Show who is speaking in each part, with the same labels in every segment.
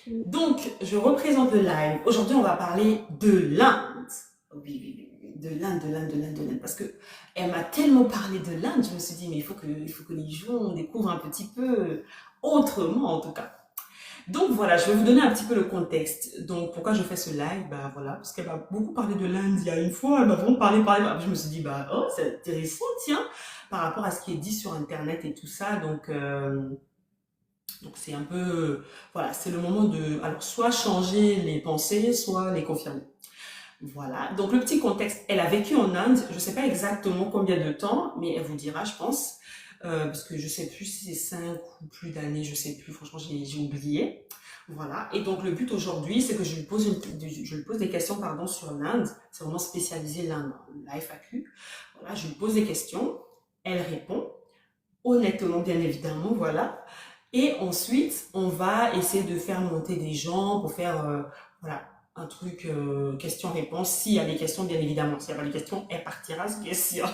Speaker 1: Donc, je représente le live. Aujourd'hui, on va parler de l'Inde. Oui, oui, oui, oui, de l'Inde, de l'Inde, de l'Inde, de l'Inde. Parce que elle m'a tellement parlé de l'Inde, je me suis dit, mais il faut que les gens découvrent un petit peu autrement, en tout cas. Donc voilà, je vais vous donner un petit peu le contexte. Donc pourquoi je fais ce live? Bah voilà, parce qu'elle m'a beaucoup parlé de l'Inde il y a une fois, elle m'a vraiment parlé. Je me suis dit, bah oh, c'est intéressant, tiens, par rapport à ce qui est dit sur Internet et tout ça. Donc c'est un peu, voilà, c'est le moment de, alors soit changer les pensées, soit les confirmer. Voilà, donc le petit contexte, elle a vécu en Inde, je ne sais pas exactement combien de temps, mais elle vous dira, je pense, parce que je ne sais plus si c'est 5 ou plus d'années, je ne sais plus, franchement j'ai oublié. Voilà, et donc le but aujourd'hui, c'est que je lui pose des questions pardon, sur l'Inde, c'est vraiment spécialisé l'Inde, la FAQ. Voilà, je lui pose des questions, elle répond, honnêtement bien évidemment, voilà. Et ensuite, on va essayer de faire monter des gens pour faire voilà, un truc question-réponse. S'il y a des questions, bien évidemment. S'il n'y a pas de questions, elle partira, c'est bien sûr.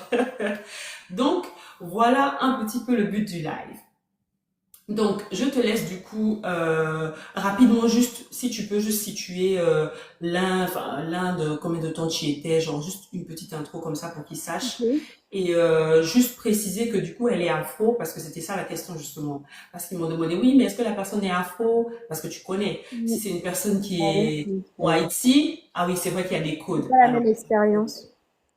Speaker 1: Donc, voilà un petit peu le but du live. Donc, je te laisse du coup rapidement juste, si tu peux juste situer l'Inde, combien de temps tu y étais, genre juste une petite intro comme ça pour qu'ils sachent.
Speaker 2: Ok.
Speaker 1: Et juste préciser que du coup, elle est afro, parce que c'était ça la question justement. Parce qu'ils m'ont demandé, oui, mais est-ce que la personne est afro? Parce que tu connais, si
Speaker 2: Oui,
Speaker 1: c'est une personne qui
Speaker 2: ouais,
Speaker 1: est
Speaker 2: oui,
Speaker 1: Haïti, ah oui, c'est vrai qu'il y a des
Speaker 2: c'est
Speaker 1: codes.
Speaker 2: pas la
Speaker 1: Alors,
Speaker 2: même expérience.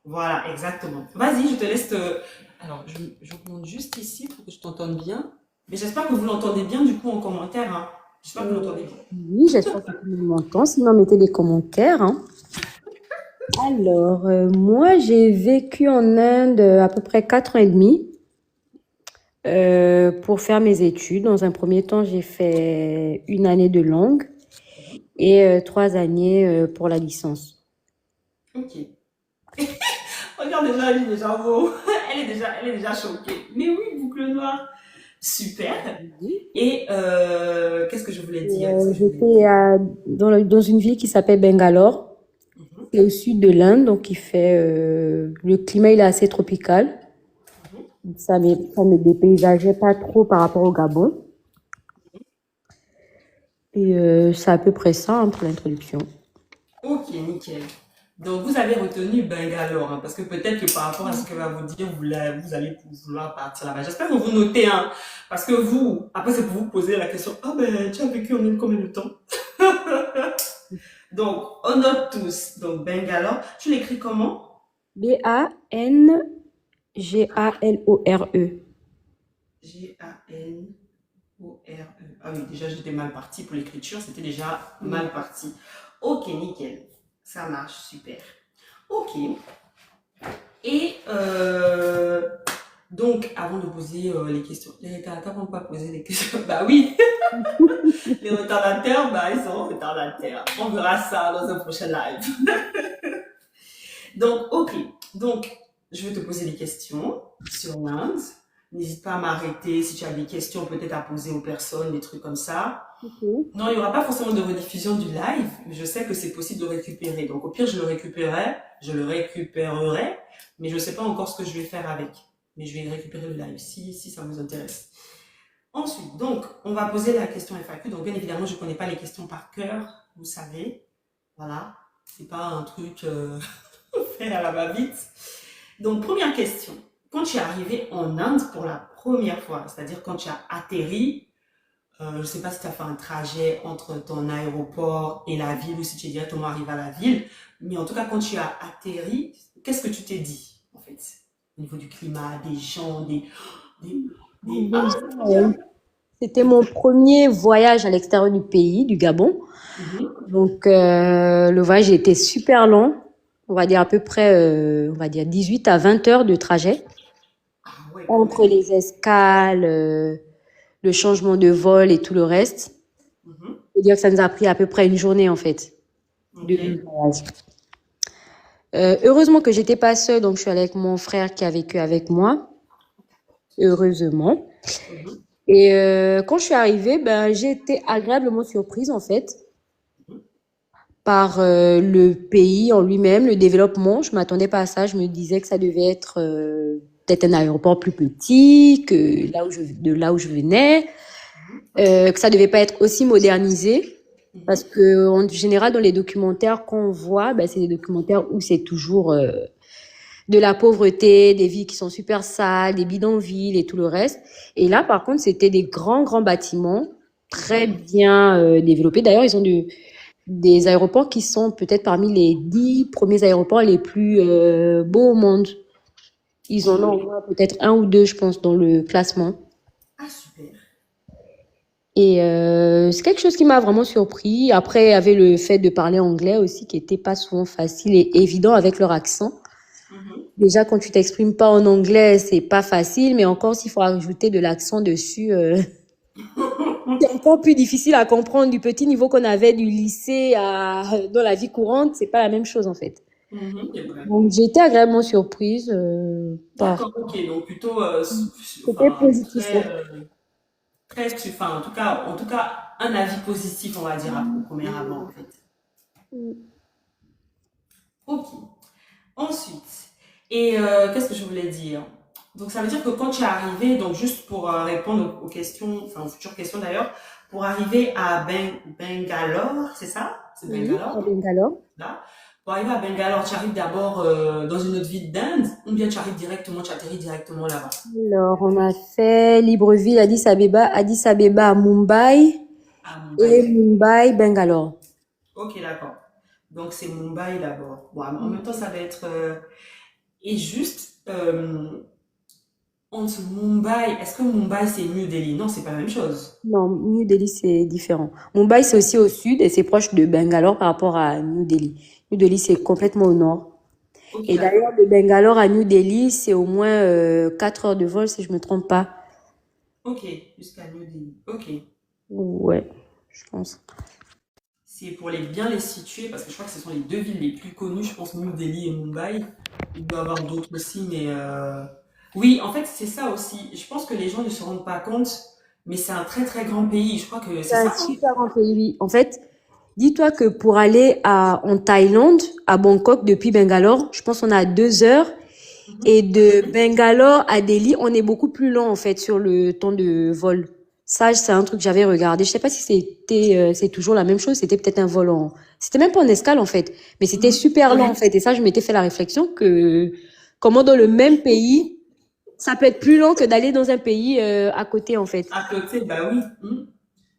Speaker 1: voilà, exactement. Vas-y, je te laisse te... Alors, je monte juste ici pour que je t'entende bien. Mais j'espère que vous l'entendez bien du coup en commentaire, hein. J'espère que vous l'entendez bien.
Speaker 2: Oui, j'espère que tout le monde m'entend. Sinon, mettez les commentaires, hein. Alors, moi, j'ai vécu en Inde à peu près 4 ans et demi pour faire mes études. Dans un premier temps, j'ai fait une année de langue et 3 années pour la licence.
Speaker 1: Ok. Regarde déjà, elle est déjà beau. Elle est déjà choquée. Mais oui, boucle noire. Super. Et qu'est-ce que je voulais dire? Qu'est-ce que je voulais
Speaker 2: J'étais
Speaker 1: dire?
Speaker 2: dans une ville qui s'appelle Bangalore.
Speaker 1: Mhm,
Speaker 2: C'est au sud de l'Inde, donc le climat il est assez tropical.
Speaker 1: mhm.
Speaker 2: Ça me dépaysageait pas trop par rapport au Gabon. Et c'est à peu près ça hein, pour l'introduction.
Speaker 1: Ok, nickel. Donc, vous avez retenu Bangalore, hein, parce que peut-être que par rapport à ce qu'elle va vous dire, vous allez vouloir partir là-bas. J'espère que vous notez, hein, parce que vous, après, c'est pour vous poser la question, ah ben, tu as vécu en Inde combien de temps? Donc, on note tous. Donc, Bangalore, tu l'écris comment?
Speaker 2: Bangalore.
Speaker 1: G-A-N-O-R-E. Ah oui, déjà, j'étais mal parti pour l'écriture, c'était déjà
Speaker 2: Mm.
Speaker 1: mal parti. Ok, nickel. Ça marche, super. Ok. Et donc, avant de poser les questions, les retardataires vont pas poser les questions. Bah oui, les retardataires, bah ils sont retardataires. On verra ça dans un prochain live. Donc, ok. Donc, je vais te poser des questions sur l'Inde. N'hésite pas à m'arrêter si tu as des questions peut-être à poser aux personnes, des trucs comme ça.
Speaker 2: Ok.
Speaker 1: Non, il n'y aura pas forcément de rediffusion du live, mais je sais que c'est possible de récupérer. Donc, au pire, je le récupérerai, mais je ne sais pas encore ce que je vais faire avec. Mais je vais récupérer le live si ça vous intéresse. Ensuite, donc, on va poser la question FAQ. Donc, bien évidemment, je ne connais pas les questions par cœur, vous savez. Voilà. C'est pas un truc fait à la va-vite. Donc, première question. Quand tu es arrivé en Inde pour la première fois, c'est-à-dire quand tu as atterri, je ne sais pas si tu as fait un trajet entre ton aéroport et la ville ou si tu es directement arrivé à la ville, mais en tout cas, quand tu as atterri, qu'est-ce que tu t'es dit, en fait, au niveau du climat, des gens, des,
Speaker 2: Déjà,
Speaker 1: Ah, c'est trop bien!
Speaker 2: c'était mon premier voyage à l'extérieur du pays, du Gabon.
Speaker 1: Mhm.
Speaker 2: Donc, le voyage était super long. On va dire à peu près, on va dire 18 à 20 heures de trajet
Speaker 1: Ah ouais, quand
Speaker 2: entre
Speaker 1: même.
Speaker 2: les escales, le changement de vol et tout le reste.
Speaker 1: Mhm.
Speaker 2: Je veux dire que ça nous a pris à peu près une journée en fait
Speaker 1: Ok.
Speaker 2: de voyage. Heureusement que j'étais pas seule, donc je suis allée avec mon frère qui a vécu avec moi, heureusement.
Speaker 1: Mhm.
Speaker 2: Et quand je suis arrivée, ben j'ai été agréablement surprise en fait
Speaker 1: Mhm.
Speaker 2: par le pays en lui-même, le développement. Je m'attendais pas à ça. Je me disais que ça devait être peut-être un aéroport plus petit que de là où je venais,
Speaker 1: Mhm.
Speaker 2: que ça devait pas être aussi modernisé. Parce que, en général, dans les documentaires qu'on voit, ben, c'est des documentaires où c'est toujours de la pauvreté, des villes qui sont super sales, des bidonvilles et tout le reste. Et là, par contre, c'était des grands, grands bâtiments très
Speaker 1: Mhm.
Speaker 2: bien développés. D'ailleurs, ils ont des aéroports qui sont peut-être parmi les 10 premiers aéroports les plus beaux au monde. Ils en ont au moins peut-être un ou deux, je pense, dans le classement.
Speaker 1: Ah, super.
Speaker 2: Et c'est quelque chose qui m'a vraiment surpris. Après, il y avait le fait de parler anglais aussi, qui était pas souvent facile et évident avec leur accent.
Speaker 1: Mhm.
Speaker 2: Déjà, quand tu t'exprimes pas en anglais, c'est pas facile, mais encore s'il faut ajouter de l'accent dessus, c'est encore plus difficile à comprendre du petit niveau qu'on avait du lycée à dans la vie courante, c'est pas la même chose en fait.
Speaker 1: Mhm, c'est vrai.
Speaker 2: Donc j'ai été agréablement surprise par.
Speaker 1: D'accord, ok, donc plutôt,
Speaker 2: C'était
Speaker 1: enfin,
Speaker 2: positif. Ouais.
Speaker 1: enfin, en tout cas, un avis positif, on va dire, au premier abord, en fait. Ok. Ensuite, et qu'est-ce que je voulais dire? Donc, ça veut dire que quand tu es arrivé, donc juste pour répondre aux questions, enfin aux futures questions d'ailleurs, pour arriver à Bangalore, c'est ça? C'est
Speaker 2: Oui, à
Speaker 1: Bangalore,
Speaker 2: Bangalore.
Speaker 1: là. Pour arriver à Bangalore, tu arrives d'abord dans une autre ville d'Inde, ou bien tu arrives directement, tu atterris directement là-bas,
Speaker 2: Alors, on a fait Libreville, Addis Abeba, Mumbai
Speaker 1: à Mumbai.
Speaker 2: et Mumbai, Bangalore.
Speaker 1: Ok, d'accord. Donc, c'est Mumbai d'abord. Bon, en même temps, ça va être... et juste, entre Mumbai, est-ce que Mumbai c'est New Delhi? Non, c'est pas la même chose.
Speaker 2: Non, New Delhi, c'est différent. Mumbai, c'est aussi au sud et c'est proche de Bangalore par rapport à New Delhi. New Delhi, c'est complètement au nord.
Speaker 1: Ok,
Speaker 2: Et
Speaker 1: d'accord.
Speaker 2: d'ailleurs, de Bangalore à New Delhi, c'est au moins 4 heures de vol, si je me trompe pas.
Speaker 1: Ok, jusqu'à New Delhi. Ok.
Speaker 2: Ouais, je pense.
Speaker 1: C'est pour bien les situer, parce que je crois que ce sont les deux villes les plus connues, je pense, New Delhi et Mumbai. Il doit y avoir d'autres aussi, mais oui, en fait, c'est ça aussi. Je pense que les gens ne se rendent pas compte, mais c'est un très très grand pays. Je crois que c'est
Speaker 2: C'est un
Speaker 1: ça, hein?
Speaker 2: super grand pays, oui. En fait, dis-toi que pour aller en Thaïlande, à Bangkok, depuis Bangalore, je pense qu'on a 2 heures.
Speaker 1: Mhm.
Speaker 2: Et de Bangalore à Delhi, on est beaucoup plus lent, en fait, sur le temps de vol. Ça, c'est un truc que j'avais regardé. Je sais pas si c'est toujours la même chose. C'était peut-être un vol c'était même pas en escale, en fait. Mais c'était
Speaker 1: Mhm.
Speaker 2: super lent, en fait. Et ça, je m'étais fait la réflexion que, comment dans le même pays, ça peut être plus lent que d'aller dans un pays, à côté, en fait.
Speaker 1: À côté, bah oui. Mhm.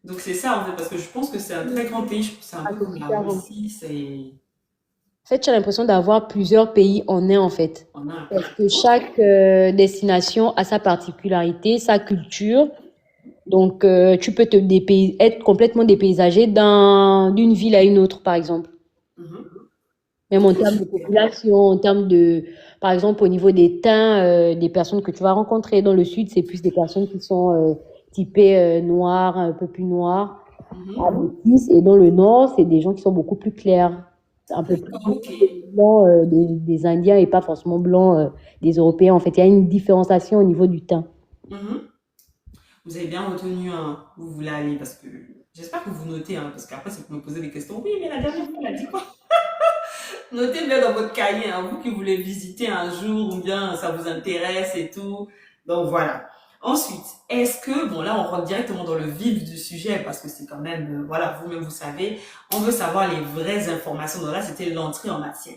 Speaker 1: Donc c'est ça en fait, parce que je pense que c'est un très grand pays. Je pense que c'est un
Speaker 2: Ah,
Speaker 1: peu
Speaker 2: c'est
Speaker 1: comme la
Speaker 2: super lent.
Speaker 1: Russie, c'est
Speaker 2: En fait, tu as l'impression d'avoir plusieurs pays en un, en fait.
Speaker 1: on a un peu.
Speaker 2: Parce que
Speaker 1: Ok.
Speaker 2: chaque destination a sa particularité, sa culture. Donc, tu peux être complètement dépaysagé d'une ville à une autre, par exemple.
Speaker 1: Mhm.
Speaker 2: Même en
Speaker 1: Ok,
Speaker 2: termes de
Speaker 1: super.
Speaker 2: population, en termes de, par exemple, au niveau des teints, des personnes que tu vas rencontrer. Dans le sud, c'est plus des personnes qui sont typées noires, un peu plus noires, à
Speaker 1: Mhm.
Speaker 2: métis. Et dans le nord, c'est des gens qui sont beaucoup plus clairs, un peu plus
Speaker 1: D'accord, ok.
Speaker 2: blancs des Indiens et pas forcément blancs des Européens. En fait, il y a une différenciation au niveau du teint.
Speaker 1: Mhm. Vous avez bien retenu un, où vous voulez aller, parce que j'espère que vous notez, hein, parce qu'après, c'est pour me poser des questions. Oui, mais la dernière fois, elle a dit quoi? Notez bien dans votre cahier, hein, vous qui voulez visiter un jour, ou bien ça vous intéresse et tout. Donc voilà. Ensuite, est-ce que, bon là on rentre directement dans le vif du sujet parce que c'est quand même, voilà, vous-même vous savez, on veut savoir les vraies informations. Donc là c'était l'entrée en matière.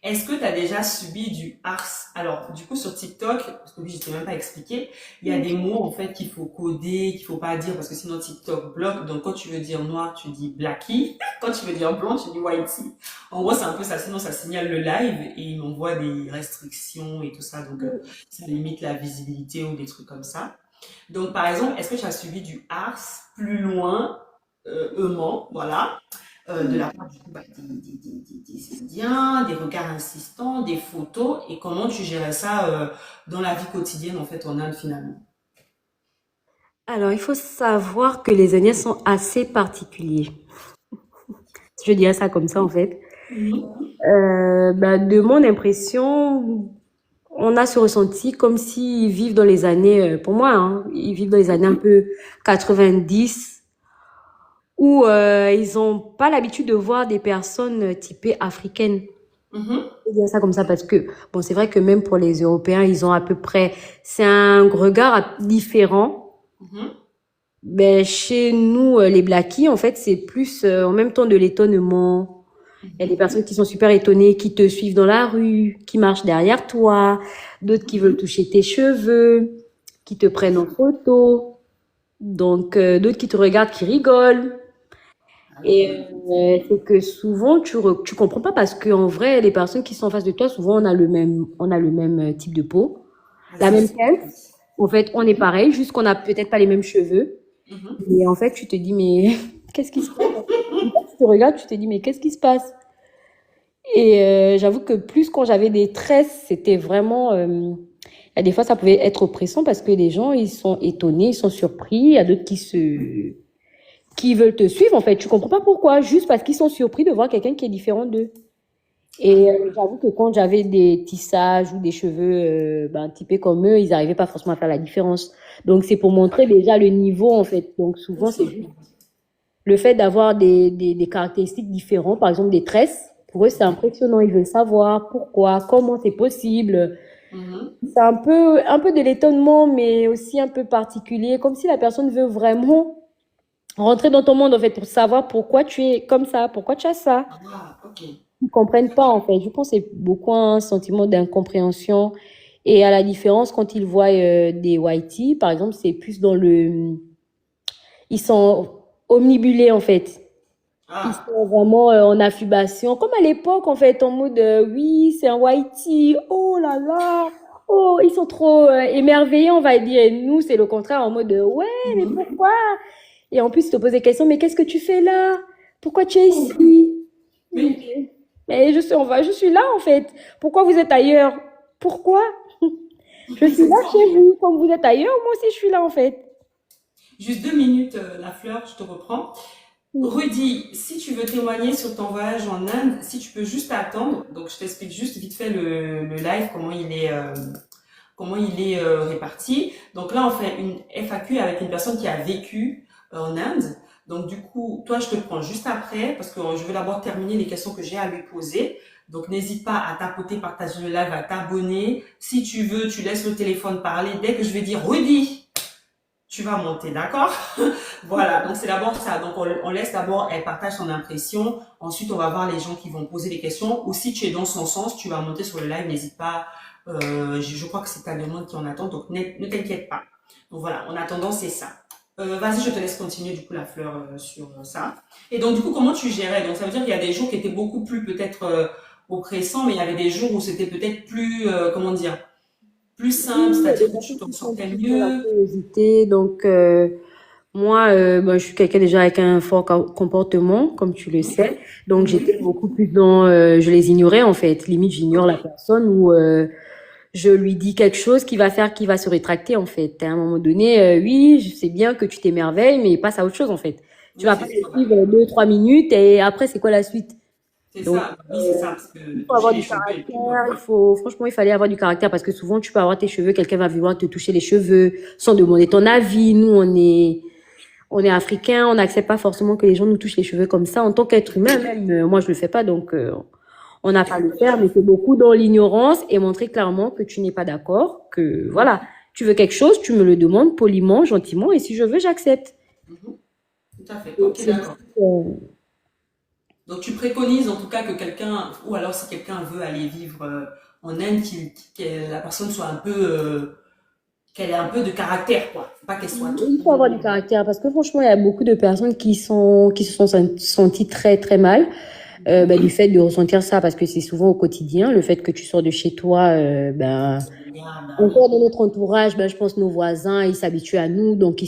Speaker 1: Est-ce que tu as déjà subi du harc? Alors du coup sur TikTok, parce que oui je t'ai même pas expliqué, il y a des mots en fait qu'il faut coder, qu'il faut pas dire parce que sinon TikTok bloque. Donc quand tu veux dire noir, tu dis blackie. Quand tu veux dire blanc, tu dis whitey. En gros, c'est un peu ça. Sinon, ça signale le live et il m'envoie des restrictions et tout ça. Donc, ça limite la visibilité ou des trucs comme ça. Donc, par exemple, est-ce que tu as suivi du ars plus loin, voilà, de la part du coup, bah, des Indiens, des regards insistants, des photos et comment tu gérais ça dans la vie quotidienne en fait en Inde finalement?
Speaker 2: Alors, il faut savoir que les Indiens sont assez particuliers. Je dirais ça comme ça, en fait.
Speaker 1: Mhm.
Speaker 2: De mon impression, on a ce ressenti comme s'ils vivent dans les années, pour moi, hein, ils vivent dans les années un peu 90, où ils ont pas l'habitude de voir des personnes typées africaines.
Speaker 1: Mhm.
Speaker 2: Je dirais ça comme ça parce que, bon, c'est vrai que même pour les Européens, ils ont à peu près, c'est un regard différent.
Speaker 1: Mhm.
Speaker 2: Ben, chez nous, les Blackies, en fait, c'est plus en même temps de l'étonnement. Il y a des
Speaker 1: Mhm,
Speaker 2: personnes qui sont super étonnées, qui te suivent dans la rue, qui marchent derrière toi, d'autres qui veulent
Speaker 1: mhm.
Speaker 2: toucher tes cheveux, qui te prennent en photo, donc d'autres qui te regardent, qui rigolent.
Speaker 1: Ah
Speaker 2: Et
Speaker 1: oui.
Speaker 2: c'est que souvent tu comprends pas parce que en vrai, les personnes qui sont en face de toi, souvent on a le même type de peau,
Speaker 1: Ah,
Speaker 2: la
Speaker 1: c'est
Speaker 2: même
Speaker 1: sûr.
Speaker 2: teinte. En fait, on est pareil, juste qu'on a peut-être pas les mêmes cheveux.
Speaker 1: Mhm.
Speaker 2: Et en fait, tu te dis, mais qu'est-ce qui se passe? Tu te regardes, tu te dis, mais qu'est-ce qui se passe? Et j'avoue que plus quand j'avais des tresses, c'était vraiment... il y a des fois, ça pouvait être oppressant parce que les gens, ils sont étonnés, ils sont surpris. Il y a d'autres qui veulent te suivre, en fait. Tu comprends pas pourquoi, juste parce qu'ils sont surpris de voir quelqu'un qui est différent d'eux.
Speaker 1: Ah
Speaker 2: Et
Speaker 1: oui, oui.
Speaker 2: j'avoue que quand j'avais des tissages ou des cheveux ben, typés comme eux, ils n'arrivaient pas forcément à faire la différence. Donc, c'est pour montrer déjà le niveau, en fait. Donc, souvent, c'est juste le fait d'avoir des caractéristiques différentes, par exemple des tresses. Pour eux, c'est impressionnant. Ils veulent savoir pourquoi, comment c'est possible.
Speaker 1: Mhm.
Speaker 2: C'est un peu de l'étonnement, mais aussi un peu particulier, comme si la personne veut vraiment rentrer dans ton monde, en fait, pour savoir pourquoi tu es comme ça, pourquoi tu as ça.
Speaker 1: Ah, ok.
Speaker 2: Ils comprennent pas, en fait. Je pense que c'est beaucoup un sentiment d'incompréhension. Et à la différence, quand ils voient des whiteys, par exemple, c'est plus dans le... Ils sont omnibulés, en fait. Ils
Speaker 1: Ah,
Speaker 2: sont vraiment en affubation, comme à l'époque, en fait, en mode oui, c'est un whitey, oh là là, oh, ils sont trop émerveillés, on va dire. Et nous, c'est le contraire, en mode ouais, mais
Speaker 1: mhm.
Speaker 2: pourquoi? Et en plus, ils te posent des questions, mais qu'est-ce que tu fais là? Pourquoi tu es ici?
Speaker 1: Mais,
Speaker 2: Mais je suis là, en fait. Pourquoi vous êtes ailleurs? Pourquoi? Je suis
Speaker 1: c'est
Speaker 2: là
Speaker 1: ça.
Speaker 2: chez vous, comme vous êtes ailleurs, moi aussi, je suis là, en fait.
Speaker 1: Juste 2 minutes, la fleur, je te reprends. Rudy, si tu veux témoigner sur ton voyage en Inde, si tu peux juste attendre, donc je t'explique juste vite fait le live, comment il est réparti. Donc là, on fait une FAQ avec une personne qui a vécu en Inde. Donc du coup, toi, je te prends juste après parce que je veux d'abord terminer les questions que j'ai à lui poser. Donc n'hésite pas à tapoter, partager le live, à t'abonner. Si tu veux, tu laisses le téléphone parler. Dès que je vais dire Rudy, tu vas monter, d'accord? Voilà, donc c'est d'abord ça. Donc on laisse d'abord, elle partage son impression. Ensuite, on va voir les gens qui vont poser des questions. Ou si tu es dans son sens, tu vas monter sur le live, n'hésite pas. Je crois que c'est ta demande qui en attend, donc ne t'inquiète pas. Donc voilà, en attendant, c'est ça. Vas-y, je te laisse continuer du coup la fleur sur ça. Et donc du coup, comment tu gérais? Donc ça veut dire qu'il y a des jours qui étaient beaucoup plus peut-être oppressants, mais il y avait des jours où c'était peut-être plus, comment dire, plus
Speaker 2: Oui,
Speaker 1: simple,
Speaker 2: il y a des
Speaker 1: c'est-à-dire que tu
Speaker 2: personnes
Speaker 1: t'en
Speaker 2: qui sont
Speaker 1: sortais
Speaker 2: plus dans la
Speaker 1: mieux.
Speaker 2: curiosité. Donc, moi, ben, je suis quelqu'un déjà avec un fort comportement, comme tu le sais. Donc, j'étais
Speaker 1: Mhm.
Speaker 2: beaucoup plus dans... je les ignorais, en fait. Limite, j'ignore
Speaker 1: Ok.
Speaker 2: la personne ou je lui dis quelque chose qui va faire qu'il va se rétracter, en fait. À un moment donné, oui, je sais bien que tu t'émerveilles, mais passe à autre chose, en fait. Tu
Speaker 1: Oui,
Speaker 2: vas
Speaker 1: c'est
Speaker 2: pas
Speaker 1: ça.
Speaker 2: me suivre 2, 3 minutes et après, c'est quoi la suite?
Speaker 1: C'est
Speaker 2: Donc,
Speaker 1: ça. Oui, c'est ça. Parce
Speaker 2: il
Speaker 1: que
Speaker 2: faut
Speaker 1: toucher
Speaker 2: avoir
Speaker 1: les
Speaker 2: du
Speaker 1: cheveux et tout.
Speaker 2: caractère, franchement, il fallait avoir du caractère parce que souvent, tu peux avoir tes cheveux, quelqu'un va vouloir te toucher les cheveux sans demander ton avis. Nous, on est africains, on n'accepte pas forcément que les gens nous touchent les cheveux comme ça. En tant qu'être humain, même, moi, je le fais pas, donc, on n'a pas à le faire, mais c'est beaucoup dans l'ignorance et montrer clairement que tu n'es pas d'accord, que, voilà, tu veux quelque chose, tu me le demandes poliment, gentiment, et si je veux, j'accepte.
Speaker 1: Mhm. Tout à fait.
Speaker 2: Et
Speaker 1: Ok,
Speaker 2: c'est
Speaker 1: d'accord.
Speaker 2: juste,
Speaker 1: Donc, tu préconises en tout cas que quelqu'un, ou alors si quelqu'un veut aller vivre en Inde, que la personne soit un peu, qu'elle ait un peu de caractère, quoi. Faut pas qu'elle soit
Speaker 2: il faut avoir du
Speaker 1: trop.
Speaker 2: caractère parce que franchement, il y a beaucoup de personnes qui se sont senties très, très mal. Ben, du fait de ressentir ça, parce que c'est souvent au quotidien, le fait que tu sors de chez toi, ben,
Speaker 1: Regarde, ah oui.
Speaker 2: encore dans notre entourage, ben, je pense que nos voisins, ils s'habituent à nous, donc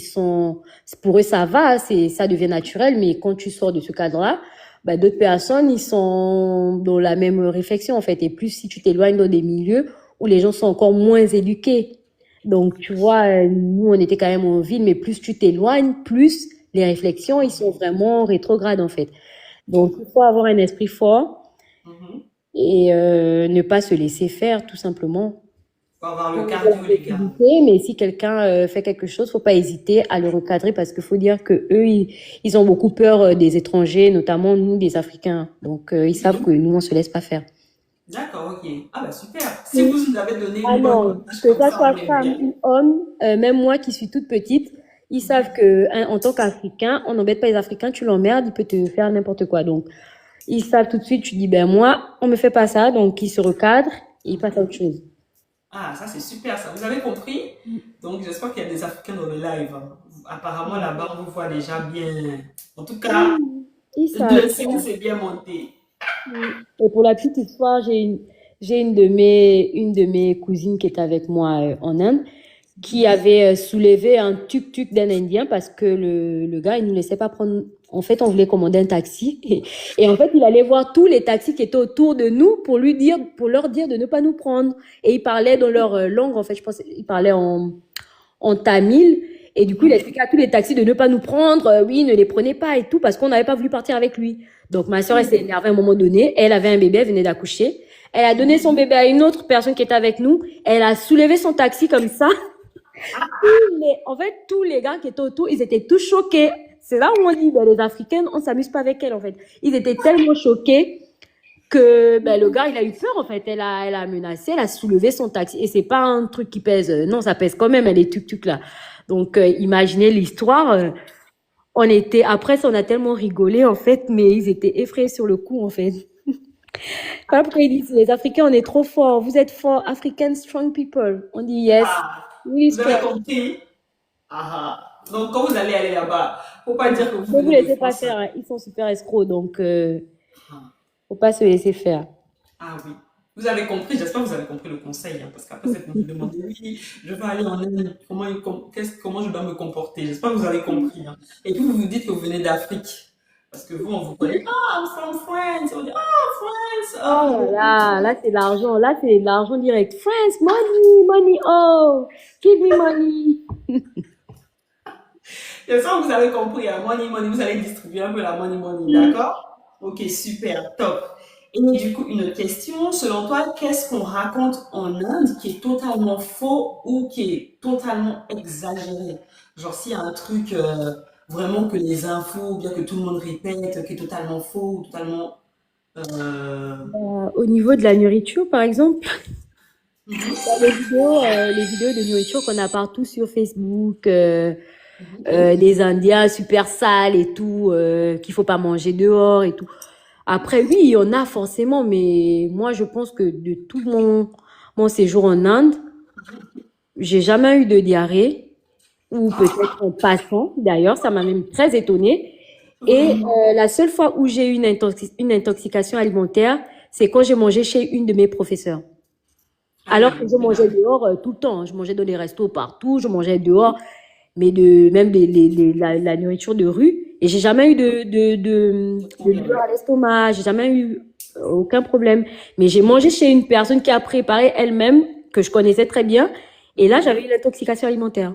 Speaker 2: pour eux, ça va, ça devient naturel, mais quand tu sors de ce cadre-là, ben, d'autres personnes, ils sont dans la même réflexion, en fait, et plus si tu t'éloignes dans des milieux où les gens sont encore moins éduqués. Donc, tu vois, nous, on était quand même en ville, mais plus tu t'éloignes, plus les réflexions, ils sont vraiment rétrogrades, en fait. Donc, il faut avoir un esprit fort
Speaker 1: Mhm.
Speaker 2: et ne pas se laisser faire, tout simplement.
Speaker 1: Faut avoir le
Speaker 2: Prendre de
Speaker 1: cardio,
Speaker 2: la
Speaker 1: les gars.
Speaker 2: responsabilité, mais si quelqu'un fait quelque chose, faut pas hésiter à le recadrer parce qu'il faut dire que eux, ils ont beaucoup peur des étrangers, notamment nous, des Africains. Donc, ils savent que nous, on se laisse pas faire.
Speaker 1: D'accord, ok. Ah bah super. Si vous nous avez donné
Speaker 2: Ah
Speaker 1: une bonne
Speaker 2: non,
Speaker 1: image
Speaker 2: que
Speaker 1: comme
Speaker 2: ça
Speaker 1: ça, on
Speaker 2: soit
Speaker 1: aime
Speaker 2: femme
Speaker 1: bien.
Speaker 2: ou homme, même moi qui suis toute petite, Ils savent que, hein, en tant qu'Africain, on n'embête pas les Africains, tu l'emmerdes, il peut te faire n'importe quoi. Donc, ils savent tout de suite, tu dis, ben moi, on me fait pas ça, donc ils se recadrent et ils passent à autre chose.
Speaker 1: Ah, ça c'est super ça. Vous avez compris? Donc j'espère qu'il y a des Africains dans le live, hein. Apparemment là-bas on vous voit déjà bien. En tout cas,
Speaker 2: Oui, ils savent.
Speaker 1: le signe c'est bien monté.
Speaker 2: Oui. Et pour la petite histoire, j'ai une de mes cousines qui est avec moi en Inde, qui avait soulevé un tuk-tuk d'un Indien parce que le gars, il nous laissait pas prendre. En fait, on voulait commander un taxi et en fait, il allait voir tous les taxis qui étaient autour de nous pour lui dire, pour leur dire de ne pas nous prendre. Et il parlait dans leur langue, en fait, je pense, il parlait en tamil. Et du coup, il expliquait à tous les taxis de ne pas nous prendre. Oui, ne les prenez pas et tout parce qu'on n'avait pas voulu partir avec lui. Donc, ma soeur, elle s'est énervée à un moment donné. Elle avait un bébé, elle venait d'accoucher. Elle a donné son bébé à une autre personne qui était avec nous. Elle a soulevé son taxi comme ça. En fait, tous les gars qui étaient autour, ils étaient tous choqués. C'est là où on dit, ben, les Africains, on s'amuse pas avec elles, en fait. Ils étaient tellement choqués que ben, le gars, il a eu peur, en fait. Elle a menacé, elle a soulevé son taxi. Et c'est pas un truc qui pèse. Non, ça pèse quand même, les tuk-tuk là. Donc, imaginez l'histoire. Après ça, on a tellement rigolé, en fait, mais ils étaient effrayés sur le coup, en fait. Voilà pourquoi ils disent, les Africains, on est trop forts. Vous êtes forts, African strong people. On dit yes,
Speaker 1: Ah,
Speaker 2: really
Speaker 1: vous avez
Speaker 2: strong.
Speaker 1: compris? Ah, ah. Donc quand vous allez aller là-bas, faut pas dire que vous
Speaker 2: Ne vous
Speaker 1: venez de
Speaker 2: laissez pas
Speaker 1: France.
Speaker 2: faire, hein. Ils sont super escrocs, donc
Speaker 1: Ah,
Speaker 2: faut pas se laisser faire.
Speaker 1: ah oui. Vous avez compris, j'espère que vous avez compris le conseil, hein, parce qu'après cette me demandez, oui, je vais aller en Inde, comment je dois me comporter? J'espère que vous avez compris, hein. Et puis vous vous dites que vous venez d'Afrique. Parce que vous, on vous connaît, ah, I'm from France. On dit, ah, France.
Speaker 2: Oh
Speaker 1: Oh.
Speaker 2: là c'est l'argent, là c'est l'argent direct. France, money, money, oh, give me money.
Speaker 1: J'espère que vous avez compris, hein, money, money, vous allez distribuer un peu la money, money, d'accord? Ok, super, top. Et du coup, une autre question, selon toi, qu'est-ce qu'on raconte en Inde qui est totalement faux ou qui est totalement exagéré? Genre, s'il y a un truc vraiment que les infos, ou bien que tout le monde répète, qui est totalement faux, ou totalement... Euh...
Speaker 2: Au niveau de la nourriture, par exemple,
Speaker 1: mhm,
Speaker 2: les vidéos de nourriture qu'on a partout sur Facebook,
Speaker 1: mhm.
Speaker 2: des Indiens super sales et tout, qu'il faut pas manger dehors et tout. Après, oui, il y en a forcément, mais moi, je pense que de tout mon séjour en Inde, j'ai jamais eu de diarrhée, ou peut-être en passant, d'ailleurs, ça m'a même très étonnée. Et la seule fois où j'ai eu une intoxication alimentaire, c'est quand j'ai mangé chez une de mes professeurs.
Speaker 1: Aïe,
Speaker 2: Alors que
Speaker 1: aïe,
Speaker 2: je
Speaker 1: aïe,
Speaker 2: mangeais dehors tout le temps. Je mangeais dans les restos partout, je mangeais dehors, mais même la nourriture de rue. Et j'ai jamais eu
Speaker 1: pas de
Speaker 2: de douleur
Speaker 1: problème.
Speaker 2: à l'estomac, j'ai jamais eu aucun problème. Mais j'ai mangé chez une personne qui a préparé elle-même, que je connaissais très bien. Et là, j'avais eu l'intoxication alimentaire.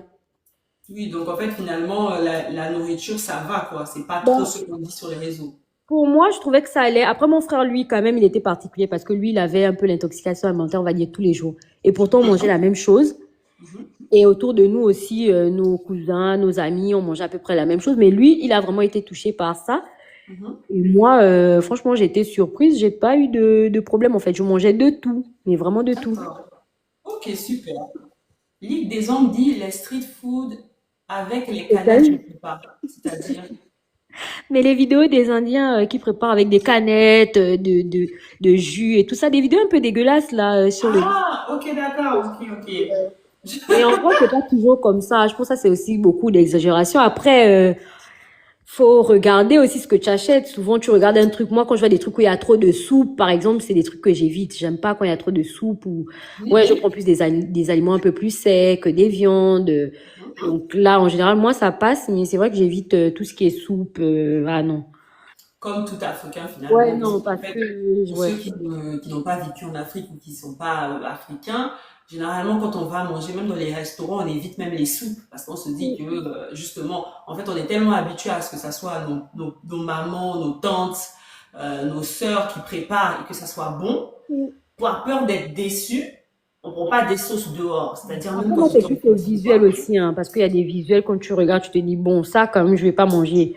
Speaker 1: Oui, donc en fait, finalement, la nourriture, ça va, quoi. C'est pas trop
Speaker 2: Bon,
Speaker 1: ce qu'on dit sur les réseaux.
Speaker 2: pour moi, je trouvais que ça allait. Après, mon frère, lui, quand même, il était particulier parce que lui, il avait un peu l'intoxication alimentaire, on va dire, tous les jours. Et pourtant, on mangeait la même chose.
Speaker 1: Mhm.
Speaker 2: Et autour de nous aussi, nos cousins, nos amis, on mangeait à peu près la même chose. Mais lui, il a vraiment été touché par ça.
Speaker 1: Mhm.
Speaker 2: Et moi, franchement, j'ai été surprise. J'ai pas eu de problème, en fait. Je mangeais de tout, mais vraiment de tout.
Speaker 1: D'accord. Ok, super. Ligue des hommes dit les street food avec les
Speaker 2: Et t'as
Speaker 1: canettes, je ne
Speaker 2: eu?
Speaker 1: peux pas. C'est-à-dire,
Speaker 2: Mais les vidéos des Indiens qui préparent avec des canettes, de jus et tout ça, des vidéos un peu dégueulasses là sur le.
Speaker 1: ah, ok, d'accord, ok, ok.
Speaker 2: Mais en vrai, c'est pas toujours comme ça. Je pense que ça, c'est aussi beaucoup d'exagération. Après, faut regarder aussi ce que tu achètes. Souvent, tu regardes un truc. Moi, quand je vois des trucs où il y a trop de soupe, par exemple, c'est des trucs que j'évite. J'aime pas quand il y a trop de soupe ou, ouais, je prends plus des aliments un peu plus secs, des viandes. Donc là, en général, moi, ça passe, mais c'est vrai que j'évite tout ce qui est soupe. Ah non.
Speaker 1: Comme tout Africain
Speaker 2: Ouais,
Speaker 1: finalement, parce
Speaker 2: non,
Speaker 1: qu'en
Speaker 2: parce
Speaker 1: fait,
Speaker 2: que,
Speaker 1: pour
Speaker 2: ouais.
Speaker 1: ceux qui n'ont pas vécu en Afrique ou qui ne sont pas africains, généralement quand on va manger, même dans les restaurants, on évite même les soupes parce qu'on se dit que justement, en fait, on est tellement habitué à ce que ça soit nos mamans, nos tantes, nos sœurs qui préparent et que ça soit bon, par peur d'être déçus, on prend pas des sauces dehors. C'est-à-dire même
Speaker 2: Après,
Speaker 1: quand
Speaker 2: moi, c'est
Speaker 1: j'étais en
Speaker 2: plus le
Speaker 1: Côte
Speaker 2: visuel
Speaker 1: d'Ivoire.
Speaker 2: aussi, hein, parce qu'il y a des visuels, quand tu regardes, tu te dis, bon, ça, quand même, je vais pas manger.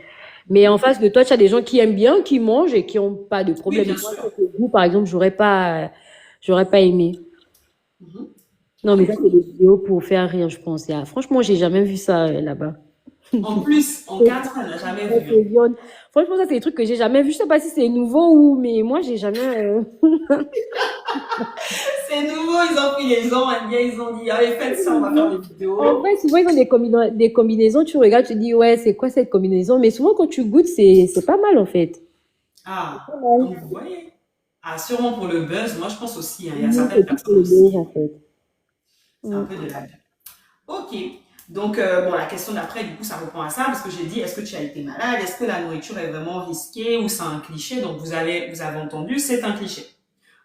Speaker 2: Mais en face de toi, tu as des gens qui aiment bien, qui mangent et qui ont pas de
Speaker 1: Oui,
Speaker 2: problème.
Speaker 1: bien
Speaker 2: Moi,
Speaker 1: sûr.
Speaker 2: c'est que goût, par exemple, j'aurais pas aimé.
Speaker 1: Mhm.
Speaker 2: Non, mais ça,
Speaker 1: Ok.
Speaker 2: c'est des vidéos pour faire rire, je pense. Franchement, j'ai jamais vu ça là-bas.
Speaker 1: En plus, en 4 ans, elle n'a jamais
Speaker 2: Ouais,
Speaker 1: vu. Hein.
Speaker 2: c'est jaune. Franchement, ça, c'est des trucs que j'ai jamais vu. Je sais pas si c'est nouveau ou, mais moi, j'ai jamais.
Speaker 1: C'est nouveau, ils ont pris les gens indiens, ils ont dit, allez, faites ça, on va faire des
Speaker 2: En
Speaker 1: vidéos.
Speaker 2: vrai, souvent, ils ont des combinaisons. Tu regardes, tu dis, ouais, c'est quoi cette combinaison? Mais souvent, quand tu goûtes, c'est pas mal, en fait.
Speaker 1: Ah,
Speaker 2: Pas mal.
Speaker 1: donc vous voyez. Ah, sûrement pour le buzz, moi je pense aussi, hein, il y a
Speaker 2: Oui,
Speaker 1: certaines
Speaker 2: c'est tout pour
Speaker 1: personnes
Speaker 2: le buzz,
Speaker 1: aussi,
Speaker 2: en fait.
Speaker 1: c'est un
Speaker 2: Mm.
Speaker 1: peu de la pub. Ok, donc bon, la question d'après, du coup, ça répond à ça, parce que j'ai dit, est-ce que tu as été malade? Est-ce que la nourriture est vraiment risquée ou c'est un cliché? Donc vous avez entendu, c'est un cliché.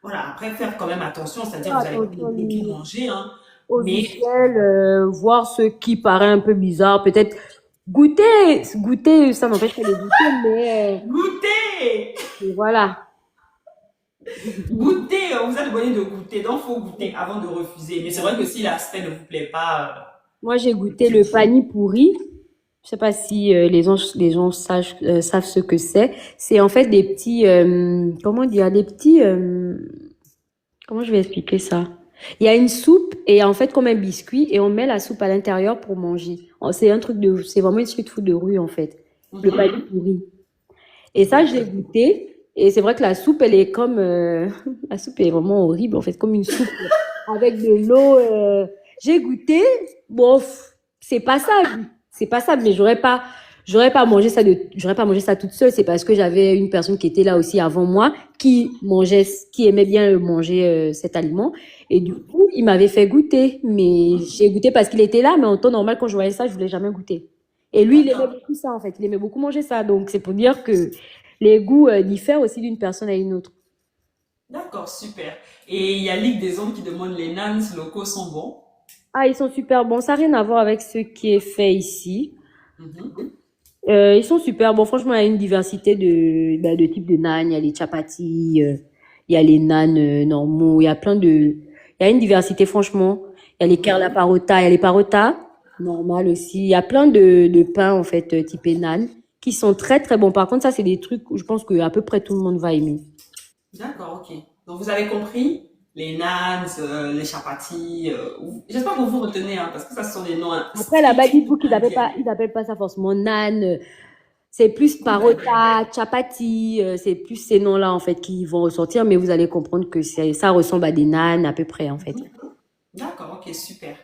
Speaker 1: Voilà, après, faire quand même attention, c'est-à-dire
Speaker 2: Faire
Speaker 1: vous n'allez pas
Speaker 2: attention,
Speaker 1: non plus tout
Speaker 2: oui,
Speaker 1: manger, hein,
Speaker 2: au
Speaker 1: mais
Speaker 2: visuel, voir ce qui paraît un peu bizarre. Peut-être goûter, ça n'empêche pas de goûter,
Speaker 1: goûtez!
Speaker 2: mais voilà.
Speaker 1: Goûtez, on vous a demandé de goûter, donc faut goûter avant de refuser. Mais c'est vrai que si l'aspect ne vous plaît pas,
Speaker 2: Moi, j'ai
Speaker 1: le
Speaker 2: goûté
Speaker 1: petit
Speaker 2: le
Speaker 1: goût.
Speaker 2: pani pourri. Je sais pas si les gens savent ce que c'est. C'est en fait des petits, comment dire, des petits, comment je vais expliquer ça? Il y a une soupe et en fait comme un biscuit et on met la soupe à l'intérieur pour manger. Oh, c'est vraiment une street food de rue en fait. Le pani
Speaker 1: Mhm.
Speaker 2: pourri. Et ça, je l'ai
Speaker 1: D'accord.
Speaker 2: goûté. Et c'est vrai que la soupe, elle est comme, la soupe est vraiment horrible en fait, comme une soupe avec de l'eau. J'ai goûté. Bon, c'est pas ça. C'est pas ça, mais j'aurais pas mangé ça toute seule. C'est parce que j'avais une personne qui était là aussi avant moi, qui aimait bien manger cet aliment. Et du coup, il m'avait fait goûter. Mais j'ai goûté parce qu'il était là, mais en temps normal, quand je voyais ça, je voulais jamais goûter. Et lui, il aimait
Speaker 1: D'accord.
Speaker 2: beaucoup ça, en fait. Il aimait beaucoup manger ça. Donc, c'est pour dire que les goûts diffèrent aussi d'une personne à une autre.
Speaker 1: D'accord, super. Et il y a Ligue des Hommes qui demande les nans locaux sont bons.
Speaker 2: Ah, ils sont super bons. Ça n'a rien à voir avec ce qui est fait ici.
Speaker 1: Mhm.
Speaker 2: Ils sont super bons. Franchement, il y a une diversité de types de naan. Il y a les chapatis, il y a les naan normaux. Il y a une diversité, franchement. Il y a les kerla
Speaker 1: Mhm.
Speaker 2: parota, il y a les parotas, normal aussi. Il y a plein de pains, en fait, typés naan, qui sont très, très bons. Par contre, ça, c'est des trucs où je pense que à peu près tout le monde va aimer.
Speaker 1: D'accord, ok. Donc vous avez compris les nans, les chapatis. J'espère que vous retenez, hein, parce que ça ce sont des noms
Speaker 2: Après, là-bas,
Speaker 1: strictement
Speaker 2: dites-vous
Speaker 1: indiens.
Speaker 2: ils appellent pas ça forcément nan. C'est plus parota, chapati, c'est plus ces noms-là, en fait, qui vont ressortir, mais vous allez comprendre que ça ressemble à des nanes, à peu près, en fait.
Speaker 1: D'accord, ok, super.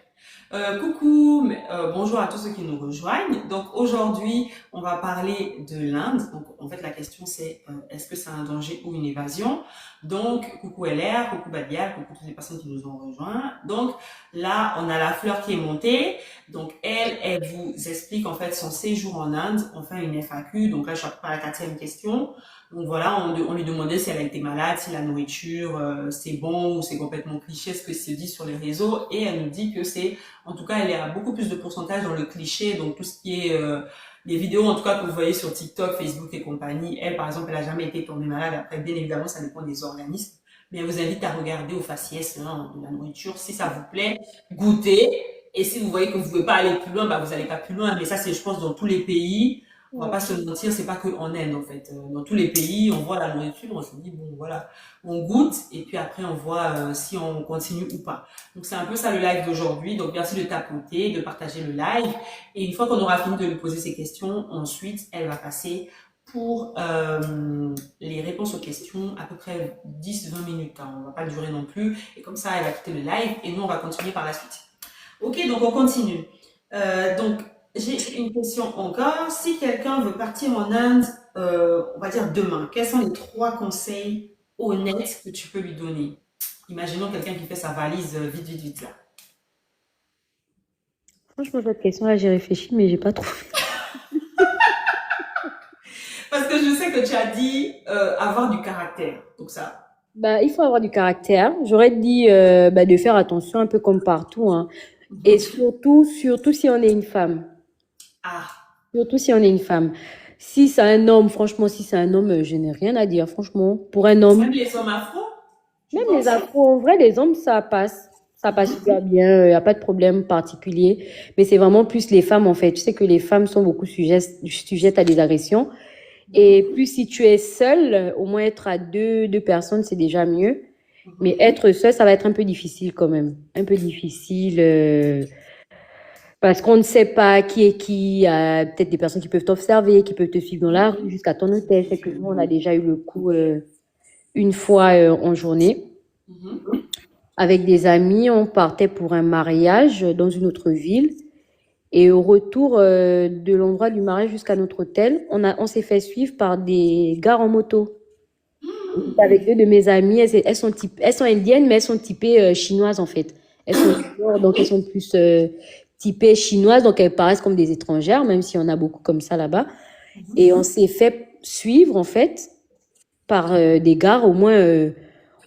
Speaker 1: Coucou, bonjour à tous ceux qui nous rejoignent. Donc aujourd'hui, on va parler de l'Inde. Donc en fait, la question c'est est-ce que c'est un danger ou une évasion? Donc coucou LR, coucou Badia, coucou toutes les personnes qui nous ont rejoints. Donc là, on a la fleur qui est montée. Donc elle vous explique en fait son séjour en Inde. On fait une FAQ. Donc là, je suis à la quatrième question. Donc voilà, on lui demandait si elle a été malade, si la nourriture c'est bon ou c'est complètement cliché, ce que se dit sur les réseaux. Et elle nous dit que c'est, en tout cas, elle est à beaucoup plus de pourcentage dans le cliché, donc tout ce qui est les vidéos en tout cas que vous voyez sur TikTok, Facebook et compagnie. Elle, par exemple, elle a jamais été tombée malade. Après, bien évidemment, ça dépend des organismes. Mais elle vous invite à regarder au faciès hein, de la nourriture. Si ça vous plaît, goûtez. Et si vous voyez que vous pouvez pas aller plus loin, bah vous allez pas plus loin. Mais ça, c'est, je pense, dans tous les pays. On va
Speaker 2: Ouais.
Speaker 1: pas se mentir, c'est pas que en Inde en fait. Dans tous les pays, on voit la nourriture, on se dit bon voilà, on goûte et puis après on voit si on continue ou pas. Donc c'est un peu ça le live d'aujourd'hui. Donc merci de tapoter, de partager le live et une fois qu'on aura fini de lui poser ses questions, ensuite elle va passer pour les réponses aux questions à peu près 10-20 minutes. Hein. On va pas durer non plus et comme ça elle va quitter le live et nous on va continuer par la suite. Ok, donc on continue. Donc, j'ai une question encore. Si quelqu'un veut partir en Inde, on va dire demain, quels sont les trois conseils honnêtes que tu peux lui donner? Imaginons quelqu'un qui fait sa valise vite, vite, vite là.
Speaker 2: Franchement, cette question-là, j'ai réfléchi, mais j'ai pas trouvé.
Speaker 1: Parce que je sais que tu as dit avoir du caractère. Donc ça.
Speaker 2: Bah, il faut avoir du caractère. J'aurais dit de faire attention un peu comme partout, hein. Et
Speaker 1: Mhm.
Speaker 2: surtout si on est une femme.
Speaker 1: Ah,
Speaker 2: Surtout si on est une femme. Si c'est un homme, franchement, si c'est un homme, je n'ai rien à dire, franchement. Pour un homme,
Speaker 1: même les hommes afro, tu
Speaker 2: même les
Speaker 1: penses?
Speaker 2: afros, en vrai, les hommes, ça passe. Ça passe super bien, il n'y a pas de problème particulier. Mais c'est vraiment plus les femmes, en fait. Tu sais que les femmes sont beaucoup sujettes à des agressions. Et plus si tu es seule, au moins être à deux personnes, c'est déjà mieux. Mais
Speaker 1: Mhm.
Speaker 2: être seule, ça va être un peu difficile quand même. Un peu difficile. Parce qu'on ne sait pas qui est qui. Il y a peut-être des personnes qui peuvent t'observer, qui peuvent te suivre dans la rue jusqu'à ton hôtel. C'est que nous, on a déjà eu le coup une fois en journée.
Speaker 1: Mhm.
Speaker 2: Avec des amis, on partait pour un mariage dans une autre ville. Et au retour de l'endroit du mariage jusqu'à notre hôtel, on s'est fait suivre par des gars en moto. J'étais avec deux de mes amies, elles sont indiennes, mais elles sont typées chinoises en fait. Elles sont du nord, donc elles sont plus typées chinoises, donc elles paraissent comme des étrangères, même si on a beaucoup comme ça là-bas. Et on s'est fait suivre en fait par des gars, au moins,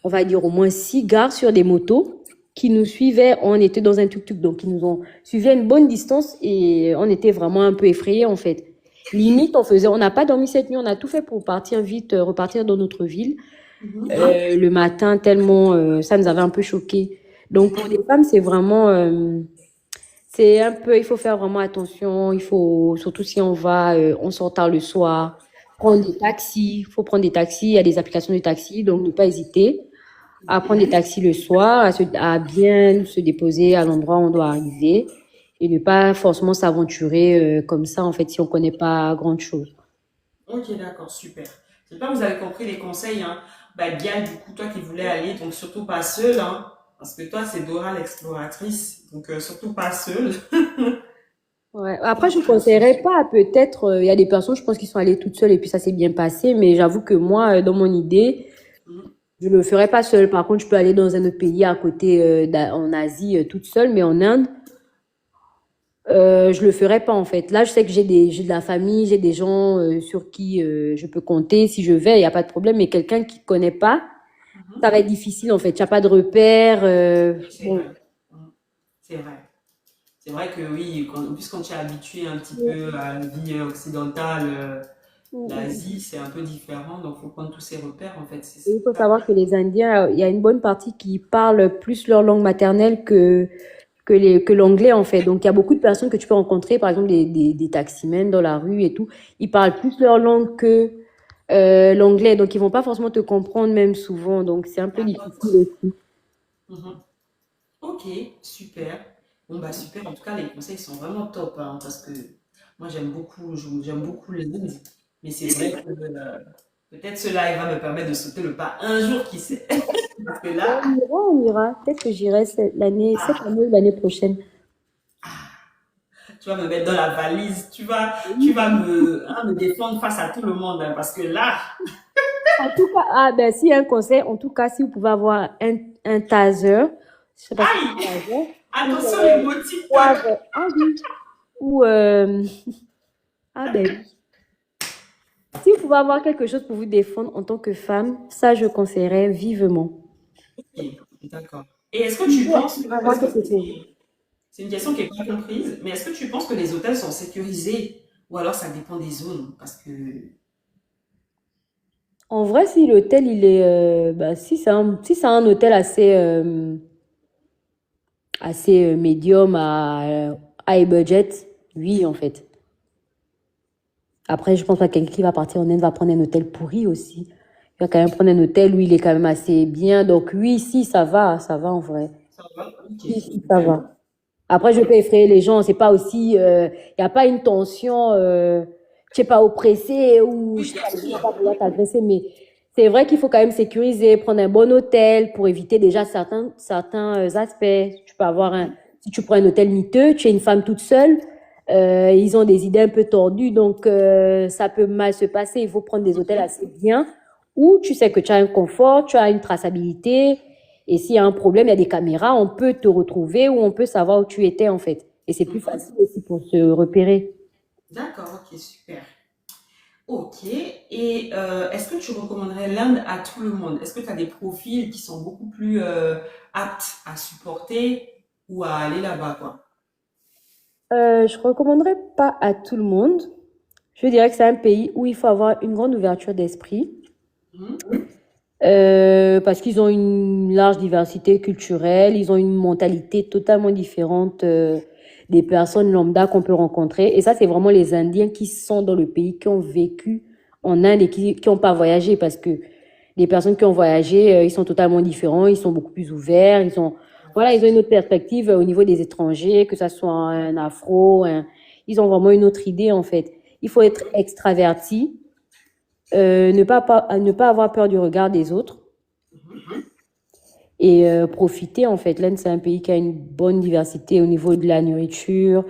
Speaker 2: on va dire au moins 6 gars sur des motos qui nous suivaient. On était dans un tuk-tuk, donc ils nous ont suivi à une bonne distance et on était vraiment un peu effrayés en fait. Limite, on n'a pas dormi cette nuit, on a tout fait pour partir vite, repartir dans notre ville le matin, tellement ça nous avait un peu choqués. Donc pour les femmes, c'est vraiment, c'est un peu, il faut faire vraiment attention. Il faut, surtout si on sort tard le soir, prendre des taxis. Il faut prendre des taxis. Il y a des applications de taxi, donc ne pas hésiter à prendre des taxis le soir, à bien se déposer à l'endroit où on doit arriver et ne pas forcément s'aventurer comme ça en fait si on connaît pas grand chose.
Speaker 1: Ok, d'accord, super. J'espère que vous avez compris les conseils, hein. Bah, Diane, du coup, toi qui voulais aller, donc surtout pas seule, hein, parce que toi, c'est Dora l'exploratrice, donc surtout pas seule.
Speaker 2: Ouais. Après, je ne conseillerais pas. Peut-être, il y a des personnes, je pense, qui sont allées toutes seules et puis ça s'est bien passé. Mais j'avoue que moi, dans mon idée,
Speaker 1: Mhm.
Speaker 2: je le ferais pas seule. Par contre, je peux aller dans un autre pays à côté, en Asie, toute seule. Mais en Inde, je le ferais pas en fait. Là, je sais que j'ai de la famille, j'ai des gens sur qui je peux compter. Si je vais, il y a pas de problème. Mais quelqu'un qui connaît pas, ça va être difficile en fait. Tu n'as pas de repères.
Speaker 1: Oui, c'est
Speaker 2: Bon.
Speaker 1: vrai. Mhm. C'est vrai. C'est vrai que oui, en plus quand tu es habitué un petit peu à la vie occidentale, l'Asie, c'est un peu différent, donc il faut prendre tous ces repères, en fait.
Speaker 2: Et il faut savoir que les Indiens, il y a une bonne partie qui parlent plus leur langue maternelle que l'anglais, en fait. Donc, il y a beaucoup de personnes que tu peux rencontrer, par exemple, des taximens dans la rue et tout. Ils parlent plus leur langue que l'anglais. Donc, ils vont pas forcément te comprendre, même souvent. Donc, c'est un peu
Speaker 1: D'accord.
Speaker 2: difficile aussi.
Speaker 1: Mhm. Ok, super. Bon, bah super. En tout cas, les conseils sont vraiment top, hein, parce que moi, j'aime beaucoup les Indes. Mais c'est vrai que peut-être cela, il va me permettre de sauter le pas un jour, qui sait. Parce que
Speaker 2: Bon,
Speaker 1: là,
Speaker 2: on ira, on ira. Peut-être que j'irai cette année ou l'année prochaine.
Speaker 1: tu vas me mettre dans la valise, tu vas me défendre face à tout le monde, hein, parce que là,
Speaker 2: En tout cas, ah, ben, si un conseil, en tout cas, si vous pouvez avoir un taser, je sais pas si c'est
Speaker 1: aïe,
Speaker 2: un taser, ou
Speaker 1: attention les motifs.
Speaker 2: poivre, ah oui, ou, ah ben, oui. Si vous pouvez avoir quelque chose pour vous défendre en tant que femme, ça, je conseillerais vivement.
Speaker 1: Ok, d'accord. Et est-ce que tu
Speaker 2: Toujours
Speaker 1: penses que,
Speaker 2: avoir
Speaker 1: parce que
Speaker 2: quelque chose.
Speaker 1: c'est une question qui est pas comprise, mais est-ce que tu penses que les hôtels sont sécurisés ou alors ça dépend des zones? Parce que,
Speaker 2: En vrai, si l'hôtel, il est, bah, si c'est un hôtel assez médium à high budget, oui, en fait. Après, je pense pas que quelqu'un qui va partir en Inde va prendre un hôtel pourri aussi. Il va quand même prendre un hôtel où il est quand même assez bien. Donc oui, si, ça va en vrai.
Speaker 1: ça va? Ok,
Speaker 2: Si, si, ça
Speaker 1: super.
Speaker 2: va. Après, je peux effrayer les gens. C'est pas aussi, y a pas une tension, je sais pas, oppressée ou je
Speaker 1: Oui,
Speaker 2: sais
Speaker 1: bien
Speaker 2: pas, les gens vont pas
Speaker 1: sûr.
Speaker 2: vouloir t'agresser. Mais c'est vrai qu'il faut quand même sécuriser, prendre un bon hôtel pour éviter déjà certains aspects. Tu peux avoir si tu prends un hôtel miteux, tu es une femme toute seule. Ils ont des idées un peu tordues, donc ça peut mal se passer. Il faut prendre des hôtels assez bien où tu sais que tu as un confort, tu as une traçabilité. Et s'il y a un problème, il y a des caméras, on peut te retrouver ou on peut savoir où tu étais en fait. Et c'est plus
Speaker 1: Mhm.
Speaker 2: facile aussi pour se repérer.
Speaker 1: D'accord, ok, super. Ok. Et est-ce que tu recommanderais l'Inde à tout le monde? Est-ce que tu as des profils qui sont beaucoup plus aptes à supporter ou à aller là-bas, quoi?
Speaker 2: Je recommanderais pas à tout le monde. Je dirais que c'est un pays où il faut avoir une grande ouverture d'esprit.
Speaker 1: Mhm.
Speaker 2: Parce qu'ils ont une large diversité culturelle, ils ont une mentalité totalement différente des personnes lambda qu'on peut rencontrer. Et ça, c'est vraiment les Indiens qui sont dans le pays, qui ont vécu en Inde et qui n'ont pas voyagé. Parce que les personnes qui ont voyagé, ils sont totalement différents, ils sont beaucoup plus ouverts, ils ont, voilà, ils ont une autre perspective au niveau des étrangers, que ça soit un afro, ils ont vraiment une autre idée en fait. Il faut être extraverti, ne pas avoir peur du regard des autres et profiter en fait. L'Inde, c'est un pays qui a une bonne diversité au niveau de la nourriture.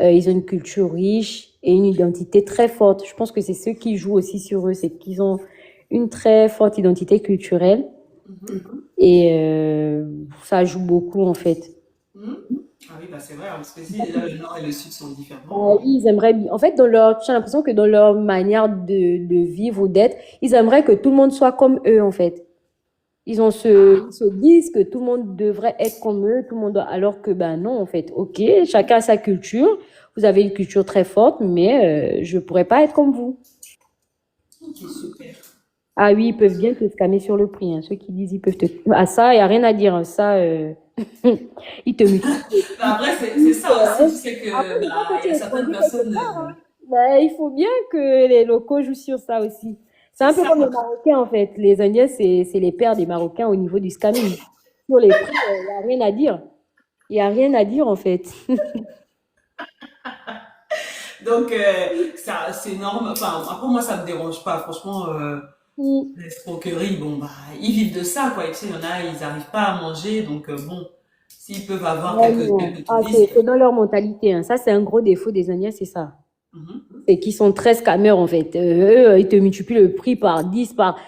Speaker 2: Ils ont une culture riche et une identité très forte. Je pense que c'est ce qui joue aussi sur eux, c'est qu'ils ont une très forte identité culturelle et ça joue beaucoup en fait.
Speaker 1: Mhm. Ah oui, bah c'est vrai, hein, parce que si là, le nord et le sud sont différents.
Speaker 2: Oui, ils aimeraient bien. En fait, j'ai l'impression que dans leur manière de vivre ou d'être, ils aimeraient que tout le monde soit comme eux en fait. Ils se disent que tout le monde devrait être comme eux, tout le monde alors que ben non en fait. Ok, chacun a sa culture. Vous avez une culture très forte, mais je pourrais pas être comme vous.
Speaker 1: Ok, super.
Speaker 2: Ah oui, ils peuvent bien te scammer sur le prix, hein. Ceux qui disent ils peuvent te... Ah ça, il y a rien à dire, hein. Ça, ils te multiplient.
Speaker 1: Bah, après, c'est ça aussi, tu sais
Speaker 2: Après,
Speaker 1: que
Speaker 2: des fois, quand
Speaker 1: bah,
Speaker 2: tu
Speaker 1: il y a
Speaker 2: es
Speaker 1: certaines
Speaker 2: étranger quelque
Speaker 1: personnes.
Speaker 2: part, hein, ben, il faut bien que les locaux jouent sur ça aussi. C'est
Speaker 1: C'est
Speaker 2: un peu
Speaker 1: ça.
Speaker 2: comme les Marocains, en fait. Les Indiens, c'est les pères des Marocains au niveau du scamming. Sur les prix, il n'y a rien à dire. Il n'y a rien à dire, en fait.
Speaker 1: Donc, ça, c'est normal. Enfin, après, moi, ça me dérange pas. Franchement,
Speaker 2: Mm.
Speaker 1: l'escroquerie, bon, bah, ils vivent de ça, quoi. Et tu sais, il y en a, ils n'arrivent pas à manger. Donc, bon, s'ils peuvent avoir
Speaker 2: Ouais, non.
Speaker 1: quelques
Speaker 2: Ah,
Speaker 1: touristes.
Speaker 2: c'est dans leur mentalité, hein. Ça, c'est un gros défaut des Indiens, c'est ça.
Speaker 1: Mhm.
Speaker 2: C'est qu'ils sont très scammers, en fait. Eux, ils te multiplient le prix par 10 par...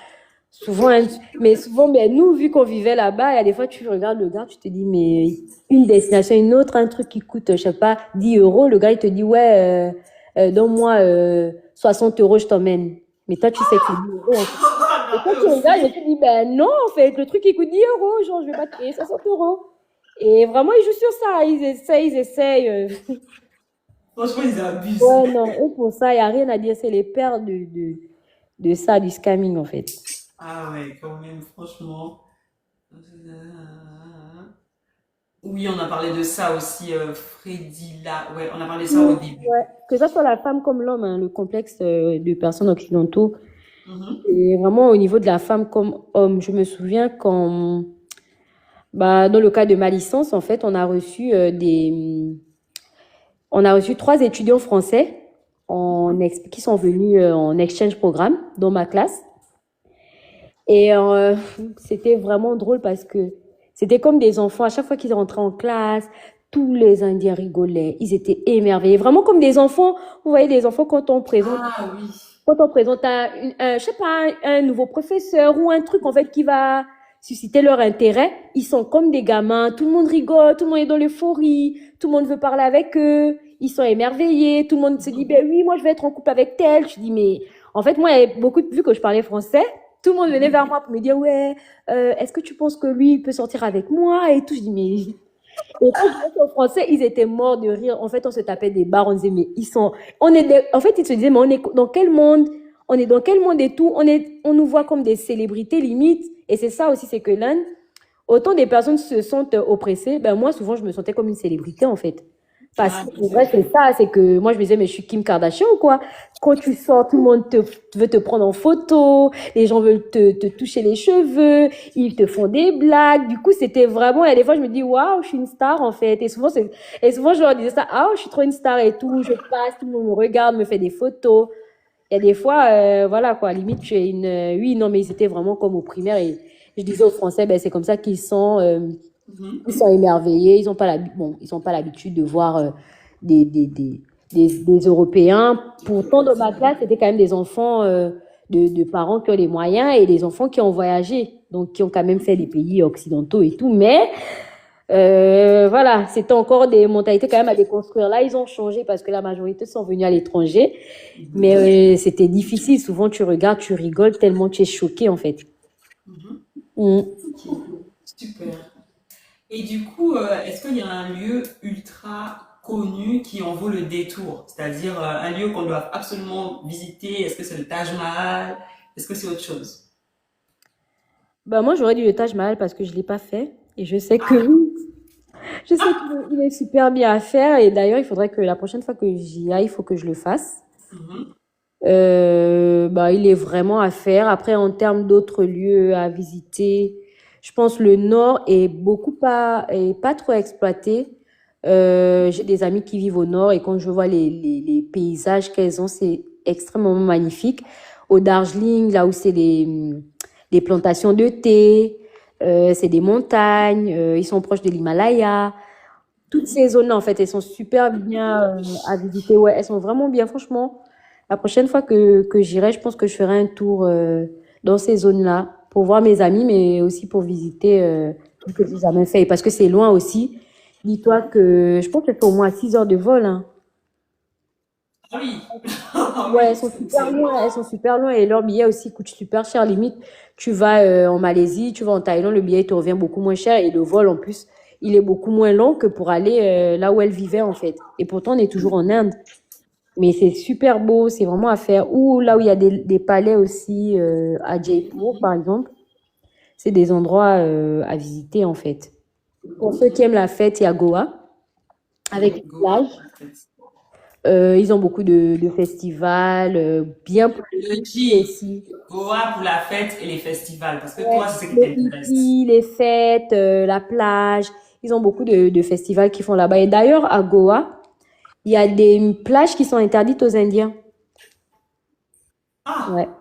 Speaker 2: Souvent, hein, mais souvent, mais nous, vu qu'on vivait là-bas, il y a des fois, tu regardes le gars, tu te dis, mais une destination, une autre, un truc qui coûte, je sais pas, 10 euros, le gars, il te dit, ouais, donne-moi 60 euros, je t'emmène. Mais toi, tu sais que c'est 10 euros, en fait. Et
Speaker 1: Ah,
Speaker 2: toi,
Speaker 1: eux
Speaker 2: tu regardes et
Speaker 1: aussi.
Speaker 2: tu te dis, ben non, en fait, le truc, il coûte 10 euros, genre, je vais pas te payer 60 euros. Et vraiment, ils jouent sur ça, ils essayent.
Speaker 1: Franchement, ils abusent.
Speaker 2: Ouais, non, eux, pour ça, il n'y a rien à dire, c'est les pères de ça, du scamming, en fait.
Speaker 1: Ah ouais, quand même, franchement. Oui, on a parlé de ça aussi, Freddy là. Ouais, on a parlé de ça au
Speaker 2: Mm,
Speaker 1: début.
Speaker 2: ouais. Que ça soit la femme comme l'homme, hein, le complexe de personnes occidentaux,
Speaker 1: Mhm.
Speaker 2: et vraiment au niveau de la femme comme homme. Je me souviens quand, bah, dans le cas de ma licence, en fait, on a reçu trois étudiants français qui sont venus en exchange programme dans ma classe. Et c'était vraiment drôle parce que c'était comme des enfants. À chaque fois qu'ils rentraient en classe, tous les Indiens rigolaient. Ils étaient émerveillés. Vraiment comme des enfants. Vous voyez, des enfants
Speaker 1: Ah oui.
Speaker 2: quand on présente je sais pas, un nouveau professeur ou un truc en fait qui va susciter leur intérêt. Ils sont comme des gamins. Tout le monde rigole. Tout le monde est dans l'euphorie. Tout le monde veut parler avec eux. Ils sont émerveillés. Tout le monde se dit, ben oui, moi je vais être en couple avec tel. Je dis, mais en fait, moi, il y avait vu que je parlais français, tout le monde venait vers moi pour me dire, ouais, est-ce que tu penses que lui il peut sortir avec moi et tout. Je dis, mais et quand je disais en français, ils étaient morts de rire. En fait, on se tapait des barres, on disait, mais en fait, ils se disaient, mais on est dans quel monde? On est dans quel monde et tout? On nous voit comme des célébrités limite. Et c'est ça aussi, c'est que l'Inde, autant des personnes se sentent oppressées, ben moi, souvent, je me sentais comme une célébrité, en fait. Parce
Speaker 1: Ah,
Speaker 2: que
Speaker 1: bah,
Speaker 2: en
Speaker 1: c'est
Speaker 2: vrai, c'est
Speaker 1: vrai.
Speaker 2: ça, c'est que moi je me disais, mais je suis Kim Kardashian ou quoi? Quand tu sors, tout le monde veut te prendre en photo, les gens veulent te toucher les cheveux, ils te font des blagues. Du coup, c'était vraiment, et des fois je me dis, waouh, je suis une star en fait. Et souvent je leur disais ça, ah, je suis trop une star et tout, je passe, tout le monde me regarde, me fait des photos. Il y a des fois, voilà quoi, limite, tu es une. Oui, non, mais ils étaient vraiment comme au primaire et je disais aux Français, ben c'est comme ça ils
Speaker 1: Mhm.
Speaker 2: sont émerveillés, ils ont pas l'habitude de voir des, des, des, des Européens.
Speaker 1: Des trucs
Speaker 2: Pourtant,
Speaker 1: comme
Speaker 2: dans
Speaker 1: ça.
Speaker 2: ma classe, c'était quand même des enfants de parents qui ont les moyens et des enfants qui ont voyagé, donc qui ont quand même fait des pays occidentaux et tout. Mais voilà, c'était encore des mentalités quand même à déconstruire. Là, ils ont changé parce que la majorité sont venus à l'étranger.
Speaker 1: Mhm.
Speaker 2: Mais c'était difficile. Souvent, tu regardes, tu rigoles tellement tu es choqué en fait.
Speaker 1: Mhm.
Speaker 2: Mm.
Speaker 1: Ok, super. Et du coup, est-ce qu'il y a un lieu ultra connu qui en vaut le détour? C'est-à-dire un lieu qu'on doit absolument visiter? Est-ce que c'est le Taj Mahal? Est-ce que c'est autre chose?
Speaker 2: Bah, moi, j'aurais dit le Taj Mahal parce que je l'ai pas fait. Et je sais qu'il est super bien à faire. Et d'ailleurs, il faudrait que la prochaine fois que j'y aille, il faut que je le fasse.
Speaker 1: Mhm.
Speaker 2: Bah, il est vraiment à faire. Après, en termes d'autres lieux à visiter, Je pense que le nord est pas trop exploité. J'ai des amis qui vivent au nord et quand je vois les paysages qu'elles ont, c'est extrêmement magnifique. Au Darjeeling, là où c'est des plantations de thé, c'est des montagnes, ils sont proches de l'Himalaya. Toutes ces zones-là, en fait, elles sont super bien à visiter. Ouais, elles sont vraiment bien. Franchement, la prochaine fois que j'irai, je pense que je ferai un tour dans ces zones-là pour voir mes amis, mais aussi pour visiter tout ce que j'ai jamais fait. Et parce que c'est loin aussi. Dis-toi que je pense que c'est au moins 6 heures de vol, hein.
Speaker 1: Ah oui, ah
Speaker 2: Ouais, elles
Speaker 1: oui,
Speaker 2: sont
Speaker 1: c'est
Speaker 2: super
Speaker 1: loin.
Speaker 2: loin, elles sont super loin et leur billet aussi coûte super cher. Limite, tu vas en Malaisie, tu vas en Thaïlande, le billet te revient beaucoup moins cher et le vol en plus, il est beaucoup moins long que pour aller là où elle vivait en fait. Et pourtant, on est toujours en Inde. Mais c'est super beau, c'est vraiment à faire. Ou là où il y a des palais aussi, à Jaipur, par exemple, c'est des endroits à visiter en fait. Pour ceux qui aiment la fête, il y a Goa, avec une
Speaker 1: Goa
Speaker 2: plage.
Speaker 1: pour la fête.
Speaker 2: Ils ont beaucoup de festivals, bien pour les
Speaker 1: Le
Speaker 2: hippies
Speaker 1: J,
Speaker 2: aussi.
Speaker 1: Goa pour la fête et les festivals, parce que
Speaker 2: Ouais,
Speaker 1: toi, c'est ce qui
Speaker 2: les
Speaker 1: t'intéresse.
Speaker 2: hippies, les fêtes, la plage. Ils ont beaucoup de festivals qui font là-bas. Et d'ailleurs, à Goa, il y a des plages qui sont interdites aux Indiens. Ouais.
Speaker 1: Ah,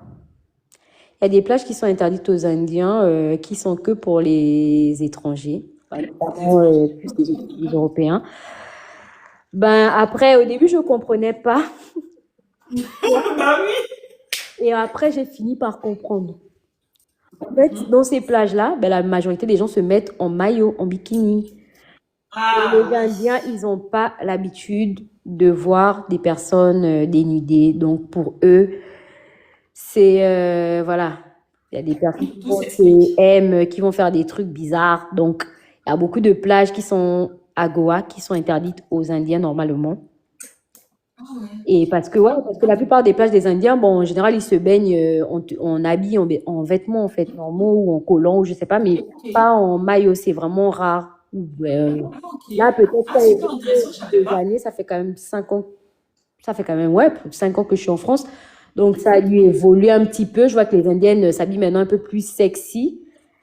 Speaker 2: Il y a des plages qui sont interdites aux Indiens, qui sont que pour les étrangers, ouais,
Speaker 1: les
Speaker 2: notamment
Speaker 1: étrangers.
Speaker 2: plus les Européens. Ben après, au début, je comprenais pas,
Speaker 1: Bah oui.
Speaker 2: et après, j'ai fini par comprendre. En fait, dans ces plages-là, ben, la majorité des gens se mettent en maillot, en bikini. Et
Speaker 1: Ah
Speaker 2: les
Speaker 1: oui.
Speaker 2: Indiens, ils n'ont pas l'habitude de voir des personnes dénudées. Donc pour eux, c'est voilà, il y a des personnes
Speaker 1: Tout s'explique.
Speaker 2: qui aiment, qui vont faire des trucs bizarres. Donc il y a beaucoup de plages qui sont à Goa, qui sont interdites aux Indiens normalement.
Speaker 1: Ah ouais.
Speaker 2: Et parce que la plupart des plages des Indiens, bon, en général, ils se baignent en habits, en vêtements, en fait, normaux ou en collants, ou je sais pas, mais
Speaker 1: Ok.
Speaker 2: pas en maillot, c'est vraiment rare.
Speaker 1: Ah, ok.
Speaker 2: Là, peut-être
Speaker 1: Ah, super intéressant, je savais
Speaker 2: des
Speaker 1: pas.
Speaker 2: années, ça fait quand même 5 ans, ça fait quand même, ouais, plus de 5 ans que je suis en France. Donc, ça a dû évoluer un petit peu. Je vois que les Indiennes s'habillent maintenant un peu plus sexy.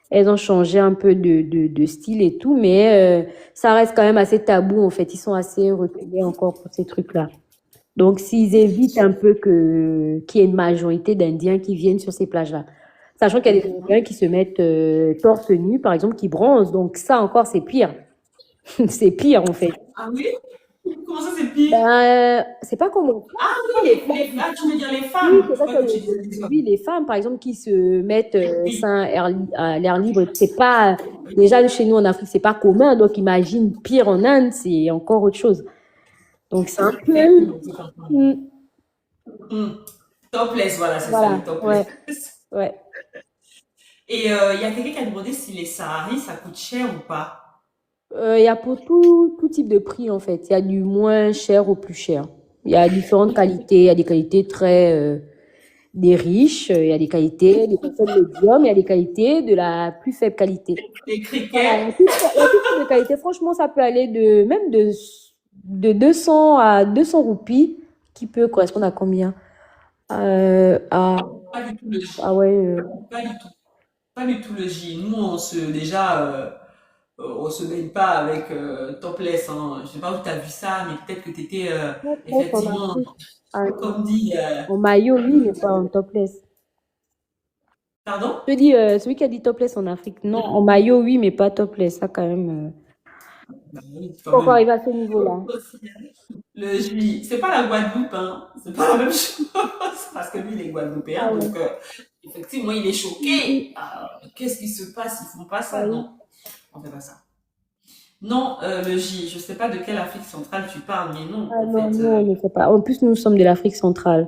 Speaker 2: Elles ont changé un peu de style et tout, mais ça reste quand même assez tabou, en fait. Ils sont assez reculés encore pour ces trucs-là. Donc, s'ils évitent un peu qu'il y ait une majorité d'Indiens qui viennent sur ces plages-là. Sachant qu'il y a des Indiens qui se mettent torse nu, par exemple, qui bronzent. Donc, ça encore, c'est pire. C'est pire, en fait.
Speaker 1: Ah oui? Comment ça, c'est pire?
Speaker 2: Ben, c'est pas comme
Speaker 1: Ah oui, ah, tu veux dire les
Speaker 2: oui,
Speaker 1: femmes.
Speaker 2: c'est
Speaker 1: Je
Speaker 2: ça
Speaker 1: crois
Speaker 2: que
Speaker 1: que tu disais les
Speaker 2: oui,
Speaker 1: hommes.
Speaker 2: les femmes, par exemple, qui se mettent
Speaker 1: Oui.
Speaker 2: seins à l'air libre, c'est pas déjà chez nous en Afrique, c'est pas commun. Donc, imagine pire en Inde, c'est encore autre chose. Donc, c'est un peu
Speaker 1: Effectivement, c'est pas mal.
Speaker 2: hmm,
Speaker 1: Hmm. Topless, voilà, c'est ça, les
Speaker 2: voilà,
Speaker 1: topless.
Speaker 2: ouais, ouais.
Speaker 1: Et il y a quelqu'un qui a demandé si les saharis, ça coûte cher ou pas.
Speaker 2: Il y a pour tout type de prix, en fait. Il y a du moins cher au plus cher. Il y a différentes qualités. Il y a des qualités des riches. Il y a des qualités des personnes médium. Il y a des qualités de la plus faible qualité.
Speaker 1: Les
Speaker 2: Voilà,
Speaker 1: criquets.
Speaker 2: il y a tout type de qualité. Franchement, ça peut aller même de 200 à 200 roupies, qui peut correspondre à combien? Euh, à,
Speaker 1: Pas du tout le
Speaker 2: ah
Speaker 1: J.
Speaker 2: ouais,
Speaker 1: Pas du tout. Pas du tout le J. Nous, déjà, on se baigne pas avec topless. Hein. Je sais pas où tu as vu ça, mais peut-être que tu étais
Speaker 2: topless en
Speaker 1: effectivement,
Speaker 2: Afrique. Ah,
Speaker 1: comme dit,
Speaker 2: en maillot, oui, mais pas en topless.
Speaker 1: pardon?
Speaker 2: Je dis, celui qui a dit topless en Afrique. Non, en maillot, oui, mais pas topless. Ça, quand même.
Speaker 1: Bah oui, quand
Speaker 2: Faut encore
Speaker 1: même.
Speaker 2: arriver à ce niveau-là.
Speaker 1: Le J, c'est pas la Guadeloupe, hein. C'est pas la même chose. Parce que lui, il est
Speaker 2: Ah
Speaker 1: guadeloupéen,
Speaker 2: ouais.
Speaker 1: donc effectivement, il est choqué. Ah, qu'est-ce qui se passe? Ils font pas
Speaker 2: Ah
Speaker 1: ça,
Speaker 2: oui.
Speaker 1: non. On fait pas ça. Non, le J, je sais pas de quelle Afrique centrale tu parles, mais non,
Speaker 2: Ah
Speaker 1: en
Speaker 2: non,
Speaker 1: fait.
Speaker 2: nous, on ne fait pas. En plus, nous sommes de l'Afrique centrale.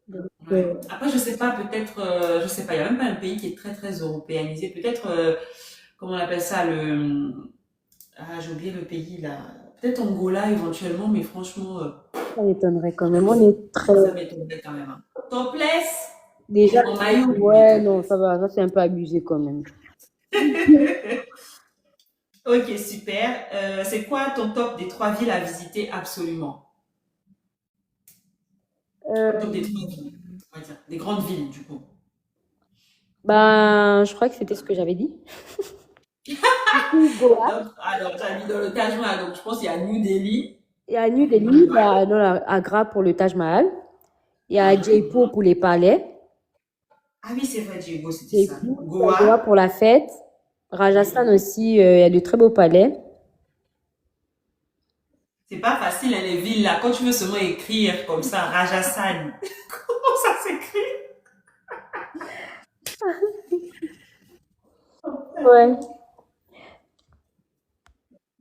Speaker 2: Donc,
Speaker 1: Ouais. Après, je sais pas, peut-être, je sais pas, il y a même pas un pays qui est très très européanisé. Peut-être, comment on appelle ça, ah, j'ai oublié le pays là. Peut-être Angola éventuellement, mais franchement,
Speaker 2: ça m'étonnerait quand même. On est très.
Speaker 1: ça m'étonnerait quand même. Hein. Topless,
Speaker 2: Déjà,
Speaker 1: en maillot, oui,
Speaker 2: ouais, non, ça
Speaker 1: topless.
Speaker 2: va. Ça, c'est un peu abusé quand même.
Speaker 1: Ok, super. C'est quoi ton top des trois villes à visiter absolument?
Speaker 2: Euh,
Speaker 1: Le top des trois villes, on va dire. Des grandes villes, du coup.
Speaker 2: Ben, je crois que c'était ce que j'avais dit. Du coup, Goa.
Speaker 1: Donc, alors, tu as mis dans le Taj Mahal, donc je pense qu'il y a New Delhi.
Speaker 2: Il y a New Delhi, il y
Speaker 1: Ouais.
Speaker 2: a Agra pour le Taj Mahal. Il y a Jaipur
Speaker 1: Mhm.
Speaker 2: pour les palais.
Speaker 1: Ah oui, c'est vrai, Diego, c'était ça.
Speaker 2: Jaipur, il y a Goa
Speaker 1: Goa.
Speaker 2: pour la fête. Rajasthan
Speaker 1: Mhm.
Speaker 2: aussi, il y a de très beaux palais.
Speaker 1: C'est pas facile, hein, les villes là. Quand tu veux seulement écrire comme ça, Rajasthan, comment ça s'écrit?
Speaker 2: Ouais.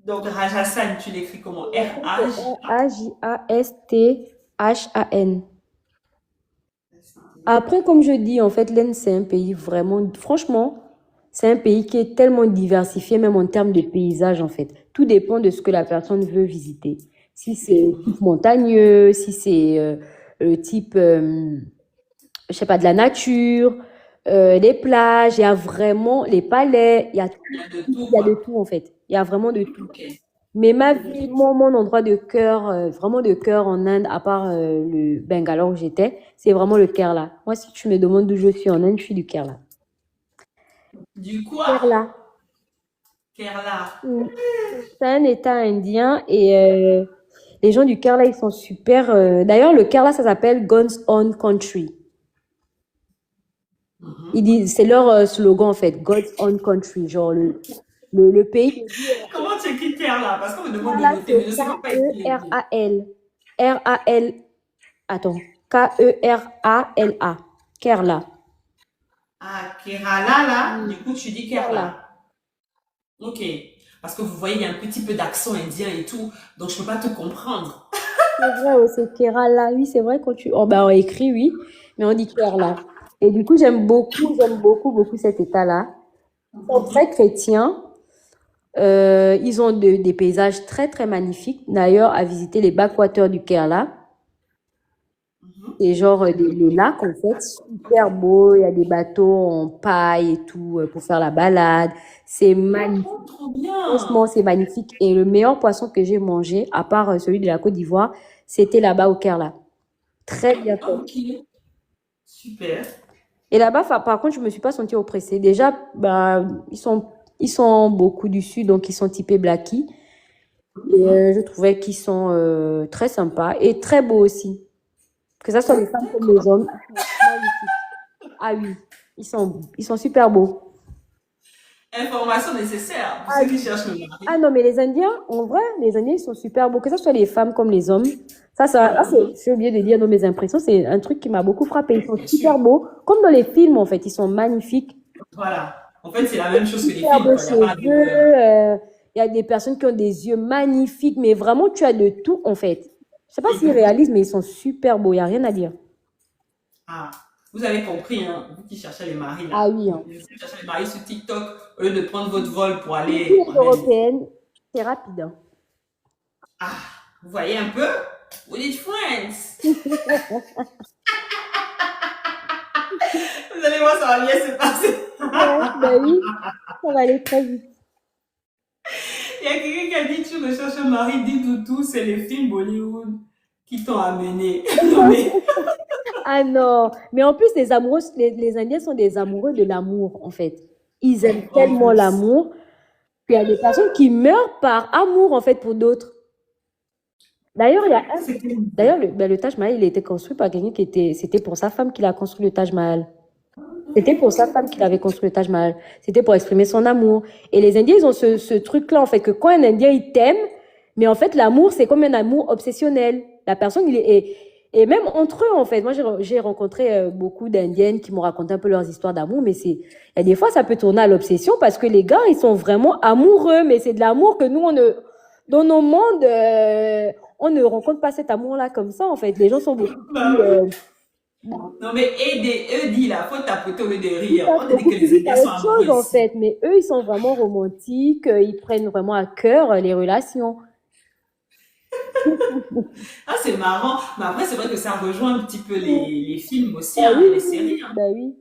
Speaker 1: Donc, Rajasthan, tu l'écris comment? R-H.
Speaker 2: Rajasthan. Après, comme je dis, en fait, l'Inde, c'est un pays vraiment, franchement, c'est un pays qui est tellement diversifié, même en termes de paysage, en fait. Tout dépend de ce que la personne veut visiter. Si c'est type montagneux, si c'est le type, je sais pas, de la nature, les plages, il y a vraiment les palais,
Speaker 1: Il y a de
Speaker 2: il
Speaker 1: tout,
Speaker 2: y a de
Speaker 1: quoi.
Speaker 2: tout, en fait. Il y a vraiment de tout.
Speaker 1: Ok.
Speaker 2: Mais ma vie, mon endroit de cœur, vraiment de cœur en Inde, à part le Bangalore où j'étais, c'est vraiment le Kerala. Moi, si tu me demandes d'où je suis en Inde, je suis du Kerala.
Speaker 1: Du quoi?
Speaker 2: Kerala.
Speaker 1: Kerala.
Speaker 2: Mm. C'est un État indien et les gens du Kerala, ils sont super. D'ailleurs, le Kerala, ça s'appelle God's Own Country. Ils
Speaker 1: Mhm.
Speaker 2: disent, c'est leur slogan en fait, God's Own Country, genre le pays de Dieu.
Speaker 1: Comment tu écris Kerala? Parce qu'on me demande de
Speaker 2: Kerala,
Speaker 1: noter, mais
Speaker 2: c'est
Speaker 1: je ne sais même pas écrire les villes.
Speaker 2: K-E-R-A-L. R-A-L. Attends. Kerala. Kerala.
Speaker 1: Ah, Kerala, là,
Speaker 2: Mm.
Speaker 1: du coup, tu dis
Speaker 2: Kerala.
Speaker 1: Kerala. Ok. Parce que vous voyez, il y a un petit peu d'accent indien et tout, donc je peux pas te comprendre.
Speaker 2: C'est vrai, oh, c'est Kerala. Oui, c'est vrai quand tu. Oh, bah, on écrit, oui, mais on dit Kerala. Et du coup, j'aime beaucoup, beaucoup cet état-là. Ils sont très chrétiens. Ils ont des paysages très, très magnifiques. D'ailleurs, à visiter les backwaters du Kerala.
Speaker 1: Mhm.
Speaker 2: C'est genre le lac, en fait, super beau. Il y a des bateaux en paille et tout pour faire la balade. C'est magnifique.
Speaker 1: Oh, trop bien.
Speaker 2: Franchement, c'est magnifique. Et le meilleur poisson que j'ai mangé, à part celui de la Côte d'Ivoire, c'était là-bas au Kerala. Très bien fait.
Speaker 1: Ok. Super.
Speaker 2: Et là-bas, par contre, je me suis pas sentie oppressée. Déjà, bah, ils sont beaucoup du sud, donc ils sont typés Blackie. Et
Speaker 1: Mhm.
Speaker 2: je trouvais qu'ils sont très sympas et très beaux aussi. Que ça soit les femmes comme les
Speaker 1: D'accord.
Speaker 2: hommes, ils sont magnifiques. Ah oui, ils sont super beaux.
Speaker 1: Information nécessaire pour
Speaker 2: Ah
Speaker 1: ceux qui
Speaker 2: oui.
Speaker 1: cherchent le
Speaker 2: Ah
Speaker 1: mari.
Speaker 2: non, mais les Indiens, en vrai, les Indiens, ils sont super beaux. Que ce soit les femmes comme les hommes.
Speaker 1: Mhm.
Speaker 2: J'ai oublié de dire dans mes impressions, c'est un truc qui m'a beaucoup frappé. Ils sont
Speaker 1: Bien sûr.
Speaker 2: super beaux. Comme dans les films, en fait. Ils sont magnifiques.
Speaker 1: Voilà. En fait, c'est la même chose que les
Speaker 2: Super
Speaker 1: films,
Speaker 2: beaux
Speaker 1: quoi. Il n'y a pas de.
Speaker 2: cheveux. Il y a des personnes qui ont des yeux magnifiques. Mais vraiment, tu as de tout, en fait. Je sais pas s'ils
Speaker 1: Mhm.
Speaker 2: réalisent, mais ils sont super beaux. Il n'y a rien à dire.
Speaker 1: Ah, vous avez compris, hein, vous qui cherchez les maris,
Speaker 2: Ah
Speaker 1: là.
Speaker 2: oui, hein.
Speaker 1: Vous qui cherchez les maris sur TikTok, au lieu de prendre votre vol pour
Speaker 2: Surtout
Speaker 1: aller
Speaker 2: les
Speaker 1: en Inde.
Speaker 2: européennes, c'est rapide, hein.
Speaker 1: Ah, vous voyez un peu? We need friends. Vous allez voir, ça va bien se passer.
Speaker 2: Ouais, bah oui, ça va aller très vite.
Speaker 1: Il y a quelqu'un qui a dit, tu recherches un mari, dis tout, c'est les films Bollywood qui t'ont amené. Non mais,
Speaker 2: Ah non, mais en plus, les Indiens sont des amoureux de l'amour, en fait. Ils aiment
Speaker 1: en
Speaker 2: tellement
Speaker 1: plus.
Speaker 2: l'amour qu'il y a des personnes qui meurent par amour, en fait, pour d'autres. D'ailleurs, il y a un
Speaker 1: C'est
Speaker 2: film. D'ailleurs, le Taj Mahal, il a été construit par quelqu'un c'était pour sa femme qu'il a construit le Taj Mahal. C'était pour sa femme qu'il avait construit le Taj Mahal. C'était pour exprimer son amour. Et les Indiens, ils ont ce truc-là, en fait, que quand un Indien, il t'aime, mais en fait, l'amour, c'est comme un amour obsessionnel. La personne, et même entre eux, en fait. Moi, j'ai rencontré beaucoup d'Indiennes qui m'ont raconté un peu leurs histoires d'amour, mais il y a des fois, ça peut tourner à l'obsession parce que les gars, ils sont vraiment amoureux, mais c'est de l'amour que nous, dans nos mondes, on ne rencontre pas cet amour-là comme ça, en fait. Les gens sont beaucoup
Speaker 1: bah
Speaker 2: plus,
Speaker 1: oui. Non mais, eux dit là, faut tapoter au lieu de
Speaker 2: ils
Speaker 1: rire. On
Speaker 2: passent
Speaker 1: a dit
Speaker 2: beaucoup
Speaker 1: que les
Speaker 2: plus
Speaker 1: Indiens
Speaker 2: à
Speaker 1: sont
Speaker 2: autre chose,
Speaker 1: amoureux
Speaker 2: en
Speaker 1: ici.
Speaker 2: fait. Mais eux, ils sont vraiment romantiques, ils prennent vraiment à cœur les relations.
Speaker 1: Ah, c'est marrant. Mais après, c'est vrai que ça rejoint un petit peu
Speaker 2: Mm.
Speaker 1: les films aussi,
Speaker 2: Bah
Speaker 1: hein,
Speaker 2: oui,
Speaker 1: et les
Speaker 2: oui,
Speaker 1: séries,
Speaker 2: oui,
Speaker 1: hein.
Speaker 2: bah oui.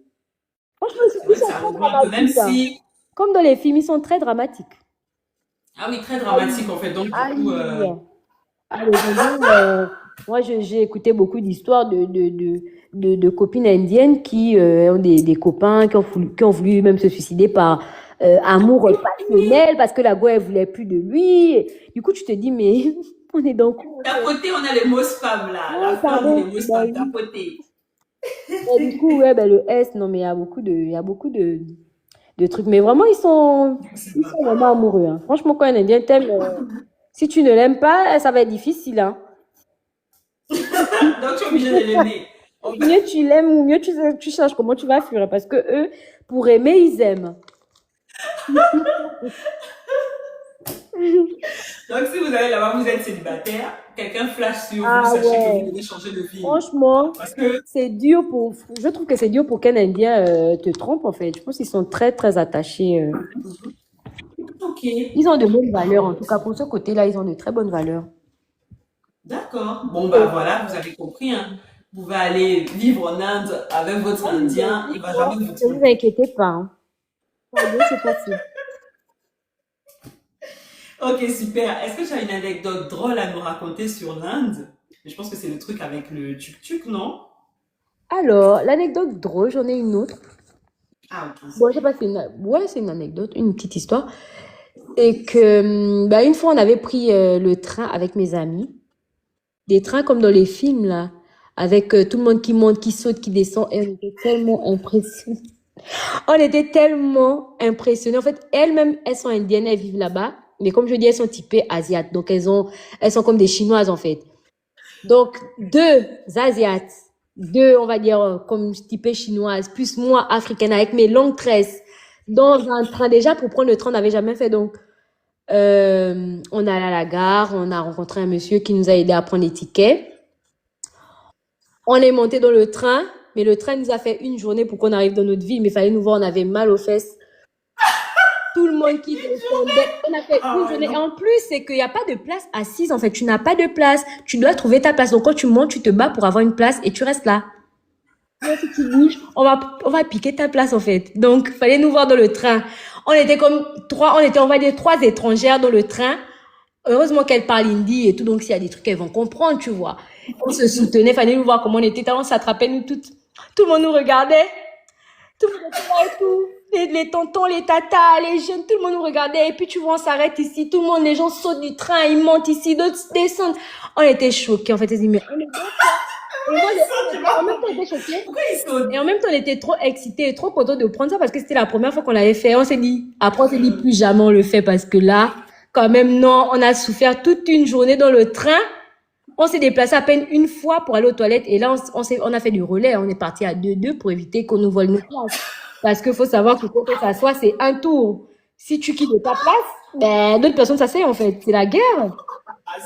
Speaker 2: Franchement,
Speaker 1: C'est
Speaker 2: ils
Speaker 1: vrai que
Speaker 2: sont
Speaker 1: ça
Speaker 2: très
Speaker 1: rejoint un peu, même
Speaker 2: dramatiques, hein.
Speaker 1: si.
Speaker 2: Comme dans les films, ils sont très dramatiques.
Speaker 1: Ah oui, très
Speaker 2: Ah
Speaker 1: dramatique
Speaker 2: oui.
Speaker 1: en fait. Donc, du
Speaker 2: Ah
Speaker 1: coup,
Speaker 2: oui. Ah, les Indiens, Moi, j'ai écouté beaucoup d'histoires de copines indiennes qui ont des copains qui ont voulu même se suicider par amour passionnel parce que la go, elle voulait plus de lui. Du coup, tu te dis, mais on est dans quoi?
Speaker 1: Tapoter, on a les mots spam là.
Speaker 2: Ouais,
Speaker 1: La fleur dit les
Speaker 2: pardon.
Speaker 1: mots
Speaker 2: Bah
Speaker 1: spam,
Speaker 2: oui.
Speaker 1: tapoter.
Speaker 2: Et du coup, ouais, bah, le S, non, mais il y a beaucoup de trucs. Mais vraiment,
Speaker 1: C'est
Speaker 2: ils
Speaker 1: pas
Speaker 2: sont vraiment
Speaker 1: mal.
Speaker 2: amoureux, hein. Franchement, quand un Indien t'aime, si tu ne l'aimes pas, ça va être difficile, hein.
Speaker 1: Donc, tu es obligé de l'aimer. On va-
Speaker 2: Mieux tu l'aimes, ou mieux tu cherches comment tu vas fuir. Parce que eux, pour aimer, ils aiment.
Speaker 1: Donc, si vous allez là-bas, vous êtes célibataire, quelqu'un flash sur vous,
Speaker 2: Ah
Speaker 1: sachez que vous
Speaker 2: ouais.
Speaker 1: devez changer de vie.
Speaker 2: Franchement,
Speaker 1: Parce que,
Speaker 2: c'est dur pour. Je trouve que c'est dur pour qu'un Indien te trompe, en fait. Je pense qu'ils sont très, très attachés.
Speaker 1: ok,
Speaker 2: Ils ont de bonnes valeurs, en tout cas. Pour ce côté-là, ils ont de très bonnes valeurs.
Speaker 1: d'accord. Bon, bah voilà, vous avez compris, hein. Vous pouvez aller vivre en Inde avec votre
Speaker 2: Ah, mais
Speaker 1: Indien, il va jamais vous
Speaker 2: ne vous
Speaker 1: tromper.
Speaker 2: inquiétez pas, hein. Ça va bien se passer.
Speaker 1: Ok, super. Est-ce que tu as une anecdote drôle à nous raconter sur l'Inde? Je pense que c'est le truc avec le tuk-tuk, non?
Speaker 2: Alors, l'anecdote drôle, j'en ai une autre.
Speaker 1: Ah, ok.
Speaker 2: Bon, je sais pas, ouais, c'est une anecdote, une petite histoire. C'est que, bah, une fois, on avait pris le train avec mes amis. Des trains comme dans les films, là. Avec tout le monde qui monte, qui saute, qui descend. Et on était tellement impressionnés. On était tellement impressionnés. En fait, elles-mêmes, elles sont indiennes, elles vivent là-bas. Mais comme je dis, elles sont typées asiates. Donc, elles sont comme des Chinoises, en fait. Donc, deux Asiates, deux, on va dire, comme typées chinoises, plus moi, africaine, avec mes longues tresses, dans un train. Déjà, pour prendre le train, on n'avait jamais fait. Donc, on est allé à la gare, on a rencontré un monsieur qui nous a aidé à prendre les tickets. On est monté dans le train, mais le train nous a fait une journée pour qu'on arrive dans notre ville. Mais il fallait nous voir, on avait mal aux fesses. Tout le monde qui descendait. On a fait
Speaker 1: Ah
Speaker 2: une
Speaker 1: ouais,
Speaker 2: journée. Et
Speaker 1: non.
Speaker 2: en plus, c'est qu'il n'y a pas de place assise. En fait, tu n'as pas de place. Tu dois trouver ta place. Donc, quand tu montes, tu te bats pour avoir une place et tu restes là. Sinon, si tu bouges, on va piquer ta place, en fait. Donc, il fallait nous voir dans le train. On était comme trois, on va dire, trois étrangères dans le train. Heureusement qu'elle parle hindi et tout, donc s'il y a des trucs qu'elles vont comprendre, tu vois. On se soutenait, fallait nous voir comment on était, on s'attrapait nous toutes. Tout le monde nous regardait, tout le monde était là et tout. Les tontons, les tatas, les jeunes, tout le monde nous regardait. Et puis tu vois, on s'arrête ici, tout le monde, les gens sautent du train, ils montent ici, d'autres descendent. On était choqués, en fait, on s'est dit, mais on est d'accord. Et moi,
Speaker 1: Pourquoi ils sautent? J'ai
Speaker 2: en
Speaker 1: pas
Speaker 2: même temps, on
Speaker 1: compris.
Speaker 2: était choqués.
Speaker 1: Pourquoi ils sautent?
Speaker 2: Et en même temps, on était trop excités et trop contents de prendre ça parce que c'était la première fois qu'on l'avait fait. On s'est dit, après, on s'est dit, plus jamais on le fait parce que là, quand même, non, on a souffert toute une journée dans le train. On s'est déplacé à peine une fois pour aller aux toilettes et là, on a fait du relais. On est parti à deux pour éviter qu'on nous vole nos places. Parce qu'il faut savoir que quand on s'assoit, c'est un tour. Si tu quittes ta place, ben, d'autres personnes s'asseyent en fait. C'est la guerre.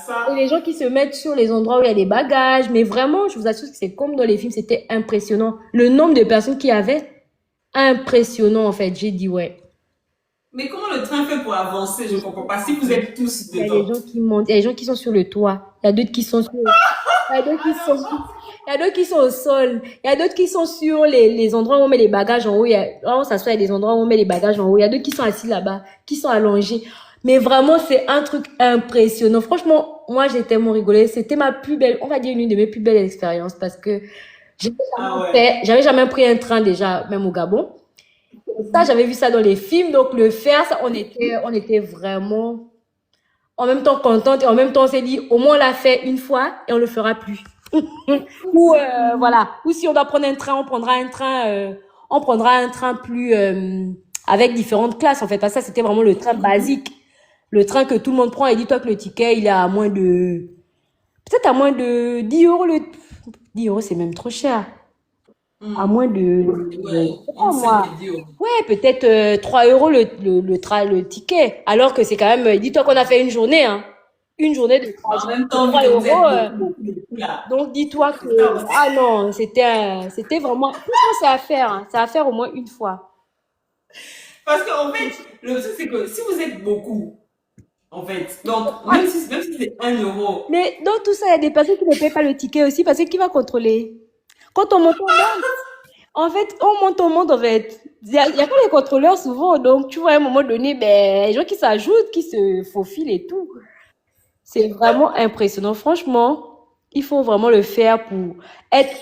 Speaker 1: Ah,
Speaker 2: Et les
Speaker 1: ça.
Speaker 2: gens qui se mettent sur les endroits où il y a des bagages. Mais vraiment, je vous assure que c'est comme dans les films, c'était impressionnant. Le nombre de personnes qu'il y avait, impressionnant en fait. J'ai dit ouais.
Speaker 1: Mais comment le train fait pour avancer? Je comprends pas. Si vous êtes tous
Speaker 2: Il y a des
Speaker 1: dedans.
Speaker 2: gens qui montent, il y a des gens qui sont sur le toit. Il y a d'autres qui sont sur, il y a d'autres qui sont, il y a d'autres qui sont au sol. Il y a d'autres qui sont sur les endroits où on met les bagages en haut. Là, on s'assoit, il y a des endroits où on met les bagages en haut. Il y a d'autres qui sont assis là-bas, qui sont allongés. Mais vraiment, c'est un truc impressionnant. Franchement, moi, j'ai tellement rigolé. C'était ma plus belle, on va dire une de mes plus belles expériences parce que
Speaker 1: Ah ouais.
Speaker 2: j'avais jamais pris un train déjà, même au Gabon. Ça, j'avais vu ça dans les films. Donc, le faire, ça, on était vraiment en même temps contente et en même temps on s'est dit au moins on l'a fait une fois et on le fera plus. Ou voilà. Ou si on doit prendre un train, on prendra un train plus avec différentes classes en fait. Parce que ça c'était vraiment le train basique, le train que tout le monde prend et dis-toi que le ticket il est à moins de peut-être à moins de 10 euros le 10 euros c'est même trop cher. À moins
Speaker 1: Ouais,
Speaker 2: je sais pas
Speaker 1: une scène
Speaker 2: moi.
Speaker 1: vidéo.
Speaker 2: Ouais, peut-être 3 euros le ticket. Alors que c'est quand même, dis-toi qu'on a fait une journée, hein. Une journée de
Speaker 1: Mais en même temps, vu
Speaker 2: 3
Speaker 1: que vous
Speaker 2: euros.
Speaker 1: êtes beaucoup, là,
Speaker 2: Donc dis-toi que,
Speaker 1: c'est ça aussi.
Speaker 2: ah non, c'était vraiment, franchement, c'est à faire, hein. C'est à faire au moins une fois.
Speaker 1: Parce qu'en fait, le truc, c'est que si vous êtes beaucoup, en fait, donc, même si c'est 1 euro,
Speaker 2: Mais dans tout ça, il y a des personnes qui ne payent pas le ticket aussi parce que qui va contrôler? Quand on monte, on monte. En fait, on monte, en fait. Il y a pas les contrôleurs souvent. Donc, tu vois, à un moment donné, ben, les gens qui s'ajoutent, qui se faufilent et tout. C'est vraiment impressionnant, franchement. Il faut vraiment le faire pour être...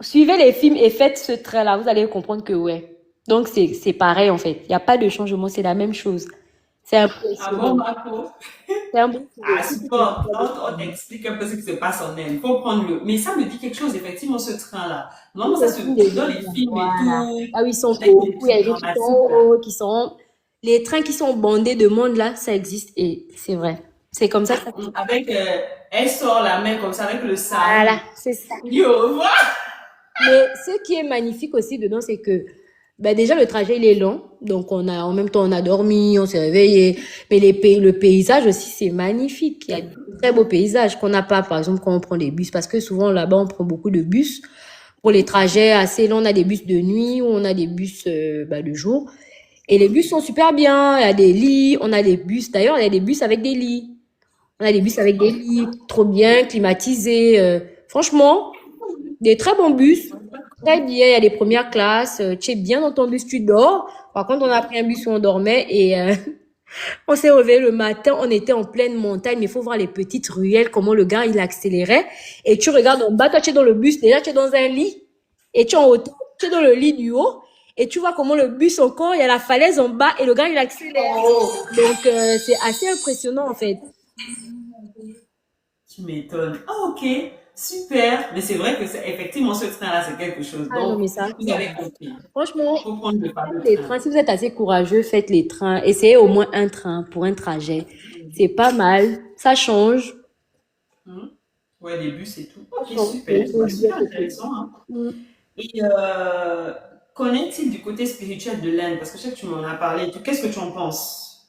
Speaker 2: Suivez les films et faites ce train-là. Vous allez comprendre que ouais. Donc, c'est pareil, en fait. Il n'y a pas de changement, c'est la même chose. C'est
Speaker 1: Ah bon,
Speaker 2: impressionnant.
Speaker 1: Marco?
Speaker 2: C'est impressionnant.
Speaker 1: Ah, super. On t'explique un peu ce qui se passe en Inde. Il faut prendre le. Mais ça me dit quelque chose, effectivement, ce train-là.
Speaker 2: Tous
Speaker 1: Normalement, ça
Speaker 2: les
Speaker 1: se.
Speaker 2: films des
Speaker 1: Dans les
Speaker 2: Indiens,
Speaker 1: films et
Speaker 2: voilà.
Speaker 1: tout,
Speaker 2: Là où ils sont
Speaker 1: avec des
Speaker 2: beaucoup, il y a
Speaker 1: petites
Speaker 2: des gens qui sont
Speaker 1: dramatiques,
Speaker 2: en
Speaker 1: là.
Speaker 2: haut, qui sont... Les trains qui sont bandés de monde, là, ça existe et c'est vrai. C'est comme ça que ça fonctionne.
Speaker 1: Avec, elle sort la main comme ça, avec le
Speaker 2: Voilà,
Speaker 1: salut.
Speaker 2: c'est ça.
Speaker 1: Dis au revoir.
Speaker 2: Mais ce qui est magnifique aussi dedans, c'est que ben déjà le trajet il est long, donc on a en même temps on a dormi, on s'est réveillé, mais le paysage aussi c'est magnifique. Il y a de très beaux paysages qu'on n'a pas, par exemple quand on prend des bus, parce que souvent là-bas on prend beaucoup de bus pour les trajets assez longs. On a des bus de nuit ou on a des bus ben, de jour, et les bus sont super bien. Il y a des lits, on a des bus. D'ailleurs il y a des bus avec des lits. On a des bus avec des lits, trop bien climatisés. Franchement, des très bons bus. Très bien, il y a des premières classes. Tu es bien dans ton bus, tu dors. Par contre, on a pris un bus où on dormait et on s'est réveillé le matin. On était en pleine montagne, mais il faut voir les petites ruelles, comment le gars il accélérait. Et tu regardes en bas, toi tu es dans le bus, déjà tu es dans un lit et tu es en hauteur, tu es dans le lit du haut. Et tu vois comment le bus encore, il y a la falaise en bas et le gars il accélère.
Speaker 1: Oh,
Speaker 2: Donc c'est assez impressionnant en fait.
Speaker 1: tu m'étonnes. Ah, ok. Super. Mais c'est vrai que effectivement, ce train-là, c'est quelque chose.
Speaker 2: Ah non
Speaker 1: Donc,
Speaker 2: mais ça,
Speaker 1: vous avez compris.
Speaker 2: franchement,
Speaker 1: Il faut prendre le
Speaker 2: faites
Speaker 1: fameux
Speaker 2: les
Speaker 1: train.
Speaker 2: trains. Si vous êtes assez courageux, faites les trains. Essayez au moins un train pour un trajet. C'est pas mal. Ça change.
Speaker 1: Hmm. Ouais, les bus et tout.
Speaker 2: Ça
Speaker 1: Ok,
Speaker 2: change.
Speaker 1: super. Bah, super intéressant, hein.
Speaker 2: Mm.
Speaker 1: Et qu'en est-il du côté spirituel de l'Inde? Parce que je sais que tu m'en as parlé. Qu'est-ce que tu en penses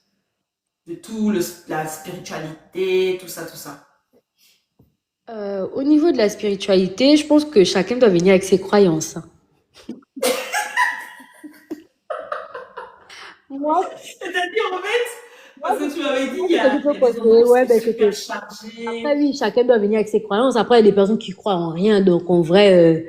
Speaker 1: de tout la spiritualité, tout ça, tout ça?
Speaker 2: Au niveau de la spiritualité, je pense que chacun doit venir avec ses croyances. Moi,
Speaker 1: C'est-à-dire, en fait, parce
Speaker 2: moi,
Speaker 1: que tu m'avais dit,
Speaker 2: moi,
Speaker 1: il y
Speaker 2: c'est ce que
Speaker 1: a,
Speaker 2: je peux
Speaker 1: il y a des
Speaker 2: conseiller.
Speaker 1: endroits où
Speaker 2: Ouais,
Speaker 1: c'est
Speaker 2: ben,
Speaker 1: super
Speaker 2: c'était. Après,
Speaker 1: chargé.
Speaker 2: oui, chacun doit venir avec ses croyances. Après, il y a des personnes qui croient en rien. Donc, en vrai,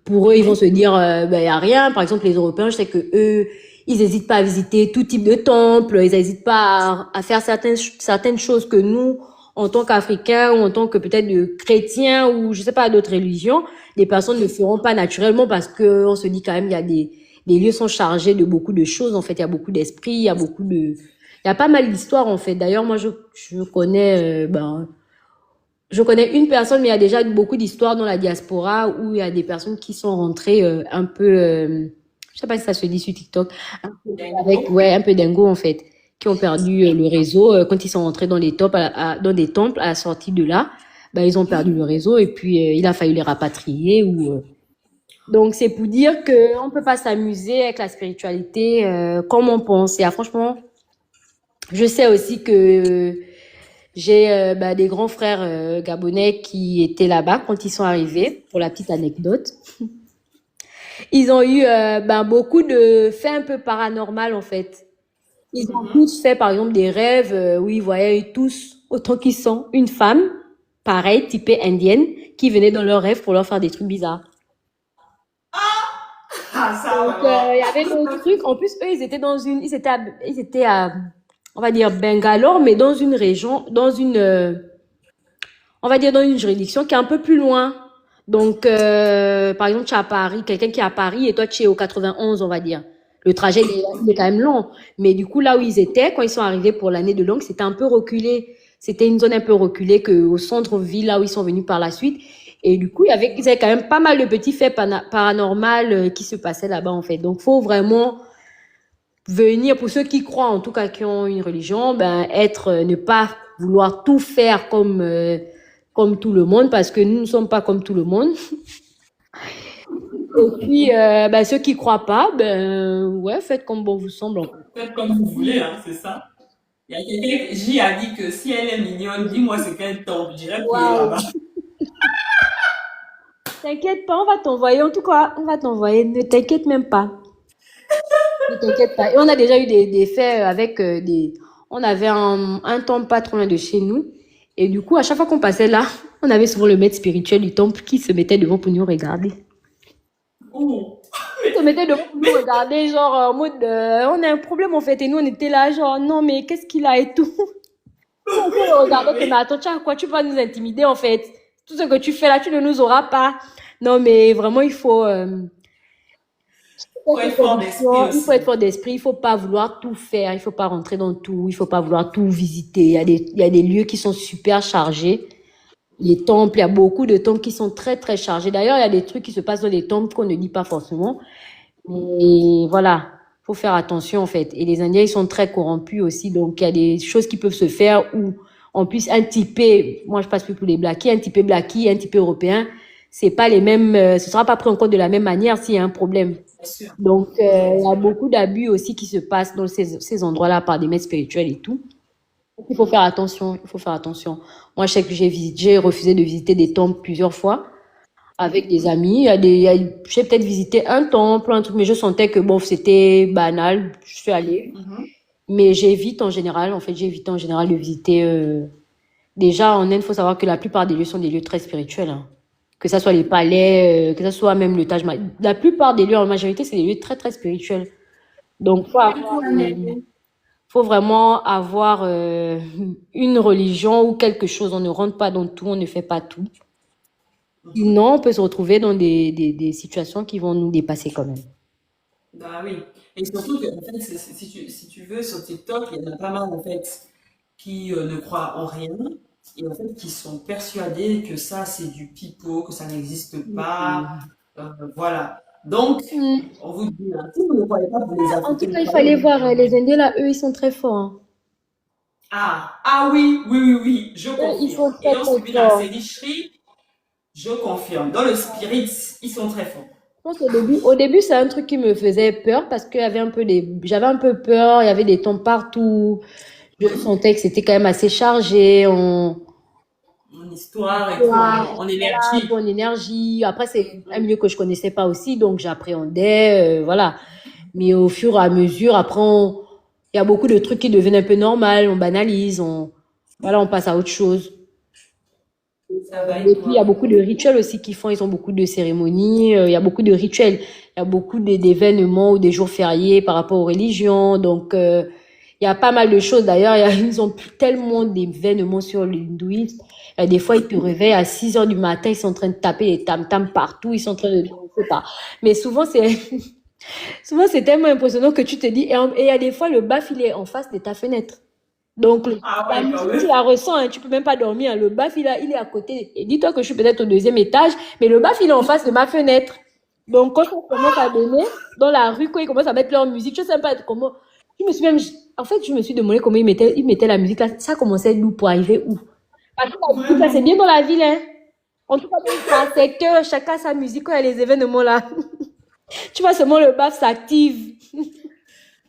Speaker 2: pour eux, ils vont se dire, ben, il y a rien. Par exemple, les Européens, je sais que eux, ils n'hésitent pas à visiter tout type de temple. Ils n'hésitent pas à faire certaines choses que nous, en tant qu'Africains ou en tant que peut-être de chrétiens ou je sais pas d'autres religions, les personnes ne feront pas naturellement parce que on se dit quand même, il y a des lieux sont chargés de beaucoup de choses. En fait, il y a beaucoup d'esprit, il y a beaucoup de, il y a pas mal d'histoires en fait. D'ailleurs, moi, je connais, ben, je connais une personne, mais il y a déjà beaucoup d'histoires dans la diaspora où il y a des personnes qui sont rentrées un peu, je sais pas si ça se dit sur TikTok, un peu avec,
Speaker 1: Dingo.
Speaker 2: ouais, un peu dingo en fait, qui ont perdu le réseau quand ils sont rentrés dans les temples, dans des temples à la sortie de là, ben ils ont perdu le réseau et puis il a fallu les rapatrier ou. Donc c'est pour dire que on peut pas s'amuser avec la spiritualité comme on pense. Et franchement, je sais aussi que j'ai bah, des grands frères gabonais qui étaient là-bas quand ils sont arrivés, pour la petite anecdote. Ils ont eu bah, beaucoup de faits un peu paranormal en fait. Ils ont
Speaker 1: Mhm.
Speaker 2: tous fait par exemple des rêves où ils voyaient tous, autant qu'ils sont, une femme, pareil, typée indienne, qui venait dans leurs rêves pour leur faire des trucs bizarres.
Speaker 1: Ah, ça,
Speaker 2: Donc
Speaker 1: vraiment.
Speaker 2: il y avait d'autres trucs. En plus, eux, ils étaient dans une, ils étaient à, on va dire Bangalore, mais dans une région, dans une on va dire dans une juridiction qui est un peu plus loin. Donc, par exemple, tu es à Paris, quelqu'un qui est à Paris et toi, tu es au 91, on va dire. Le trajet, il est quand même long. Mais du coup, là où ils étaient, quand ils sont arrivés pour l'année de langue, c'était un peu reculé. C'était une zone un peu reculée qu'au centre-ville, là où ils sont venus par la suite. Et du coup, ils avaient quand même pas mal de petits faits paranormaux qui se passaient là-bas, en fait. Donc, faut vraiment venir, pour ceux qui croient, en tout cas, qui ont une religion, ben, ne pas vouloir tout faire comme tout le monde, parce que nous ne sommes pas comme tout le monde. Et puis, ben, ceux qui croient pas, ben, ouais, faites comme bon vous semble.
Speaker 1: Faites comme vous voulez, hein, c'est ça. Il y a quelqu'un, J a dit que si elle est mignonne, dis-moi c'est qu'elle tombe. Je dirais prier
Speaker 2: Waouh!
Speaker 1: là-bas.
Speaker 2: T'inquiète pas, on va t'envoyer. En tout cas, on va t'envoyer. Ne t'inquiète même pas. Ne t'inquiète pas. Et on a déjà eu des faits avec des. On avait un temple pas trop loin de chez nous. Et du coup, à chaque fois qu'on passait là, on avait souvent le maître spirituel du temple qui se mettait devant pour nous regarder.
Speaker 1: Oh.
Speaker 2: Il se mettait devant pour nous regarder, genre en mode on a un problème en fait. Et nous, on était là, genre non, mais qu'est-ce qu'il a et tout. On peut le regarder, mais attends, tu as quoi? Tu vas nous intimider en fait. Tout ce que tu fais là, tu ne nous auras pas. Non, mais vraiment,
Speaker 1: Faut être fort d'esprit
Speaker 2: il faut être
Speaker 1: aussi.
Speaker 2: fort d'esprit, il faut pas vouloir tout faire, il faut pas rentrer dans tout, il faut pas vouloir tout visiter. Il y a des lieux qui sont super chargés. Les temples, il y a beaucoup de temples qui sont très, très chargés. D'ailleurs, il y a des trucs qui se passent dans les temples qu'on ne dit pas forcément. Et voilà, faut faire attention en fait. Et les Indiens, ils sont très corrompus aussi, donc il y a des choses qui peuvent se faire où on puisse un typé, moi je passe plus pour les blackies, un typé européen, c'est pas les mêmes, ce sera pas pris en compte de la même manière s'il y a un problème.
Speaker 1: Bien sûr.
Speaker 2: Donc il y a
Speaker 1: Effectivement.
Speaker 2: beaucoup d'abus aussi qui se passent dans ces endroits-là par des maîtres spirituels et tout. Donc, il faut faire attention, il faut faire attention. Moi, je sais que j'ai refusé de visiter des temples plusieurs fois avec des amis. J'ai peut-être visité un temple, un truc, mais je sentais que bon, c'était banal. Je suis allée.
Speaker 1: Mhm.
Speaker 2: Mais j'évite en général de visiter. Déjà, en Inde, il faut savoir que la plupart des lieux sont des lieux très spirituels, hein. Que ça soit les palais, que ça soit même le Taj Mahal. La plupart des lieux, en majorité, c'est des lieux très, très spirituels. Donc, faut vraiment avoir une religion ou quelque chose. On ne rentre pas dans tout, on ne fait pas tout.
Speaker 1: Mhm.
Speaker 2: Sinon, on peut se retrouver dans des situations qui vont nous dépasser quand même.
Speaker 1: Bah oui. Et surtout que, en fait, si tu veux, sur TikTok, il y en a pas mal, en fait, qui ne croient en rien et en fait, qui sont persuadés que ça, c'est du pipeau, que ça n'existe pas. Voilà. Donc,
Speaker 2: Mm.
Speaker 1: on vous dit, hein, si vous ne croyez pas, vous les
Speaker 2: En tout
Speaker 1: Africains,
Speaker 2: cas, il
Speaker 1: croyez.
Speaker 2: fallait voir les Indiens là, eux, ils sont très forts, hein.
Speaker 1: Ah oui, oui, oui, oui, je
Speaker 2: Eux, ils
Speaker 1: confirme.
Speaker 2: sont très
Speaker 1: Ayant
Speaker 2: très
Speaker 1: suivi la
Speaker 2: forts.
Speaker 1: série, je confirme. Dans le spirit, ils sont très forts.
Speaker 2: Je pense au début, c'est un truc qui me faisait peur parce qu'il y avait j'avais un peu peur, il y avait des temps partout. Je sentais que c'était quand même assez chargé.
Speaker 1: Mon histoire et tout,
Speaker 2: Voilà,
Speaker 1: en
Speaker 2: voilà,
Speaker 1: énergie.
Speaker 2: bonne énergie. Après, c'est un milieu que je connaissais pas aussi, donc j'appréhendais, voilà. Mais au fur et à mesure, il y a beaucoup de trucs qui deviennent un peu normal, on banalise, voilà, on passe à autre chose.
Speaker 1: Ça va et
Speaker 2: Et puis, il y a
Speaker 1: toi?
Speaker 2: beaucoup de rituels aussi qu'ils font. Ils ont beaucoup de cérémonies. Il y a beaucoup de rituels. Il y a beaucoup d'événements ou des jours fériés par rapport aux religions. Donc, il y a pas mal de choses. D'ailleurs, ils ont tellement d'événements sur l'hindouisme. Des fois, ils te réveillent à 6 heures du matin. Ils sont en train de taper les tam-tams partout. Ils sont en train de... Je sais pas. Mais souvent, c'est tellement impressionnant que tu te dis... Et il y a des fois, le baf, il est en face de ta fenêtre. Donc,
Speaker 1: Ah
Speaker 2: la
Speaker 1: ouais, quand
Speaker 2: musique, tu
Speaker 1: même.
Speaker 2: la ressens, hein, tu peux même pas dormir, hein. Le baf, il est à côté. Et dis-toi que je suis peut-être au deuxième étage, mais le baf, il est en face de ma fenêtre. Donc, quand on commence à donner, dans la rue, quand ils commencent à mettre leur musique, je sais pas comment. En fait, je me suis demandé comment ils mettaient la musique là. Ça commençait d'où pour arriver où? Parce que la musique là, c'est
Speaker 1: Vraiment.
Speaker 2: bien dans la ville, hein. En tout cas, dans un secteur, chacun a sa musique quand il y a les événements là. Tu vois seulement le baf s'active.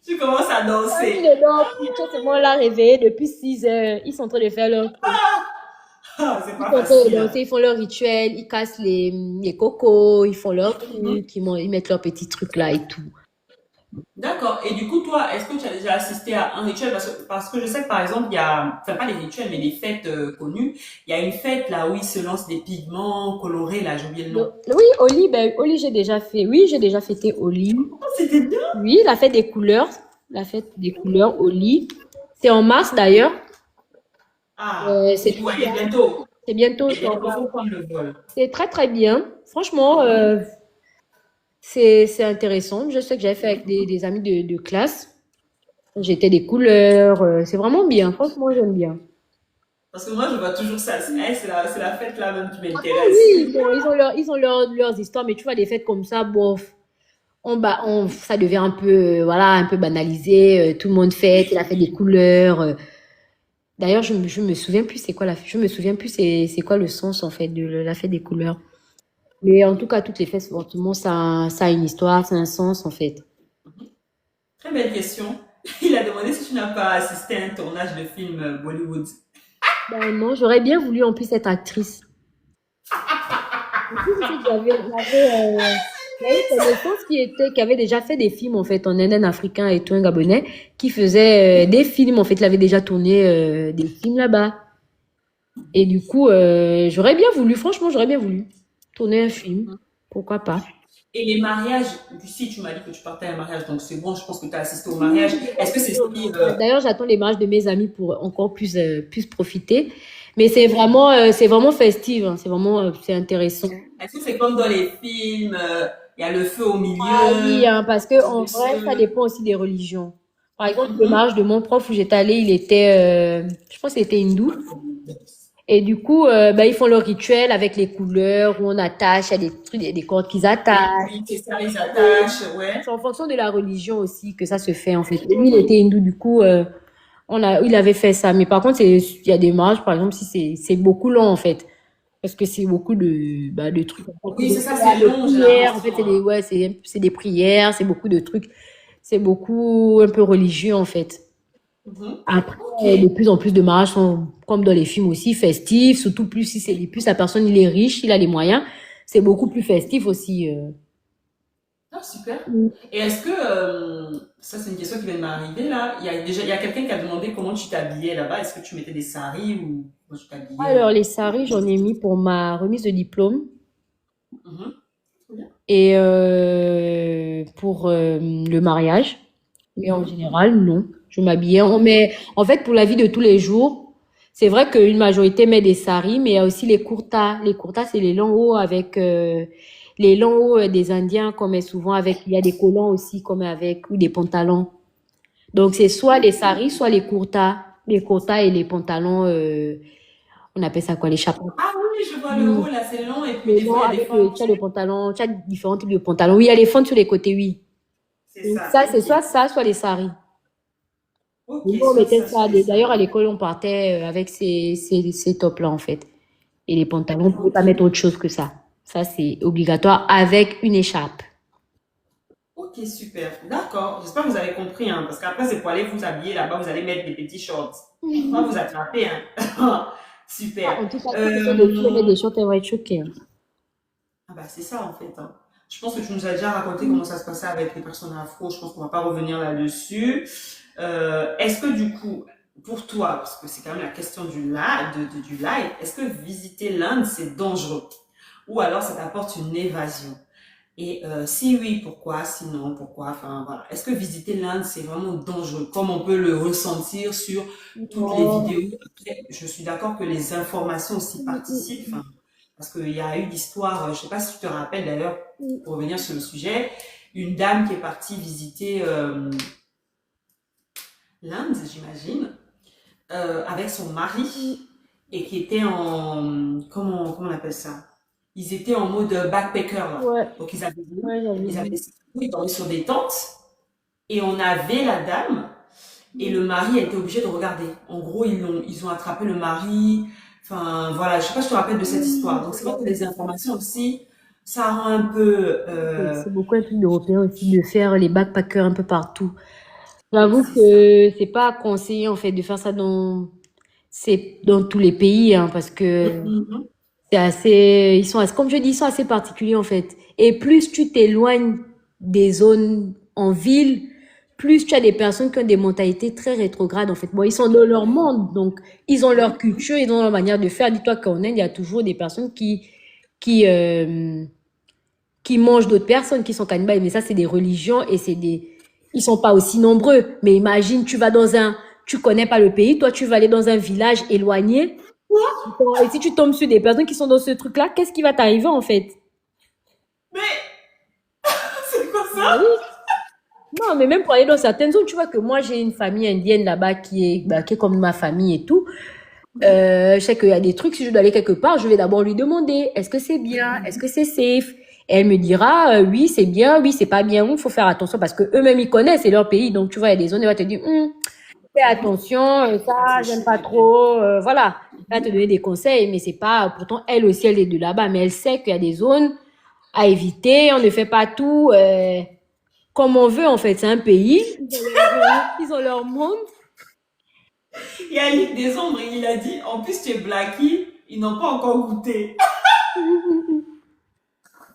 Speaker 1: Tu commences à
Speaker 2: Quand tu
Speaker 1: danser.
Speaker 2: ne dors plus, tu es seulement là réveillé depuis 6 heures. Ils sont en train de faire leur truc.
Speaker 1: Ah, c'est
Speaker 2: Ils
Speaker 1: pas
Speaker 2: sont en train de
Speaker 1: facile, hein.
Speaker 2: danser, ils font leur rituel, ils cassent les cocos, ils font leur
Speaker 1: Mhm.
Speaker 2: truc, ils mettent leurs petits trucs là et tout.
Speaker 1: D'accord. Et du coup, toi, est-ce que tu as déjà assisté à un rituel? Parce que je sais que par exemple, il y a, enfin pas des rituels, mais des fêtes connues. Il y a une fête là où ils se lancent des pigments colorés, là, j'ai oublié le nom.
Speaker 2: Oui, Oli, ben, Oli, j'ai déjà fait. Oui, j'ai déjà fêté Oli.
Speaker 1: Oh, c'était bien.
Speaker 2: Oui, la fête des couleurs. La fête des couleurs, Oli. C'est en mars d'ailleurs.
Speaker 1: Ah,
Speaker 2: C'est
Speaker 1: ouais,
Speaker 2: très
Speaker 1: il est
Speaker 2: bien.
Speaker 1: bientôt.
Speaker 2: C'est bientôt,
Speaker 1: Il est
Speaker 2: c'est en
Speaker 1: bientôt,
Speaker 2: mars.
Speaker 1: faut prendre le vol.
Speaker 2: C'est très très bien. Franchement, c'est intéressant. Je sais que j'avais fait avec des amis de classe. J'étais des couleurs. C'est vraiment bien. Franchement, j'aime bien.
Speaker 1: Parce que moi, je vois toujours ça. C'est la fête là même qui
Speaker 2: Après,
Speaker 1: m'intéresse.
Speaker 2: oui, bon, leurs histoires, mais tu vois, des fêtes comme ça, bof, ça devient un peu, voilà, un peu banalisé. Tout le monde fête, c'est la fête des couleurs. D'ailleurs, je me souviens plus c'est quoi je me souviens plus c'est quoi le sens, en fait, de la fête des couleurs. Mais en tout cas, toutes les fêtes, forcément, ça a une histoire, ça a un sens, en fait.
Speaker 1: Très belle question. Il a demandé si tu n'as pas assisté à un tournage de film Bollywood.
Speaker 2: Ben non, j'aurais bien voulu en plus être actrice. En plus, je sais que il y a une connaissance qui avait déjà fait des films, en fait, en Inde, un Africain et tout, un Gabonais, qui faisait des films, en fait, il avait déjà tourné des films là-bas. Et du coup, j'aurais bien voulu, franchement, j'aurais bien voulu tourner un film. Pourquoi pas?
Speaker 1: Et les mariages, si tu m'as dit que tu partais à un mariage, donc c'est bon, je pense que tu as assisté au
Speaker 2: Oui,
Speaker 1: mariage.
Speaker 2: j'ai déjà
Speaker 1: Est-ce que c'est
Speaker 2: assisté au
Speaker 1: si...
Speaker 2: mariage. D'ailleurs, j'attends les mariages de mes amis pour encore plus profiter. Mais c'est vraiment festif, hein. C'est vraiment, c'est intéressant.
Speaker 1: Est-ce que c'est comme dans les films, il y a le feu au
Speaker 2: Ah oui,
Speaker 1: milieu,
Speaker 2: hein, parce que
Speaker 1: le
Speaker 2: en vrai, ça
Speaker 1: monsieur.
Speaker 2: dépend aussi des religions. Par exemple, le
Speaker 1: Mhm.
Speaker 2: mariage de mon prof où j'étais allée, je pense qu'il était hindou. Et du coup, bah, ils font leur rituel avec les couleurs où on attache, il y a des trucs, des cordes qu'ils attachent.
Speaker 1: Oui, c'est ça, les attaches, ouais.
Speaker 2: C'est en fonction de la religion aussi que ça se fait en fait. Et lui, il était hindou, du coup, il avait fait ça. Mais par contre, il y a des mariages, par exemple, si c'est beaucoup long en fait. Parce que c'est beaucoup de trucs.
Speaker 1: Oui, c'est ça, c'est
Speaker 2: De
Speaker 1: long, j'ai
Speaker 2: prières. En fait,
Speaker 1: l'impression, hein.
Speaker 2: c'est des prières, c'est beaucoup de trucs. C'est beaucoup un peu religieux, en fait.
Speaker 1: Mhm.
Speaker 2: Après,
Speaker 1: Ok.
Speaker 2: de plus en plus de mariages sont, comme dans les films aussi, festifs. Surtout plus si plus la personne, il est riche, il a les moyens. C'est beaucoup plus festif aussi.
Speaker 1: Ah, super.
Speaker 2: Mm.
Speaker 1: Et est-ce que, ça c'est une question qui vient de m'arriver là, il y a quelqu'un qui a demandé comment tu t'habillais là-bas, est-ce que tu mettais des saris ou comment tu t'habillais?
Speaker 2: Alors, les saris, j'en ai mis pour ma remise de diplôme.
Speaker 1: Mhm. Trop bien.
Speaker 2: Et pour le mariage. Mais en
Speaker 1: Mhm.
Speaker 2: général, non. Je m'habillais. Mais en fait, pour la vie de tous les jours, c'est vrai qu'une majorité met des saris, mais il y a aussi les kurtas. Les kurtas, c'est les longs hauts avec les longs hauts des Indiens qu'on met souvent avec. Il y a des collants aussi qu'on met avec ou des pantalons. Donc c'est soit les saris, soit les kurtas. Les kurtas et les pantalons, on appelle ça quoi, les chapeaux.
Speaker 1: Ah oui, je vois le haut
Speaker 2: Oui.
Speaker 1: là, c'est long et puis
Speaker 2: Les
Speaker 1: des fois
Speaker 2: longs
Speaker 1: il y a des
Speaker 2: avec
Speaker 1: fentes.
Speaker 2: tu as le pantalon, tu as différents types de pantalons. Oui, il y a les fentes sur les côtés, oui.
Speaker 1: C'est
Speaker 2: Donc
Speaker 1: ça,
Speaker 2: ça, c'est
Speaker 1: ok.
Speaker 2: soit ça, soit les saris.
Speaker 1: Ok,
Speaker 2: Nous, on
Speaker 1: soit
Speaker 2: mettait
Speaker 1: ça,
Speaker 2: ça.
Speaker 1: soit les
Speaker 2: D'ailleurs, à
Speaker 1: saris.
Speaker 2: l'école, on partait avec ces tops-là, en fait. Et les pantalons, on ne pouvait pas
Speaker 1: Ok.
Speaker 2: mettre autre chose que ça. Ça, c'est obligatoire avec une écharpe.
Speaker 1: Ok, super. D'accord. J'espère que vous avez compris, hein, parce qu'après, c'est pour aller vous habiller là-bas, vous allez mettre des petits shorts. On va vous attraper, hein.
Speaker 2: Ah,
Speaker 1: Super.
Speaker 2: en tout cas, si quelqu'un de qui met
Speaker 1: Euh,
Speaker 2: des shorts, elle va être choquée, hein.
Speaker 1: Ah bah c'est ça en fait, hein. Je pense que tu nous as déjà raconté comment ça se passait avec les personnes afro. Je pense qu'on va pas revenir là-dessus. Est-ce que du coup, pour toi, parce que c'est quand même la question du live, est-ce que visiter l'Inde c'est dangereux ou alors ça t'apporte une évasion? Et si oui, pourquoi? Sinon, pourquoi? Enfin voilà. Est-ce que visiter l'Inde c'est vraiment dangereux, comme on peut le ressentir sur toutes les
Speaker 2: Non.
Speaker 1: vidéos? Après, je suis d'accord que les informations aussi participent. Enfin, parce qu'il y a eu l'histoire, je sais pas si tu te rappelles d'ailleurs, pour revenir sur le sujet, une dame qui est partie visiter l'Inde, j'imagine, avec son mari et qui était en, comment on appelle ça? Ils étaient en mode backpacker là.
Speaker 2: Ouais,
Speaker 1: Donc
Speaker 2: ouais, j'avais
Speaker 1: ils avaient
Speaker 2: vu.
Speaker 1: décidé de dormir sur des tentes et on avait la dame et le mari a été obligé de regarder. En gros, ils ont attrapé le mari. Enfin, voilà, je sais pas si tu te rappelles de cette histoire. Donc, c'est vrai que les informations aussi, ça rend un peu,
Speaker 2: C'est beaucoup un truc d'Européen aussi de faire les backpackers un peu partout. J'avoue
Speaker 1: c'est ça.
Speaker 2: que c'est pas conseillé en fait de faire ça dans tous les pays, hein, parce que
Speaker 1: Mhm.
Speaker 2: comme je dis, ils sont assez particuliers en fait. Et plus tu t'éloignes des zones en ville, plus tu as des personnes qui ont des mentalités très rétrogrades en fait. Bon, ils sont dans leur monde, donc ils ont leur culture, ils ont leur manière de faire. Dis-toi qu'en Inde, il y a toujours des personnes qui, euh, qui mangent d'autres personnes, qui sont cannibales. Mais ça, c'est des religions et ils sont pas aussi nombreux. Mais imagine, tu connais pas le pays, toi, tu vas aller dans un village éloigné. Et si tu tombes sur des personnes qui sont dans ce truc-là, qu'est-ce qui va t'arriver en fait?
Speaker 1: Mais, c'est quoi
Speaker 2: Ah
Speaker 1: ça?
Speaker 2: oui. Non, mais même pour aller dans certaines zones, tu vois que moi j'ai une famille indienne là-bas qui est comme ma famille et tout. Je sais qu'il y a des trucs, si je dois aller quelque part, je vais d'abord lui demander, est-ce que c'est bien? Est-ce que c'est safe? Et elle me dira, oui, c'est bien, oui, c'est pas bien, il faut faire attention parce que eux-mêmes ils connaissent, c'est leur pays. Donc tu vois, il y a des zones, elle va te dire, fais attention, ça, j'aime pas
Speaker 1: Réfléchir.
Speaker 2: trop, voilà. Elle va te donner des conseils, mais c'est pas, pourtant elle aussi elle est de là-bas, mais elle sait qu'il y a des zones à éviter, on ne fait pas tout comme on veut en fait. C'est un pays, ils ont leur monde.
Speaker 1: Il y a Ligue des Ombres, il a dit, en plus tu es Blackie, ils n'ont pas encore goûté.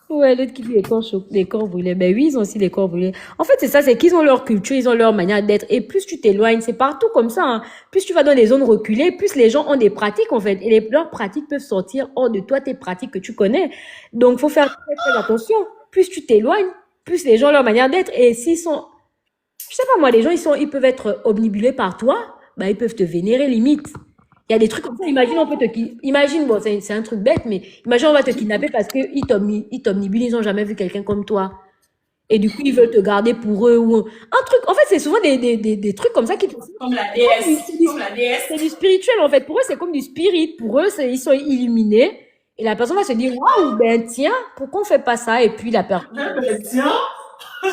Speaker 2: Ouais, l'autre qui dit les corps brûlés. Ben oui, ils ont aussi les corps brûlés. En fait, c'est ça, c'est qu'ils ont leur culture, ils ont leur manière d'être. Et plus tu t'éloignes, c'est partout comme ça, hein. Plus tu vas dans les zones reculées, plus les gens ont des pratiques, en fait. Et leurs pratiques peuvent sortir hors de toi, tes pratiques que tu connais. Donc, faut faire très, très attention. Plus tu t'éloignes, plus les gens ont leur manière d'être. Et s'ils sont, je sais pas moi, les gens, ils peuvent être obnubilés par toi, bah, ils peuvent te vénérer limite. Il Il y a des trucs comme ça. Imagine, on peut imagine, bon, c'est un truc bête, mais imagine, on va te kidnapper parce qu'ils t'omnibulent, ils n'ont jamais vu quelqu'un comme toi. Et du coup, ils veulent te garder pour eux ou un truc. En fait, c'est souvent des trucs comme ça qui te.
Speaker 1: Comme la
Speaker 2: C'est comme
Speaker 1: déesse, comme la déesse.
Speaker 2: c'est du spirituel, en fait. Pour eux, c'est comme du spirit. Pour eux, ils sont illuminés. Et la personne va se dire, waouh, ben tiens, pourquoi on fait pas ça? Et puis la personne.
Speaker 1: Tiens,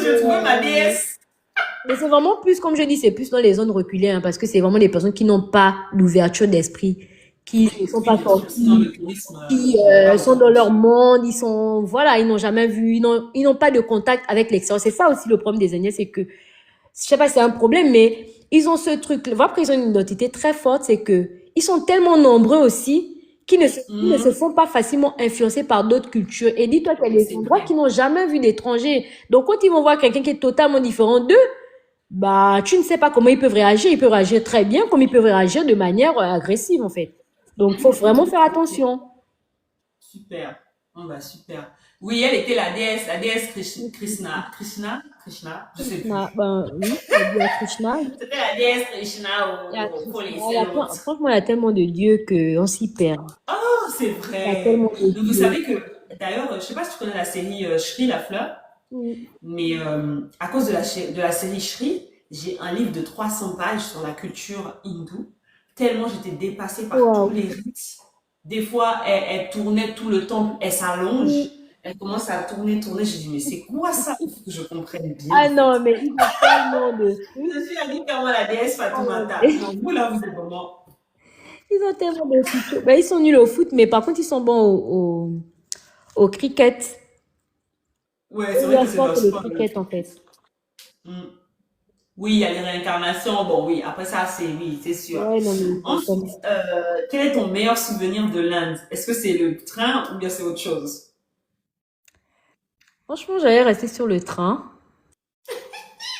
Speaker 1: j'ai trouvé ma déesse.
Speaker 2: Mais c'est vraiment plus, comme je dis, c'est plus dans les zones reculées, hein, parce que c'est vraiment des personnes qui n'ont pas l'ouverture d'esprit, qui ne sont
Speaker 1: Oui,
Speaker 2: pas
Speaker 1: bien sûr, sinon
Speaker 2: sorties,
Speaker 1: le tourisme,
Speaker 2: qui
Speaker 1: pas
Speaker 2: sont dans
Speaker 1: beaucoup.
Speaker 2: leur monde, voilà, ils n'ont jamais vu, ils n'ont pas de contact avec l'extérieur. C'est ça aussi le problème des Indiens, c'est que, je sais pas si c'est un problème, mais ils ont ce truc, voilà, après ils ont une identité très forte, c'est que ils sont tellement nombreux aussi qu'ils ne se font pas facilement influencer par d'autres cultures. Et dis-toi qu'il y a des
Speaker 1: C'est
Speaker 2: endroits
Speaker 1: vrai.
Speaker 2: qui n'ont jamais vu d'étrangers. Donc quand ils vont voir quelqu'un qui est totalement différent d'eux, bah, tu ne sais pas comment ils peuvent réagir. Ils peuvent réagir très bien, comme ils peuvent réagir de manière agressive, en fait. Donc, il faut vraiment faire
Speaker 1: Ok,
Speaker 2: attention.
Speaker 1: super. Oh, bah, super. Oui, elle était la déesse Krishna. Krishna? Krishna? Je sais
Speaker 2: Krishna,
Speaker 1: plus.
Speaker 2: ben oui, il y a Krishna,
Speaker 1: C'était la déesse Krishna
Speaker 2: il y a
Speaker 1: pour
Speaker 2: Krishna,
Speaker 1: les
Speaker 2: il y a
Speaker 1: Celotes.
Speaker 2: franchement, il y a tellement de dieux qu'on s'y perd.
Speaker 1: Oh, c'est
Speaker 2: Il y a
Speaker 1: vrai.
Speaker 2: tellement de
Speaker 1: Donc, vous
Speaker 2: dieux.
Speaker 1: savez que, d'ailleurs, je sais pas si tu connais la série Shri la fleur,
Speaker 2: Mm.
Speaker 1: mais à cause de la série Shri, j'ai un livre de 300 pages sur la culture hindoue, tellement j'étais dépassée par tous
Speaker 2: Waouh.
Speaker 1: les rites. Des fois, elle tournait tout le temple, elle s'allonge,
Speaker 2: Mm.
Speaker 1: elle commence à tourner, tourner. J'ai dit, mais c'est quoi ça? Il faut que je comprenne bien,
Speaker 2: Ah
Speaker 1: en fait.
Speaker 2: non, mais ils ont tellement de
Speaker 1: Je
Speaker 2: trucs.
Speaker 1: suis allée faire la déesse
Speaker 2: Oh là
Speaker 1: Fatoumata.
Speaker 2: là.
Speaker 1: Non, vous là, vous êtes vraiment.
Speaker 2: Ils ont tellement de culture. Ben, ils sont nuls au foot, mais par contre, ils sont bons au cricket.
Speaker 1: Ouais,
Speaker 2: Et
Speaker 1: c'est vrai
Speaker 2: leur
Speaker 1: que c'est
Speaker 2: sport,
Speaker 1: leur
Speaker 2: c'est le
Speaker 1: sport.
Speaker 2: cricket, en fait.
Speaker 1: Hmm. Oui, il y a les réincarnations. Bon, oui, après ça, c'est oui, c'est sûr.
Speaker 2: Ouais, non, mais c'est
Speaker 1: Ensuite,
Speaker 2: comme.
Speaker 1: quel est ton meilleur souvenir de l'Inde? Est-ce que c'est le train ou bien c'est autre chose?
Speaker 2: Franchement, j'allais rester sur le train.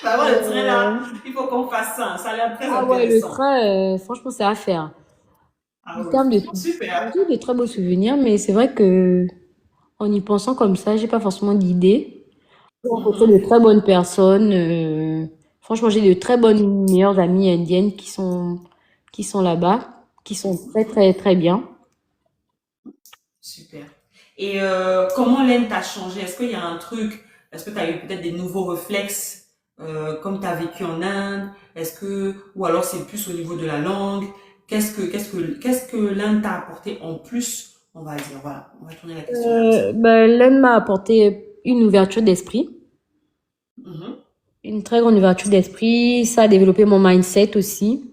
Speaker 1: Vraiment, le train là,
Speaker 2: Euh,
Speaker 1: il faut qu'on fasse ça. Ça a l'air très
Speaker 2: Ah ouais, le
Speaker 1: intéressant.
Speaker 2: train, franchement, c'est à faire.
Speaker 1: Ah
Speaker 2: En
Speaker 1: oui,
Speaker 2: termes de,
Speaker 1: super.
Speaker 2: j'ai de très beaux souvenirs, mais c'est vrai que en y pensant comme ça, j'ai pas forcément d'idée. J'ai rencontré de
Speaker 1: Mhm.
Speaker 2: très bonnes personnes. Franchement, j'ai de très bonnes meilleures amies indiennes qui sont là-bas, qui sont très très très bien.
Speaker 1: Super. Et comment l'Inde t'a changé? Est-ce qu'il y a un truc? Est-ce que tu as eu peut-être des nouveaux réflexes comme tu as vécu en Inde? Est-ce que ou alors c'est plus au niveau de la langue? Qu'est-ce que l'Inde t'a apporté en plus? On va dire voilà, on va tourner la question comme ça.
Speaker 2: Ben, l'Inde m'a apporté une ouverture d'esprit,
Speaker 1: Mhm.
Speaker 2: une très grande ouverture d'esprit. Ça a développé mon mindset aussi.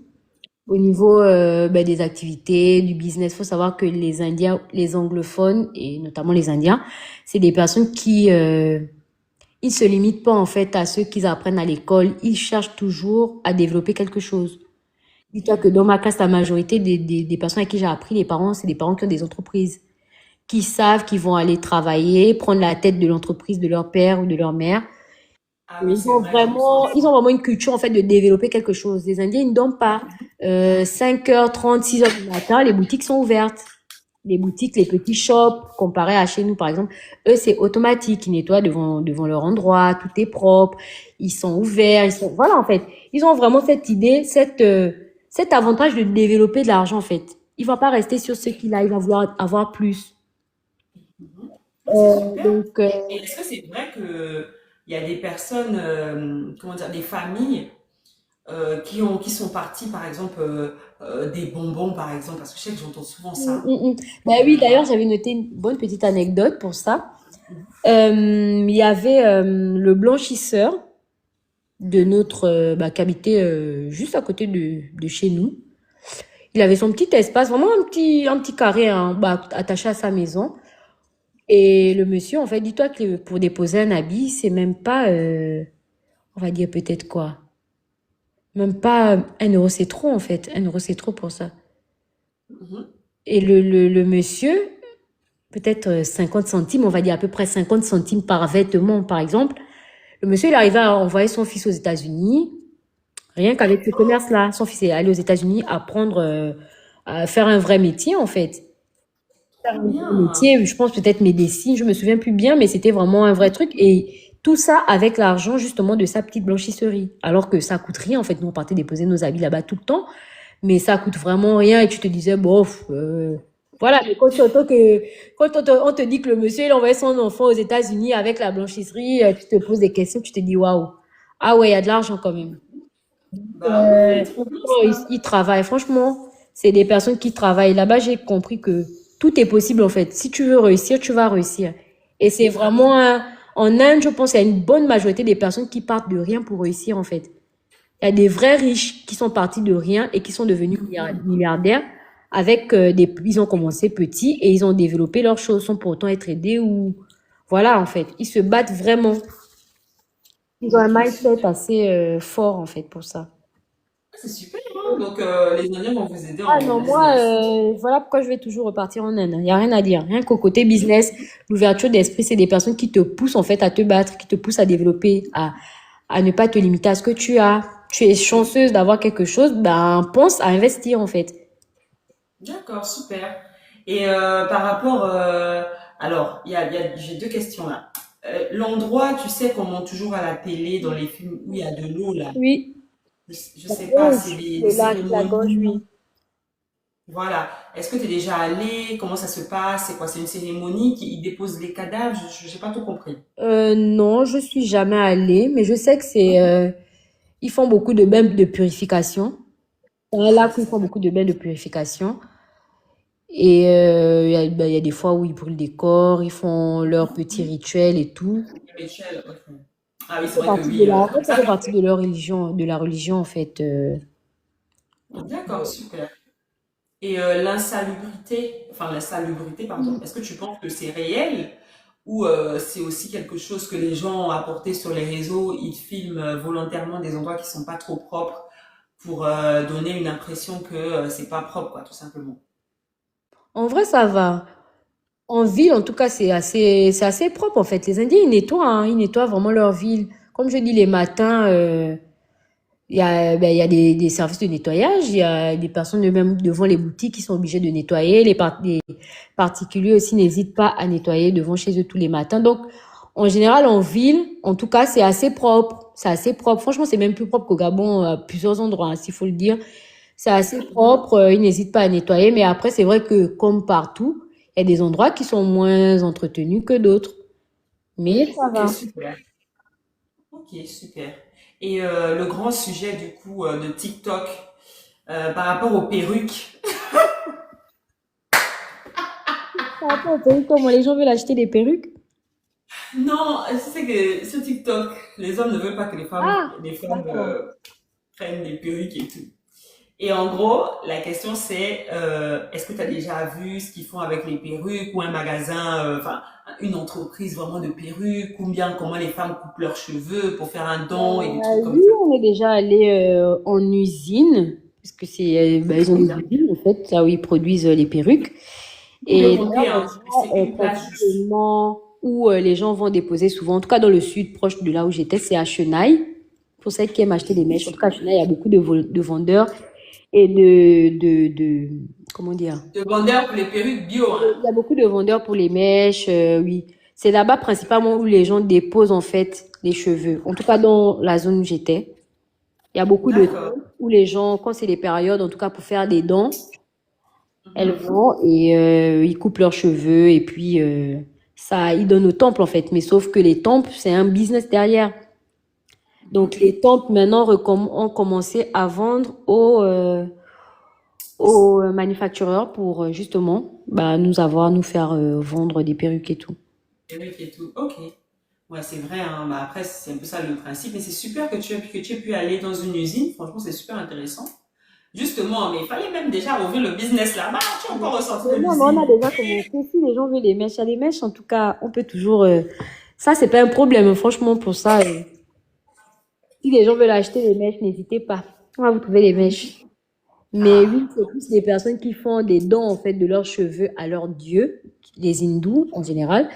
Speaker 2: Au niveau ben, des activités, du business, faut savoir que les Indiens, les anglophones et notamment les Indiens, c'est des personnes qui ils se limitent pas en fait à ce qu'ils apprennent à l'école. Ils cherchent toujours à développer quelque chose. Dis-toi que dans ma classe, la majorité des personnes à qui j'ai appris, les parents, c'est des parents qui ont des entreprises, qui savent qu'ils vont aller travailler, prendre la tête de l'entreprise de leur père ou de leur mère.
Speaker 1: Ah
Speaker 2: Et
Speaker 1: oui, c'est vrai, j'ai entendu
Speaker 2: ils
Speaker 1: ça.
Speaker 2: ont vraiment une culture en fait de développer quelque chose. Les Indiens, ils ne dorment pas. 5h30, 6h du matin, les boutiques sont ouvertes. Les boutiques, les petits shops, comparé à chez nous, par exemple, eux, c'est automatique. Ils nettoient devant leur endroit, tout est propre, ils sont ouverts, voilà, en fait. Ils ont vraiment cette idée, cet avantage de développer de l'argent, en fait. Il va pas rester sur ce qu'il a, il va vouloir avoir plus.
Speaker 1: Mhm. Ah, c'est super.
Speaker 2: Donc,
Speaker 1: Et est-ce que c'est vrai que il y a des personnes, comment dire, des familles qui sont parties, par exemple, des bonbons, par exemple, parce que je sais que j'entends souvent
Speaker 2: mm,
Speaker 1: ça.
Speaker 2: mm, mm. Bah oui, d'ailleurs, j'avais noté une bonne petite anecdote pour ça. Il y avait le blanchisseur de notre bah, qui habitait juste à côté de chez nous. Il avait son petit espace, vraiment un petit carré hein, bah, attaché à sa maison. Et le monsieur, en fait, dis-toi que pour déposer un habit, c'est même pas, on va dire peut-être quoi, même pas 1 euro, c'est trop en fait. 1 euro, c'est trop pour ça.
Speaker 1: Mhm.
Speaker 2: Et le monsieur, peut-être 50 centimes, on va dire à peu près 50 centimes par vêtement, par exemple. Le monsieur, il arrivait à envoyer son fils aux États-Unis. Rien qu'avec ce commerce-là, son fils est allé aux États-Unis apprendre à faire un vrai métier, en fait. Faire
Speaker 1: Trop
Speaker 2: un vrai
Speaker 1: bien.
Speaker 2: métier, je pense peut-être médecine, je me souviens plus bien, mais c'était vraiment un vrai truc. Et tout ça avec l'argent, justement, de sa petite blanchisserie. Alors que ça coûte rien, en fait. Nous, on partait déposer nos habits là-bas tout le temps. mais ça coûte vraiment rien et tu te disais, bof, voilà. Mais quand tu entends que, quand on te dit que le monsieur, il envoie son enfant aux États-Unis avec la blanchisserie, tu te poses des questions, tu te dis, waouh. Ah ouais, il y a de l'argent quand même.
Speaker 1: Bah oui, trop bien
Speaker 2: Oh,
Speaker 1: ça.
Speaker 2: ils travaillent, franchement, c'est des personnes qui travaillent. Là-bas, j'ai compris que tout est possible en fait. Si tu veux réussir, tu vas réussir. Et c'est vraiment en Inde, je pense qu'il y a une bonne majorité des personnes qui partent de rien pour réussir en fait. Il y a des vrais riches qui sont partis de rien et qui sont devenus milliardaires avec ils ont commencé petits et ils ont développé leurs choses sans pourtant être aidés ou voilà en fait. Ils se battent vraiment. Ils ont un
Speaker 1: Ok,
Speaker 2: mindset
Speaker 1: super.
Speaker 2: assez fort en fait pour ça.
Speaker 1: C'est super, hein. Donc, les Indiens vont vous aider
Speaker 2: Ah
Speaker 1: en
Speaker 2: non, moi,
Speaker 1: business.
Speaker 2: voilà pourquoi je vais toujours repartir en Inde. Il n'y a rien à dire. Rien qu'au côté business, l'ouverture d'esprit, c'est des personnes qui te poussent en fait à te battre, qui te poussent à développer, à ne pas te limiter à ce que tu as. Tu es chanceuse d'avoir quelque chose, ben pense à investir en fait.
Speaker 1: D'accord, super. Et par rapport, alors, j'ai deux questions là. L'endroit, tu sais, qu'on montre toujours à la télé dans les films où il y a de l'eau là.
Speaker 2: Oui,
Speaker 1: Je
Speaker 2: la
Speaker 1: sais pas, c'est
Speaker 2: gorge,
Speaker 1: des
Speaker 2: le lac, la gorge,
Speaker 1: cérémonies.
Speaker 2: oui.
Speaker 1: Voilà. Est-ce que tu es déjà allé? Comment ça se passe? C'est quoi? C'est une cérémonie qui ils déposent les cadavres? Je n'ai pas tout compris.
Speaker 2: Non, je suis jamais allée, mais je sais que ils font beaucoup de bains de purification. C'est un
Speaker 1: Ah,
Speaker 2: lac où ils
Speaker 1: ça
Speaker 2: font
Speaker 1: s'appelle
Speaker 2: beaucoup de bains de purification. Et il y a des fois où ils brûlent des corps, ils font leurs petits rituels et tout.
Speaker 1: rituel. Ok. Ah oui,
Speaker 2: Ça
Speaker 1: c'est
Speaker 2: fait
Speaker 1: vrai que
Speaker 2: partie de
Speaker 1: oui,
Speaker 2: en
Speaker 1: comme
Speaker 2: fait, ça
Speaker 1: ça.
Speaker 2: fait partie de leur religion, de la religion en fait.
Speaker 1: D'accord, super. Et l'insalubrité, enfin l'insalubrité, pardon, est-ce que tu penses que c'est réel ou c'est aussi quelque chose que les gens ont apporté sur les réseaux, ils filment volontairement des endroits qui sont pas trop propres pour donner une impression que c'est pas propre, quoi, tout simplement.
Speaker 2: En vrai, ça va. En ville, en tout cas, c'est assez propre en fait. Les Indiens, ils nettoient, hein, ils nettoient vraiment leur ville. Comme je dis, les matins, il y a des services de nettoyage. Il y a des personnes même devant les boutiques qui sont obligées de nettoyer. Les particuliers aussi n'hésitent pas à nettoyer devant chez eux tous les matins. Donc, en général, en ville, en tout cas, c'est assez propre. C'est assez propre. Franchement, c'est même plus propre qu'au Gabon à plusieurs endroits, hein, s'il faut le dire. C'est assez propre. Ils n'hésitent pas à nettoyer. Mais après, c'est vrai que comme partout, il y a des endroits qui sont moins entretenus que d'autres. Mais ça
Speaker 1: Ok,
Speaker 2: va.
Speaker 1: super. Ok, super. Et le grand sujet du coup de TikTok par rapport aux perruques.
Speaker 2: Par rapport aux perruques, comment les gens veulent acheter des perruques?
Speaker 1: Non, je sais que sur TikTok, les hommes ne veulent pas que
Speaker 2: Ah,
Speaker 1: les femmes
Speaker 2: d'accord.
Speaker 1: prennent des perruques et tout. Et en gros, la question c'est, est-ce que tu as déjà vu ce qu'ils font avec les perruques ou un magasin, enfin une entreprise vraiment de perruques, comment les femmes coupent leurs cheveux pour faire un don et des trucs comme
Speaker 2: Oui,
Speaker 1: ça.
Speaker 2: on est déjà allé en usine, parce que ils ont
Speaker 1: Trop
Speaker 2: des
Speaker 1: bien.
Speaker 2: usines en fait, là où ils produisent les perruques.
Speaker 1: Pour me
Speaker 2: Et
Speaker 1: monter,
Speaker 2: d'ailleurs, on
Speaker 1: hein,
Speaker 2: voit
Speaker 1: c'est une place juste.
Speaker 2: pratiquement où les gens vont déposer souvent, en tout cas dans le sud, proche de là où j'étais, c'est à Chenaille. Pour celles qui aiment acheter des mèches, en tout cas à Chenaille, il y a beaucoup de vendeurs et comment dire?
Speaker 1: De vendeur pour les perruques bio, hein.
Speaker 2: Il y a beaucoup de vendeurs pour les mèches, oui. C'est là-bas principalement où les gens déposent en fait les cheveux. En tout cas dans la zone où j'étais. Il y a beaucoup de
Speaker 1: D'accord.
Speaker 2: temps où les gens, quand c'est les périodes, en tout cas pour faire des dents, elles
Speaker 1: Mhm.
Speaker 2: vont et ils coupent leurs cheveux et puis ça, ils donnent au temple en fait. Mais sauf que les temples, c'est un business derrière. Donc les temples maintenant ont commencé à vendre aux manufactureurs pour justement nous faire vendre des perruques et tout.
Speaker 1: Perruques et tout. Ok. Ouais, c'est vrai, hein. Bah, après, c'est un peu ça le principe. Mais c'est super que tu aies pu aller dans une usine. Franchement, c'est super intéressant. Justement, mais il fallait même déjà ouvrir le business là-bas. Tu es encore ressorti de
Speaker 2: Non, mais on a
Speaker 1: l'usine.
Speaker 2: déjà commencé. Si les gens veulent les mèches, il y a des mèches. En tout cas, on peut toujours. Ça, c'est pas un problème, franchement, pour ça. Si les gens veulent acheter des mèches, n'hésitez pas. On va vous trouver les mèches. Mais oui,
Speaker 1: Ah,
Speaker 2: c'est plus des personnes qui font des dons en fait de leurs cheveux à leurs dieux, les hindous en général,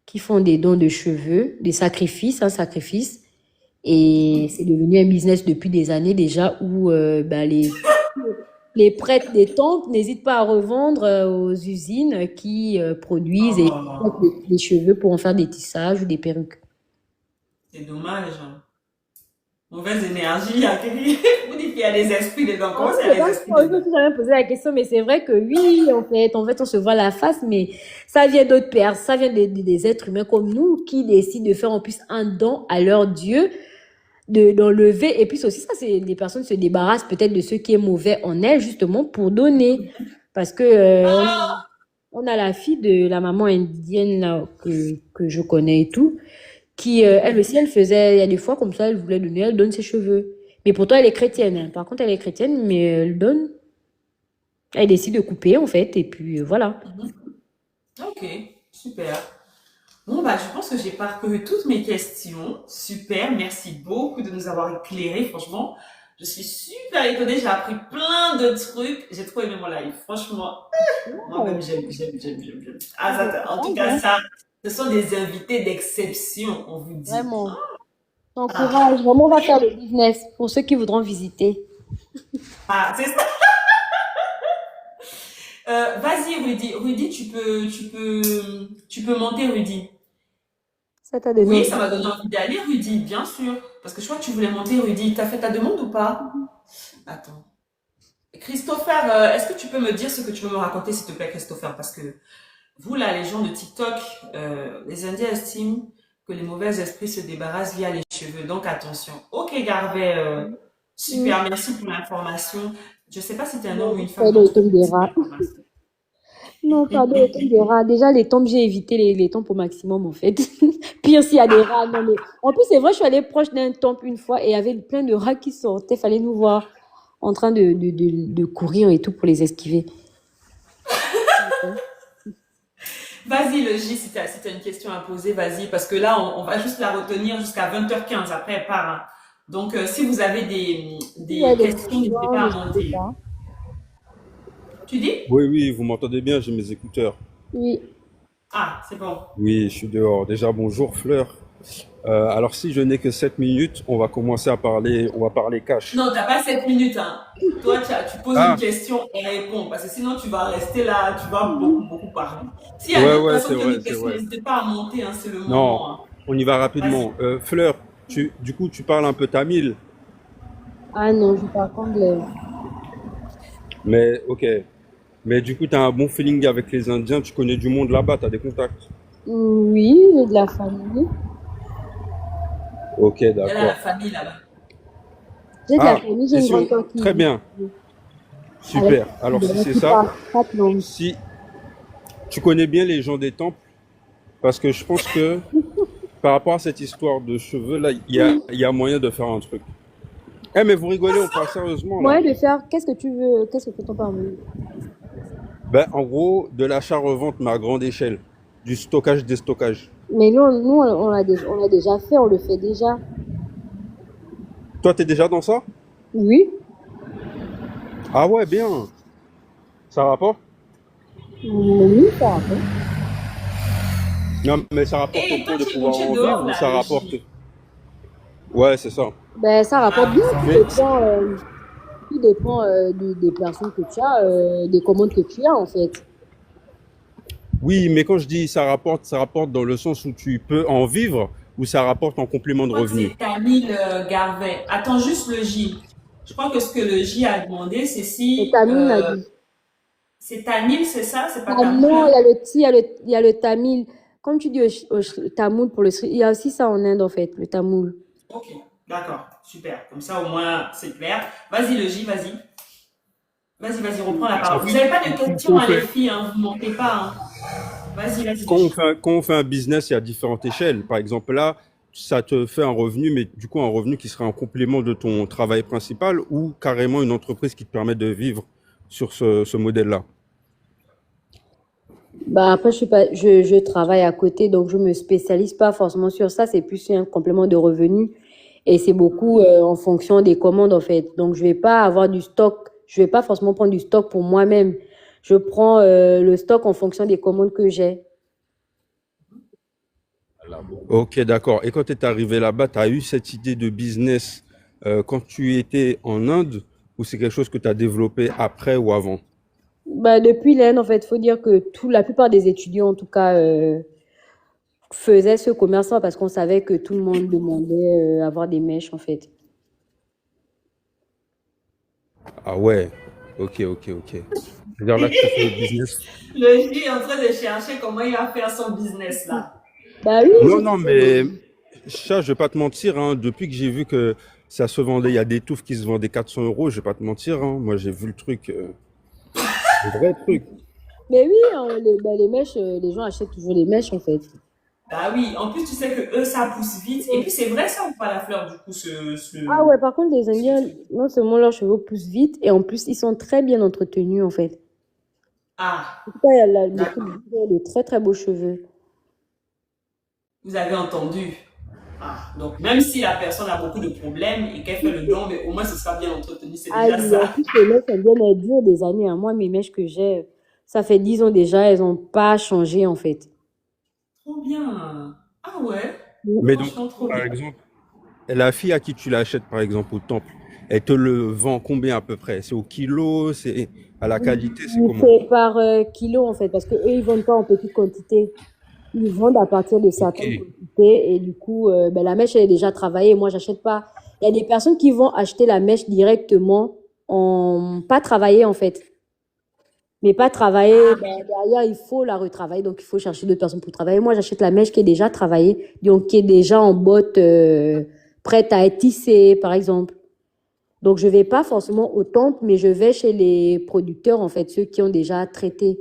Speaker 2: qui font des dons de cheveux, des sacrifices, un sacrifice. Et c'est devenu un business depuis des années déjà où les prêtres des temples n'hésitent pas à revendre aux usines qui produisent et traitent
Speaker 1: oh,
Speaker 2: les cheveux pour en faire des tissages ou des perruques.
Speaker 1: c'est dommage, hein. Mauvaise énergie, il y a vous dites qu'il y a des esprits dedans.
Speaker 2: En
Speaker 1: Comment
Speaker 2: fait,
Speaker 1: ça, il y
Speaker 2: c'est
Speaker 1: a
Speaker 2: pas
Speaker 1: des esprits
Speaker 2: trop, je me
Speaker 1: dedans?
Speaker 2: suis jamais posé la question, mais c'est vrai que oui, en fait, on se voit la face, mais ça vient d'autres personnes, ça vient des êtres humains comme nous qui décident de faire en plus un don à leur Dieu, d'enlever, et puis aussi ça, c'est des personnes se débarrassent peut-être de ce qui est mauvais en elles, justement, pour donner. Parce que, on a la fille de la maman indienne, là, que je connais et tout, qui, elle aussi, elle faisait, il y a des fois comme ça, elle voulait donner, elle donne ses cheveux. Mais pourtant, elle est chrétienne, hein. Par contre, elle est chrétienne, mais elle donne. Elle décide de couper, en fait, et puis voilà.
Speaker 1: Ok, super. Bon, bah, je pense que j'ai parcouru toutes mes questions. Super, merci beaucoup de nous avoir éclairés, franchement. Je suis super étonnée, j'ai appris plein de trucs. J'ai trop aimé mon live, franchement. Moi-même,
Speaker 2: Wow.
Speaker 1: j'aime. Ah,
Speaker 2: C'est
Speaker 1: en tout cas,
Speaker 2: hein.
Speaker 1: ça, ce sont des invités d'exception, on vous dit.
Speaker 2: Vraiment.
Speaker 1: Ah,
Speaker 2: T'encourage. Vraiment, on va faire le business pour ceux qui voudront visiter.
Speaker 1: c'est ça. Vas-y, Rudy. Rudy, tu peux monter, Rudy.
Speaker 2: Ça t'a donné
Speaker 1: Oui,
Speaker 2: envie.
Speaker 1: ça m'a donné envie d'aller, Rudy, bien sûr. Parce que je crois que tu voulais monter, Rudy. T'as fait ta demande ou pas? Attends. Christopher, est-ce que tu peux me dire ce que tu veux me raconter, s'il te plaît, Christopher? Parce que vous, là, les gens de TikTok, les Indiens estiment que les mauvais esprits se débarrassent via les cheveux. Donc, attention. Ok, Garvey,
Speaker 2: Hmm.
Speaker 1: super, merci pour l'information. Je sais pas si tu es un homme ou
Speaker 2: Non,
Speaker 1: une femme, mais
Speaker 2: pardon,
Speaker 1: en
Speaker 2: les
Speaker 1: tout cas,
Speaker 2: tombes des
Speaker 1: merci pour
Speaker 2: rats.
Speaker 1: l'information.
Speaker 2: Non, pardon, les tombes des rats. Déjà, les tombes, j'ai évité les tombes au maximum, en fait. Pire s'il y a des rats. Non, mais en plus, c'est vrai, je suis allée proche d'un temple une fois et il y avait plein de rats qui sortaient. Fallait nous voir en train de courir et tout pour les esquiver.
Speaker 1: Vas-y, le J, si t'as une question à poser, vas-y, parce que là, on va juste la retenir jusqu'à 20h15. Après, elle part, hein. Donc, si vous avez
Speaker 2: Si vous avez
Speaker 1: des
Speaker 2: des
Speaker 1: questions, n'hésitez
Speaker 2: questions,
Speaker 1: pas à
Speaker 2: n'hésitez
Speaker 1: monter.
Speaker 2: pas.
Speaker 1: Tu dis?
Speaker 3: Oui, oui, vous m'entendez bien, j'ai mes écouteurs.
Speaker 2: Oui.
Speaker 1: Ah, c'est bon.
Speaker 3: Oui, je suis dehors. Déjà, bonjour Fleur. Alors si je n'ai que 7 minutes, on va parler cash.
Speaker 1: Non, t'as pas 7 minutes, hein. Toi, tu poses une
Speaker 3: Ah,
Speaker 1: question et réponds, parce que sinon, tu vas rester là, tu vas beaucoup parler. S'il y a
Speaker 3: ouais,
Speaker 1: d'autres
Speaker 3: ouais, c'est
Speaker 1: personnes qui ont
Speaker 3: vrai,
Speaker 1: des
Speaker 3: c'est
Speaker 1: questions,
Speaker 3: vrai.
Speaker 1: n'hésitez pas à monter, hein, c'est le
Speaker 3: Non,
Speaker 1: moment, hein.
Speaker 3: on y va
Speaker 1: Vas-y.
Speaker 3: rapidement. Fleur, du coup, tu parles un peu tamil,
Speaker 2: Ah non, je parle qu'anglais.
Speaker 3: mais ok. Mais du coup, tu as un bon feeling avec les Indiens, tu connais du monde là-bas, tu as des contacts.
Speaker 2: Oui, j'ai de la famille.
Speaker 3: Ok,
Speaker 1: Elle a la
Speaker 3: d'accord.
Speaker 1: famille là-bas.
Speaker 2: J'ai de la
Speaker 3: Ah,
Speaker 2: famille, j'ai
Speaker 3: et
Speaker 2: une
Speaker 3: si
Speaker 2: grande
Speaker 3: on...
Speaker 2: sœur qui
Speaker 3: Très
Speaker 2: vit
Speaker 3: bien,
Speaker 2: avec
Speaker 3: super. Alors si c'est
Speaker 2: qui
Speaker 3: ça,
Speaker 2: parle 4 langues.
Speaker 3: si tu connais bien les gens des temples, parce que je pense que par rapport à cette histoire de cheveux, là, il y a moyen de faire un truc. Eh, mais vous rigolez, on parle sérieusement, là.
Speaker 2: Moyen de faire, qu'est-ce que tu veux, qu'est-ce que tu parles?
Speaker 3: Ben, en gros, de l'achat-revente, mais à grande échelle. Du stockage, déstockage.
Speaker 2: Mais nous, on l'a déjà fait, on le fait déjà.
Speaker 3: Toi, t'es déjà dans ça?
Speaker 2: Oui,
Speaker 3: Ah ouais, bien. Ça rapporte?
Speaker 2: oui, ça va.
Speaker 3: Non, mais ça rapporte au
Speaker 1: Et toi,
Speaker 3: point de pouvoir
Speaker 1: tu es
Speaker 3: en vivre
Speaker 1: dehors
Speaker 3: ou
Speaker 1: là,
Speaker 3: ça
Speaker 1: le
Speaker 3: rapporte...
Speaker 1: J.
Speaker 3: Ouais, c'est ça.
Speaker 2: Ben, ça rapporte
Speaker 1: Ah,
Speaker 2: bien,
Speaker 3: Mais,
Speaker 2: tout dépend des personnes que tu as, des commandes que tu as, en fait.
Speaker 3: oui, mais quand je dis ça rapporte dans le sens où tu peux en vivre ou ça rapporte en complément
Speaker 1: je
Speaker 3: de
Speaker 1: crois que
Speaker 3: revenus.
Speaker 1: c'est Camille Garvey. Attends juste le J. Je crois que ce que le J a demandé, c'est
Speaker 2: Et
Speaker 1: si
Speaker 2: Tamil a dit.
Speaker 1: c'est Tamil, c'est ça? C'est pas
Speaker 2: Ah
Speaker 1: Tamoul,
Speaker 2: non,
Speaker 1: hein?
Speaker 2: il y a le Tamil. Comme tu dis Tamoul pour le Sri, il y a aussi ça en Inde, en fait, le Tamoul.
Speaker 1: Ok, d'accord, super. Comme ça, au moins, c'est clair. Vas-y, le J, vas-y. Vas-y, reprends la
Speaker 3: En
Speaker 1: parole. Vous
Speaker 3: fait,
Speaker 1: n'avez pas de
Speaker 3: quand
Speaker 1: questions,
Speaker 3: on
Speaker 1: hein, les
Speaker 3: fait,
Speaker 1: filles, hein, vous ne montez pas, hein. Vas-y, le
Speaker 3: quand
Speaker 1: J.
Speaker 3: quand on fait un business, il y a différentes échelles. Par exemple, là, ça te fait un revenu, mais du coup, un revenu qui serait un complément de ton travail principal ou carrément une entreprise qui te permet de vivre sur ce modèle-là.
Speaker 2: Bah après, je suis pas, je travaille à côté, donc je me spécialise pas forcément sur ça. C'est plus un complément de revenus et c'est beaucoup en fonction des commandes en fait. Donc je vais pas avoir du stock, je vais pas forcément prendre du stock pour moi-même. Je prends le stock en fonction des commandes que j'ai.
Speaker 3: Ok, d'accord. Et quand tu es arrivé là-bas, tu as eu cette idée de business quand tu étais en Inde ou c'est quelque chose que tu as développé après ou avant?
Speaker 2: Bah depuis l'Inde en fait, faut dire que la plupart des étudiants en tout cas faisaient ce commerce parce qu'on savait que tout le monde demandait avoir des mèches en fait.
Speaker 3: Ah ouais. Ok, ok, ok. C'est-à-dire là que tu fais le business.
Speaker 1: Le J est en train de chercher comment il va faire son business là.
Speaker 2: Bah oui,
Speaker 3: Non, non, mais ça, je vais pas te mentir, hein, depuis que j'ai vu que ça se vendait, il y a des touffes qui se vendaient 400 euros, je vais pas te mentir, hein, moi j'ai vu le truc, le vrai truc.
Speaker 2: mais oui, hein, les mèches, les gens achètent toujours les mèches en fait.
Speaker 1: Bah oui, en plus tu sais que eux ça pousse vite. Et puis c'est vrai ça ou pas la fleur du coup
Speaker 2: Ah ouais, par contre, les Indiens, non seulement leurs cheveux poussent vite, et en plus, ils sont très bien entretenus en fait.
Speaker 1: Ah,
Speaker 2: En tout cas, il y a beaucoup
Speaker 1: d'accord.
Speaker 2: de très très beaux cheveux.
Speaker 1: Vous avez entendu. Ah, donc même si la personne a beaucoup de problèmes et qu'elle fait le don, mais au moins ce sera bien entretenu, c'est
Speaker 2: Ah
Speaker 1: déjà
Speaker 2: oui, en
Speaker 1: ça.
Speaker 2: plus, les mèches indiennes, elles durent des années, hein. Moi, mes mèches que j'ai, ça fait 10 ans déjà, elles n'ont pas changé en fait.
Speaker 1: Trop bien. Ah ouais,
Speaker 3: Mais donc,
Speaker 1: franchement trop
Speaker 3: par
Speaker 1: bien.
Speaker 3: exemple, la fille à qui tu l'achètes, par exemple, au temple, elle te le vend combien à peu près? C'est au kilo, c'est à la qualité, c'est comment?
Speaker 2: C'est par kilo en fait, parce que eux, ils vendent pas en petite quantité. Ils vendent à partir de
Speaker 3: Ok,
Speaker 2: certaines quantités et du coup, ben, la mèche, elle est déjà travaillée. Moi, j'achète pas. Il y a des personnes qui vont acheter la mèche directement en pas travaillée en fait. Mais pas travailler,
Speaker 1: Ah,
Speaker 2: ben, derrière, il faut la retravailler. Donc, il faut chercher d'autres personnes pour travailler. Moi, j'achète la mèche qui est déjà travaillée, donc qui est déjà en botte, prête à être tissée, par exemple. Donc, je vais pas forcément au temple, mais je vais chez les producteurs, en fait, ceux qui ont déjà traité.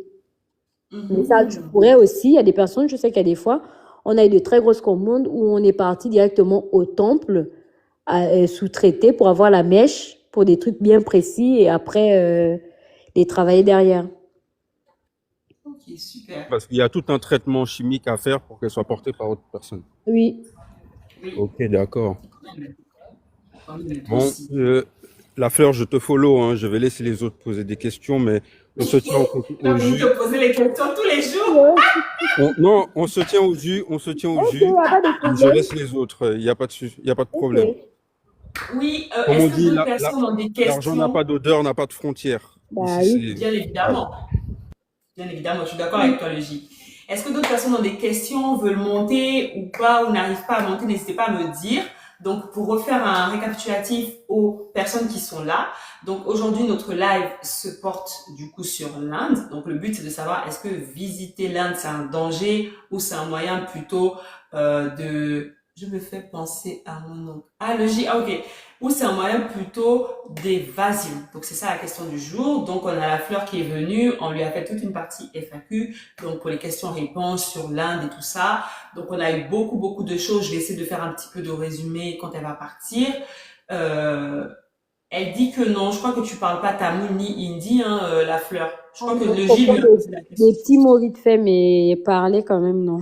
Speaker 2: Mais ça, je
Speaker 1: mhm.
Speaker 2: pourrais aussi. Il y a des personnes, je sais qu'il y a des fois, on a eu de très grosses commandes où on est parti directement au temple, sous-traiter pour avoir la mèche, pour des trucs bien précis, et après, les travailler derrière.
Speaker 1: Ok, super.
Speaker 3: parce qu'il y a tout un traitement chimique à faire pour qu'elle soit portée par autre personne.
Speaker 2: Oui.
Speaker 1: Oui,
Speaker 3: Ok, d'accord.
Speaker 1: quand même le
Speaker 3: Bon,
Speaker 1: aussi.
Speaker 3: la fleur, je te follow, hein, je vais laisser les autres poser des questions, mais on se tient
Speaker 1: Tu as
Speaker 3: au
Speaker 1: voulu te
Speaker 3: jus.
Speaker 1: poser les questions tous les jours.
Speaker 2: Ouais.
Speaker 3: Non, on se tient au jus, on se tient au
Speaker 2: Ok, il
Speaker 3: jus.
Speaker 2: n'y a pas de
Speaker 3: Je
Speaker 2: problème.
Speaker 3: laisse les autres, il n'y a pas de, il y a pas de
Speaker 2: Ok.
Speaker 3: problème.
Speaker 1: Oui,
Speaker 3: Comme on
Speaker 1: est-ce que
Speaker 3: dit,
Speaker 1: d'autres personnes ont des
Speaker 3: l'argent n'a pas
Speaker 1: questions?
Speaker 3: d'odeur, n'a pas de frontières.
Speaker 2: Bah
Speaker 3: Ici,
Speaker 2: oui.
Speaker 3: c'est...
Speaker 1: Bien
Speaker 3: Voilà.
Speaker 1: évidemment. Bien évidemment, je suis d'accord avec toi, le J. Est-ce que d'autres personnes ont des questions, veulent monter ou pas, ou n'arrivent pas à monter, n'hésitez pas à me dire. Donc, pour refaire un récapitulatif aux personnes qui sont là. Donc, aujourd'hui, notre live se porte du coup sur l'Inde. Donc, le but, c'est de savoir est-ce que visiter l'Inde, c'est un danger ou c'est un moyen plutôt de... Je me fais penser à mon nom. Ah, le J, ah, ok. Ou c'est un moyen plutôt d'évasion. Donc c'est ça la question du jour. Donc on a la fleur qui est venue, on lui a fait toute une partie FAQ, donc pour les questions-réponses sur l'Inde et tout ça. Donc on a eu beaucoup de choses. Je vais essayer de faire un petit peu de résumé quand elle va partir. Euh, Elle dit que non, je crois que tu parles pas tamoul ni hindi, hein, la fleur. Je
Speaker 2: Ah
Speaker 1: crois que
Speaker 2: non,
Speaker 1: le
Speaker 2: je
Speaker 1: J
Speaker 2: comprends
Speaker 1: lui a posé la
Speaker 2: des
Speaker 1: question.
Speaker 2: petits mots vite fait, mais parler quand même, non.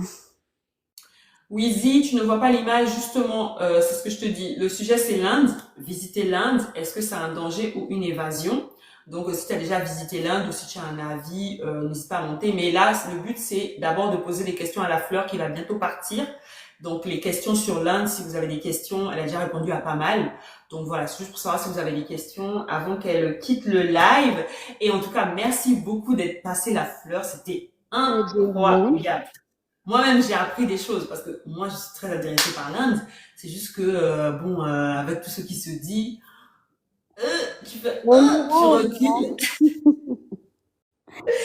Speaker 1: Wizy, tu ne vois pas l'image, justement, c'est ce que je te dis. Le sujet, c'est l'Inde. Visiter l'Inde, est-ce que c'est un danger ou une évasion? Donc, si tu as déjà visité l'Inde ou si tu as un avis, n'hésite pas à monter. Mais là, le but, c'est d'abord de poser des questions à la fleur qui va bientôt partir. Donc, les questions sur l'Inde, si vous avez des questions, elle a déjà répondu à pas mal. Donc, voilà, c'est juste pour savoir si vous avez des questions avant qu'elle quitte le live. Et en tout cas, merci beaucoup d'être passé la fleur. C'était
Speaker 2: De rien.
Speaker 1: incroyable. Moi-même, j'ai appris des choses parce que moi, je suis très intéressée par l'Inde. C'est juste que, bon, avec tout ce qui se dit,
Speaker 2: On ira,
Speaker 1: tu
Speaker 2: on ira.
Speaker 1: recules.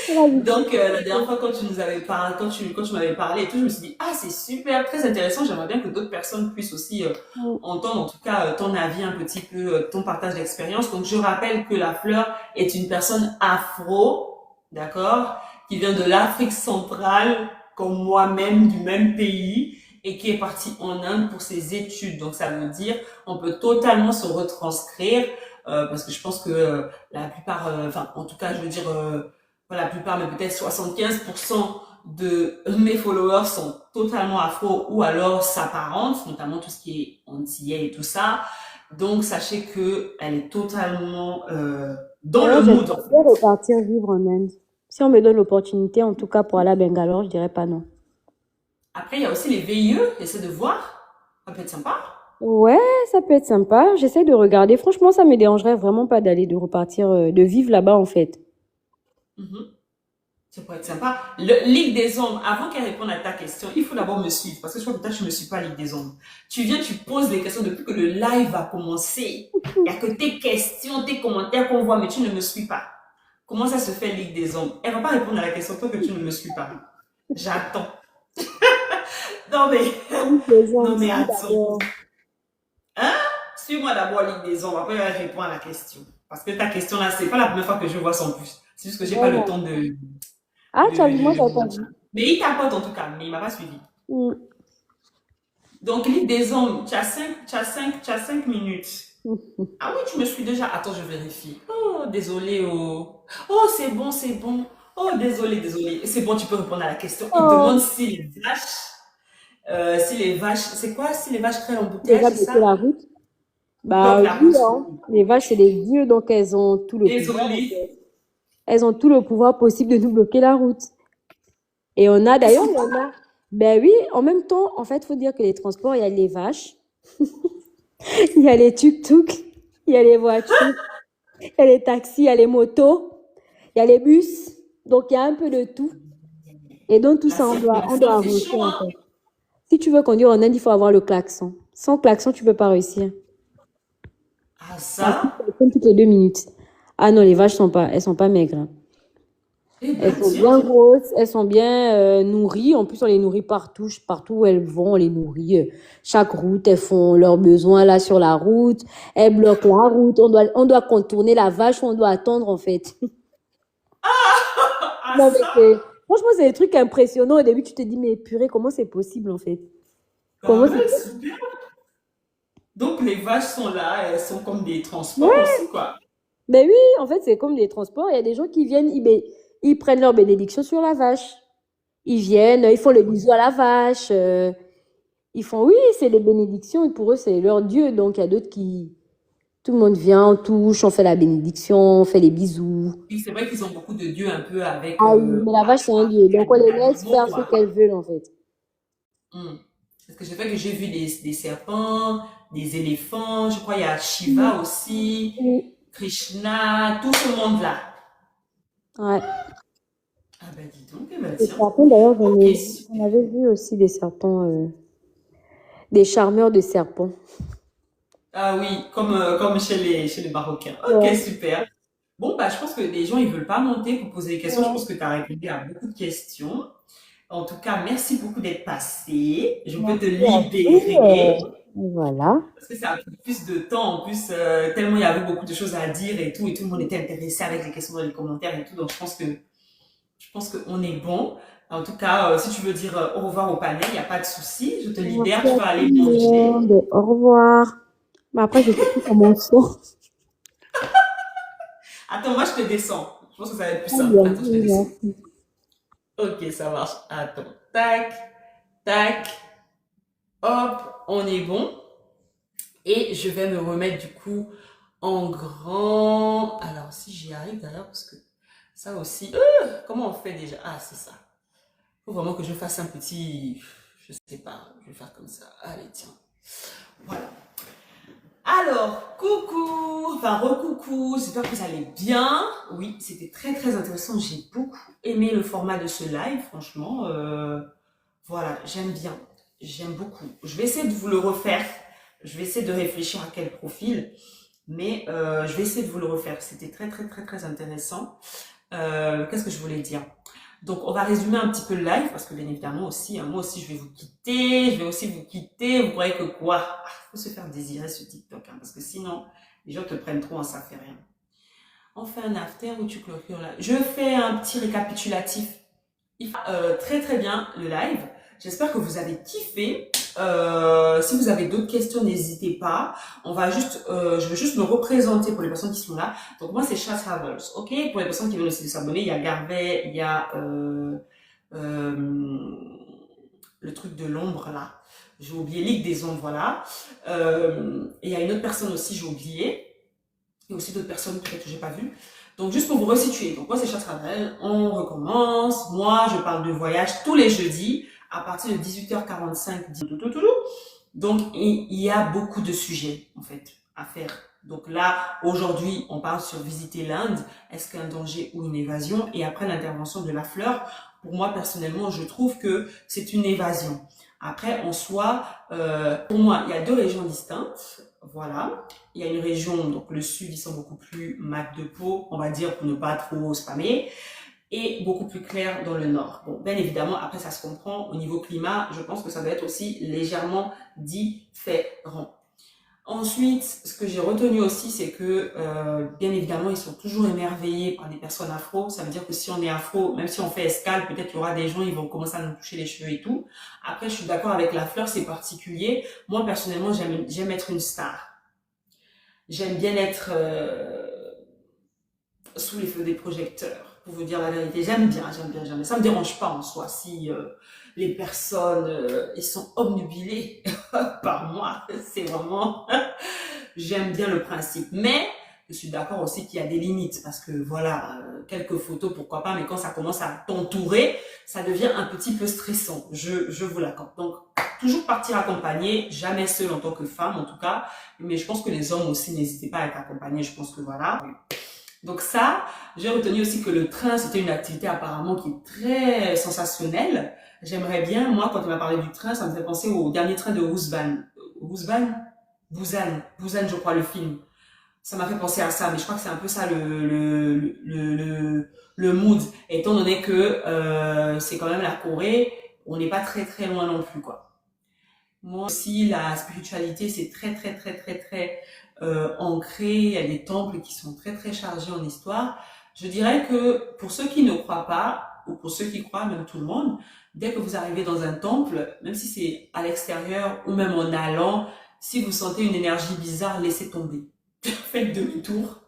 Speaker 2: On va
Speaker 1: Donc, la dernière
Speaker 2: visiter.
Speaker 1: fois, quand tu nous avais parlé, quand tu m'avais parlé et tout, je me suis dit, ah, c'est super, très intéressant. J'aimerais bien que d'autres personnes puissent aussi entendre, en tout cas, ton avis un petit peu, ton partage d'expérience. Donc, je rappelle que la fleur est une personne afro, d'accord, qui vient de l'Afrique centrale, comme moi-même, du même pays, et qui est partie en Inde pour ses études. Donc, ça veut dire, on peut totalement se retranscrire, parce que je pense que la plupart, enfin, en tout cas, je veux dire, pas la plupart, mais peut-être 75% de mes followers sont totalement afro ou alors s'apparentent, notamment tout ce qui est antillais et tout ça. Donc, sachez que elle est totalement dans le
Speaker 2: D'ailleurs,
Speaker 1: mood, en
Speaker 2: j'aimerais bien
Speaker 1: fait.
Speaker 2: repartir vivre en Inde. Si on me donne l'opportunité, en tout cas pour aller à Bangalore, je dirais pas non.
Speaker 1: Après, il y a aussi les VIE, essaie de voir. Ça peut être sympa.
Speaker 2: Ouais, ça peut être sympa. J'essaie de regarder. Franchement, ça me dérangerait vraiment pas d'aller, de repartir, de vivre là-bas en fait.
Speaker 1: Mhm. Ça pourrait être sympa. Le Ligue des Ombres, avant qu'elle réponde à ta question, il faut d'abord me suivre. Parce que je crois que toi, tu ne me suis pas, Ligue des Ombres. Tu viens, tu poses les questions depuis que le live a commencé. Il n'y a que tes questions, tes commentaires qu'on voit, mais tu ne me suis pas. Comment ça se fait, Ligue des Ombres? Elle ne va pas répondre à la question tant que tu ne me suis pas. J'attends. Non, mais,
Speaker 2: Oui, les
Speaker 1: non,
Speaker 2: hommes,
Speaker 1: mais
Speaker 2: si
Speaker 1: attends.
Speaker 2: d'abord.
Speaker 1: Hein? Suis-moi d'abord, Ligue des Ombres. Après, elle répond à la question. Parce que ta question là, c'est pas la première fois que je vois son plus. C'est juste que j'ai pas le
Speaker 2: Voilà.
Speaker 1: temps
Speaker 2: Ah, tu as vu, moi, j'avais pas
Speaker 1: de.
Speaker 2: vu.
Speaker 1: Mais il tapote en tout cas, mais il m'a pas suivi.
Speaker 2: Mm.
Speaker 1: Donc, Ligue des Hommes, tu as 5 minutes. Ah oui, tu me suis déjà. Attends, je vérifie. Oh, désolé. Oh, oh c'est bon, c'est bon. Oh, désolé, désolé. C'est bon, tu peux répondre à la question. Il demande
Speaker 2: Oh,
Speaker 1: si les vaches, c'est quoi? Si les vaches créent l'embouteillage,
Speaker 2: déjà
Speaker 1: c'est
Speaker 2: bloqué
Speaker 1: ça?
Speaker 2: la route. Bah
Speaker 1: Bloque la
Speaker 2: oui,
Speaker 1: route.
Speaker 2: hein. Les vaches, c'est des dieux, donc elles ont tout le pouvoir, en
Speaker 1: Désolé.
Speaker 2: fait. Elles ont tout le pouvoir possible de nous bloquer la route. Et on a,
Speaker 1: Ils
Speaker 2: d'ailleurs,
Speaker 1: sont
Speaker 2: on a. Ben oui, en même temps, en fait, faut dire que les transports, il y a les vaches, il y a les tuk-tuk, il y a les voitures, il y a les taxis, il y a les motos, il y a les bus. Donc, il y a un peu de tout. Et donc, tout
Speaker 1: la
Speaker 2: ça, on
Speaker 1: circulation,
Speaker 2: doit
Speaker 1: c'est
Speaker 2: arrêter,
Speaker 1: chaud,
Speaker 2: en
Speaker 1: hein?
Speaker 2: fait. Si tu veux conduire en Inde, il faut avoir le klaxon. Sans klaxon, tu peux pas réussir.
Speaker 1: Ah,
Speaker 2: Ça coupe
Speaker 1: ça?
Speaker 2: klaxon toutes les 2 minutes. Ah non, les vaches elles sont pas maigres, hein.
Speaker 1: Eh
Speaker 2: Elles
Speaker 1: ben,
Speaker 2: sont
Speaker 1: tiens.
Speaker 2: bien grosses, elles sont bien nourries. En plus, on les nourrit partout, partout où elles vont, on les nourrit. Chaque route, elles font leurs besoins là sur la route. Elles bloquent la route. On doit contourner la vache ou on doit attendre en fait.
Speaker 1: Ah,
Speaker 2: Non, mais
Speaker 1: ça?
Speaker 2: franchement, c'est des trucs impressionnants. Au début, tu te dis, mais purée, comment c'est possible en fait? Comment
Speaker 1: Bah
Speaker 2: c'est
Speaker 1: ouais,
Speaker 2: possible?
Speaker 1: super. Donc, les vaches sont là, elles sont comme des transports
Speaker 2: Ouais.
Speaker 1: aussi, quoi.
Speaker 2: Ben oui, en fait, c'est comme des transports. Il y a des gens qui viennent, ils prennent leur bénédiction sur la vache. Ils viennent, ils font le bisou à la vache. Ils font, oui, c'est les bénédictions. Et pour eux, c'est leur Dieu. Donc, il y a d'autres qui, tout le monde vient, on touche, on fait la bénédiction, on fait les bisous.
Speaker 1: Oui, c'est vrai qu'ils ont beaucoup de dieux un peu avec,
Speaker 2: Ah oui, mais la vache, c'est un Dieu. Donc, on
Speaker 1: avec
Speaker 2: les
Speaker 1: les
Speaker 2: laisse
Speaker 1: animaux,
Speaker 2: faire ce
Speaker 1: quoi.
Speaker 2: qu'elles veulent, en fait.
Speaker 1: Hmm. Parce que c'est vrai que j'ai vu des serpents, des éléphants, je crois il y a
Speaker 2: Oui,
Speaker 1: Shiva aussi,
Speaker 2: oui.
Speaker 1: Krishna, tout ce monde-là.
Speaker 2: Ouais.
Speaker 1: Ah ben dis donc, eh ben
Speaker 2: Les
Speaker 1: tiens.
Speaker 2: serpents, d'ailleurs,
Speaker 1: Ok,
Speaker 2: on
Speaker 1: super.
Speaker 2: avait vu aussi des serpents, des charmeurs de serpents.
Speaker 1: Ah oui, comme chez les Marocains. Ok,
Speaker 2: Ouais.
Speaker 1: super. Bon, bah, je pense que les gens, ils veulent pas monter pour poser des questions. Je pense
Speaker 2: Ouais.
Speaker 1: que tu as répondu à beaucoup de questions. En tout cas, merci beaucoup d'être passé. Je peux te
Speaker 2: Merci à vous.
Speaker 1: libérer
Speaker 2: Voilà.
Speaker 1: parce que ça a pris plus de temps. En plus, tellement il y avait beaucoup de choses à dire et tout le monde était intéressé avec les questions dans les commentaires et tout. Donc, je pense qu'on est bon. En tout cas, si tu veux dire au revoir au panel, il n'y a pas de souci. Je te libère,
Speaker 2: Merci
Speaker 1: tu
Speaker 2: à
Speaker 1: vas
Speaker 2: tout
Speaker 1: aller
Speaker 2: le
Speaker 1: manger.
Speaker 2: monde. Au revoir. Mais après, je sais plus comment on sort.
Speaker 1: Attends, moi, je te descends. Je pense que ça va être plus
Speaker 2: Très
Speaker 1: simple.
Speaker 2: bien.
Speaker 1: Attends, je te
Speaker 2: Oui,
Speaker 1: descends.
Speaker 2: merci.
Speaker 1: Ok, ça marche. Attends. Tac, tac, hop, on est bon. Et je vais me remettre du coup en grand. Alors, si j'y arrive d'ailleurs, parce que ça aussi. Comment on fait déjà? Ah, c'est ça. Faut vraiment que je fasse un petit. Je sais pas. Je vais faire comme ça. Allez, tiens. Voilà. Alors, coucou, enfin recoucou, j'espère que vous allez bien. Oui, c'était très très intéressant. J'ai beaucoup aimé le format de ce live, franchement. Voilà, j'aime bien, j'aime beaucoup. Je vais essayer de vous le refaire. Je vais essayer de réfléchir à quel profil, mais je vais essayer de vous le refaire. C'était très très très très intéressant. Qu'est-ce que je voulais dire? Donc, on va résumer un petit peu le live parce que bien évidemment aussi, moi aussi, je vais vous quitter. Je vais aussi vous quitter. Vous croyez que quoi? Ah, faut se faire désirer ce TikTok, hein, parce que sinon, les gens te prennent trop, hein, ça fait rien. On fait un after ou tu clôtures là? Je fais un petit récapitulatif. Très très bien le live. J'espère que vous avez kiffé. Si vous avez d'autres questions, n'hésitez pas. Je vais juste me représenter pour les personnes qui sont là. Donc moi c'est Chat Travels, ok. Pour les personnes qui veulent aussi de s'abonner, il y a Garvey, il y a le truc de l'ombre là. J'ai oublié Ligue des ombres, voilà. Et il y a une autre personne aussi, j'ai oublié. Il y a aussi d'autres personnes peut-être que j'ai pas vues. Donc, juste pour vous resituer. Donc, moi, c'est Chat Travel. On recommence. Moi, je parle de voyage tous les jeudis à partir de 18h45. Donc, il y a beaucoup de sujets, en fait, à faire Donc là, aujourd'hui, on parle sur visiter l'Inde. Est-ce qu'un danger ou une évasion? Et après l'intervention de la fleur, pour moi, personnellement, je trouve que c'est une évasion. Après, en soi, pour moi, il y a deux régions distinctes. Voilà. Il y a une région, donc le sud, ils sont beaucoup plus mat de peau, on va dire, pour ne pas trop spammer, et beaucoup plus clair dans le nord. Bon, bien évidemment, après, ça se comprend. Au niveau climat, je pense que ça doit être aussi légèrement différent. Ensuite, ce que j'ai retenu aussi, c'est que, bien évidemment, ils sont toujours émerveillés par des personnes afro. Ça veut dire que si on est afro, même si on fait escale, peut-être qu'il y aura des gens, ils vont commencer à nous toucher les cheveux et tout. Après, je suis d'accord avec la fleur, c'est particulier. Moi, personnellement, j'aime être une star. J'aime bien être sous les feux des projecteurs, pour vous dire la vérité. J'aime bien. Ça me dérange pas en soi si les personnes ils sont obnubilées par moi. C'est vraiment, j'aime bien le principe. Mais je suis d'accord aussi qu'il y a des limites parce que voilà, quelques photos pourquoi pas, mais quand ça commence à t'entourer, ça devient un petit peu stressant. Je vous l'accorde. Donc toujours partir accompagné, jamais seul en tant que femme en tout cas. Mais je pense que les hommes aussi n'hésitez pas à être accompagnés. Je pense que voilà. Donc ça, j'ai retenu aussi que le train, c'était une activité apparemment qui est très sensationnelle. J'aimerais bien, moi, quand on m'a parlé du train, ça me fait penser au dernier train de Ousban. Ousban? Busan, je crois, le film. Ça m'a fait penser à ça, mais je crois que c'est un peu ça le mood. Étant donné que c'est quand même la Corée, on n'est pas très loin non plus, quoi. Moi aussi, la spiritualité, c'est très ancré. Il y a des temples qui sont très chargés en histoire. Je dirais que pour ceux qui ne croient pas, ou pour ceux qui croient, même tout le monde, dès que vous arrivez dans un temple, même si c'est à l'extérieur ou même en allant, si vous sentez une énergie bizarre, laissez tomber. Faites demi-tour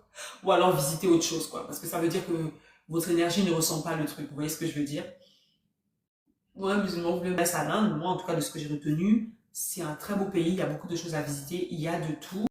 Speaker 1: ou alors visitez autre chose, quoi. Parce que ça veut dire que votre énergie ne ressent pas le truc. Vous voyez ce que je veux dire? Moi, musulman, vous voulez mettre à l'Inde, moi, en tout cas, de ce que j'ai retenu, c'est un très beau pays, il y a beaucoup de choses à visiter, il y a de tout.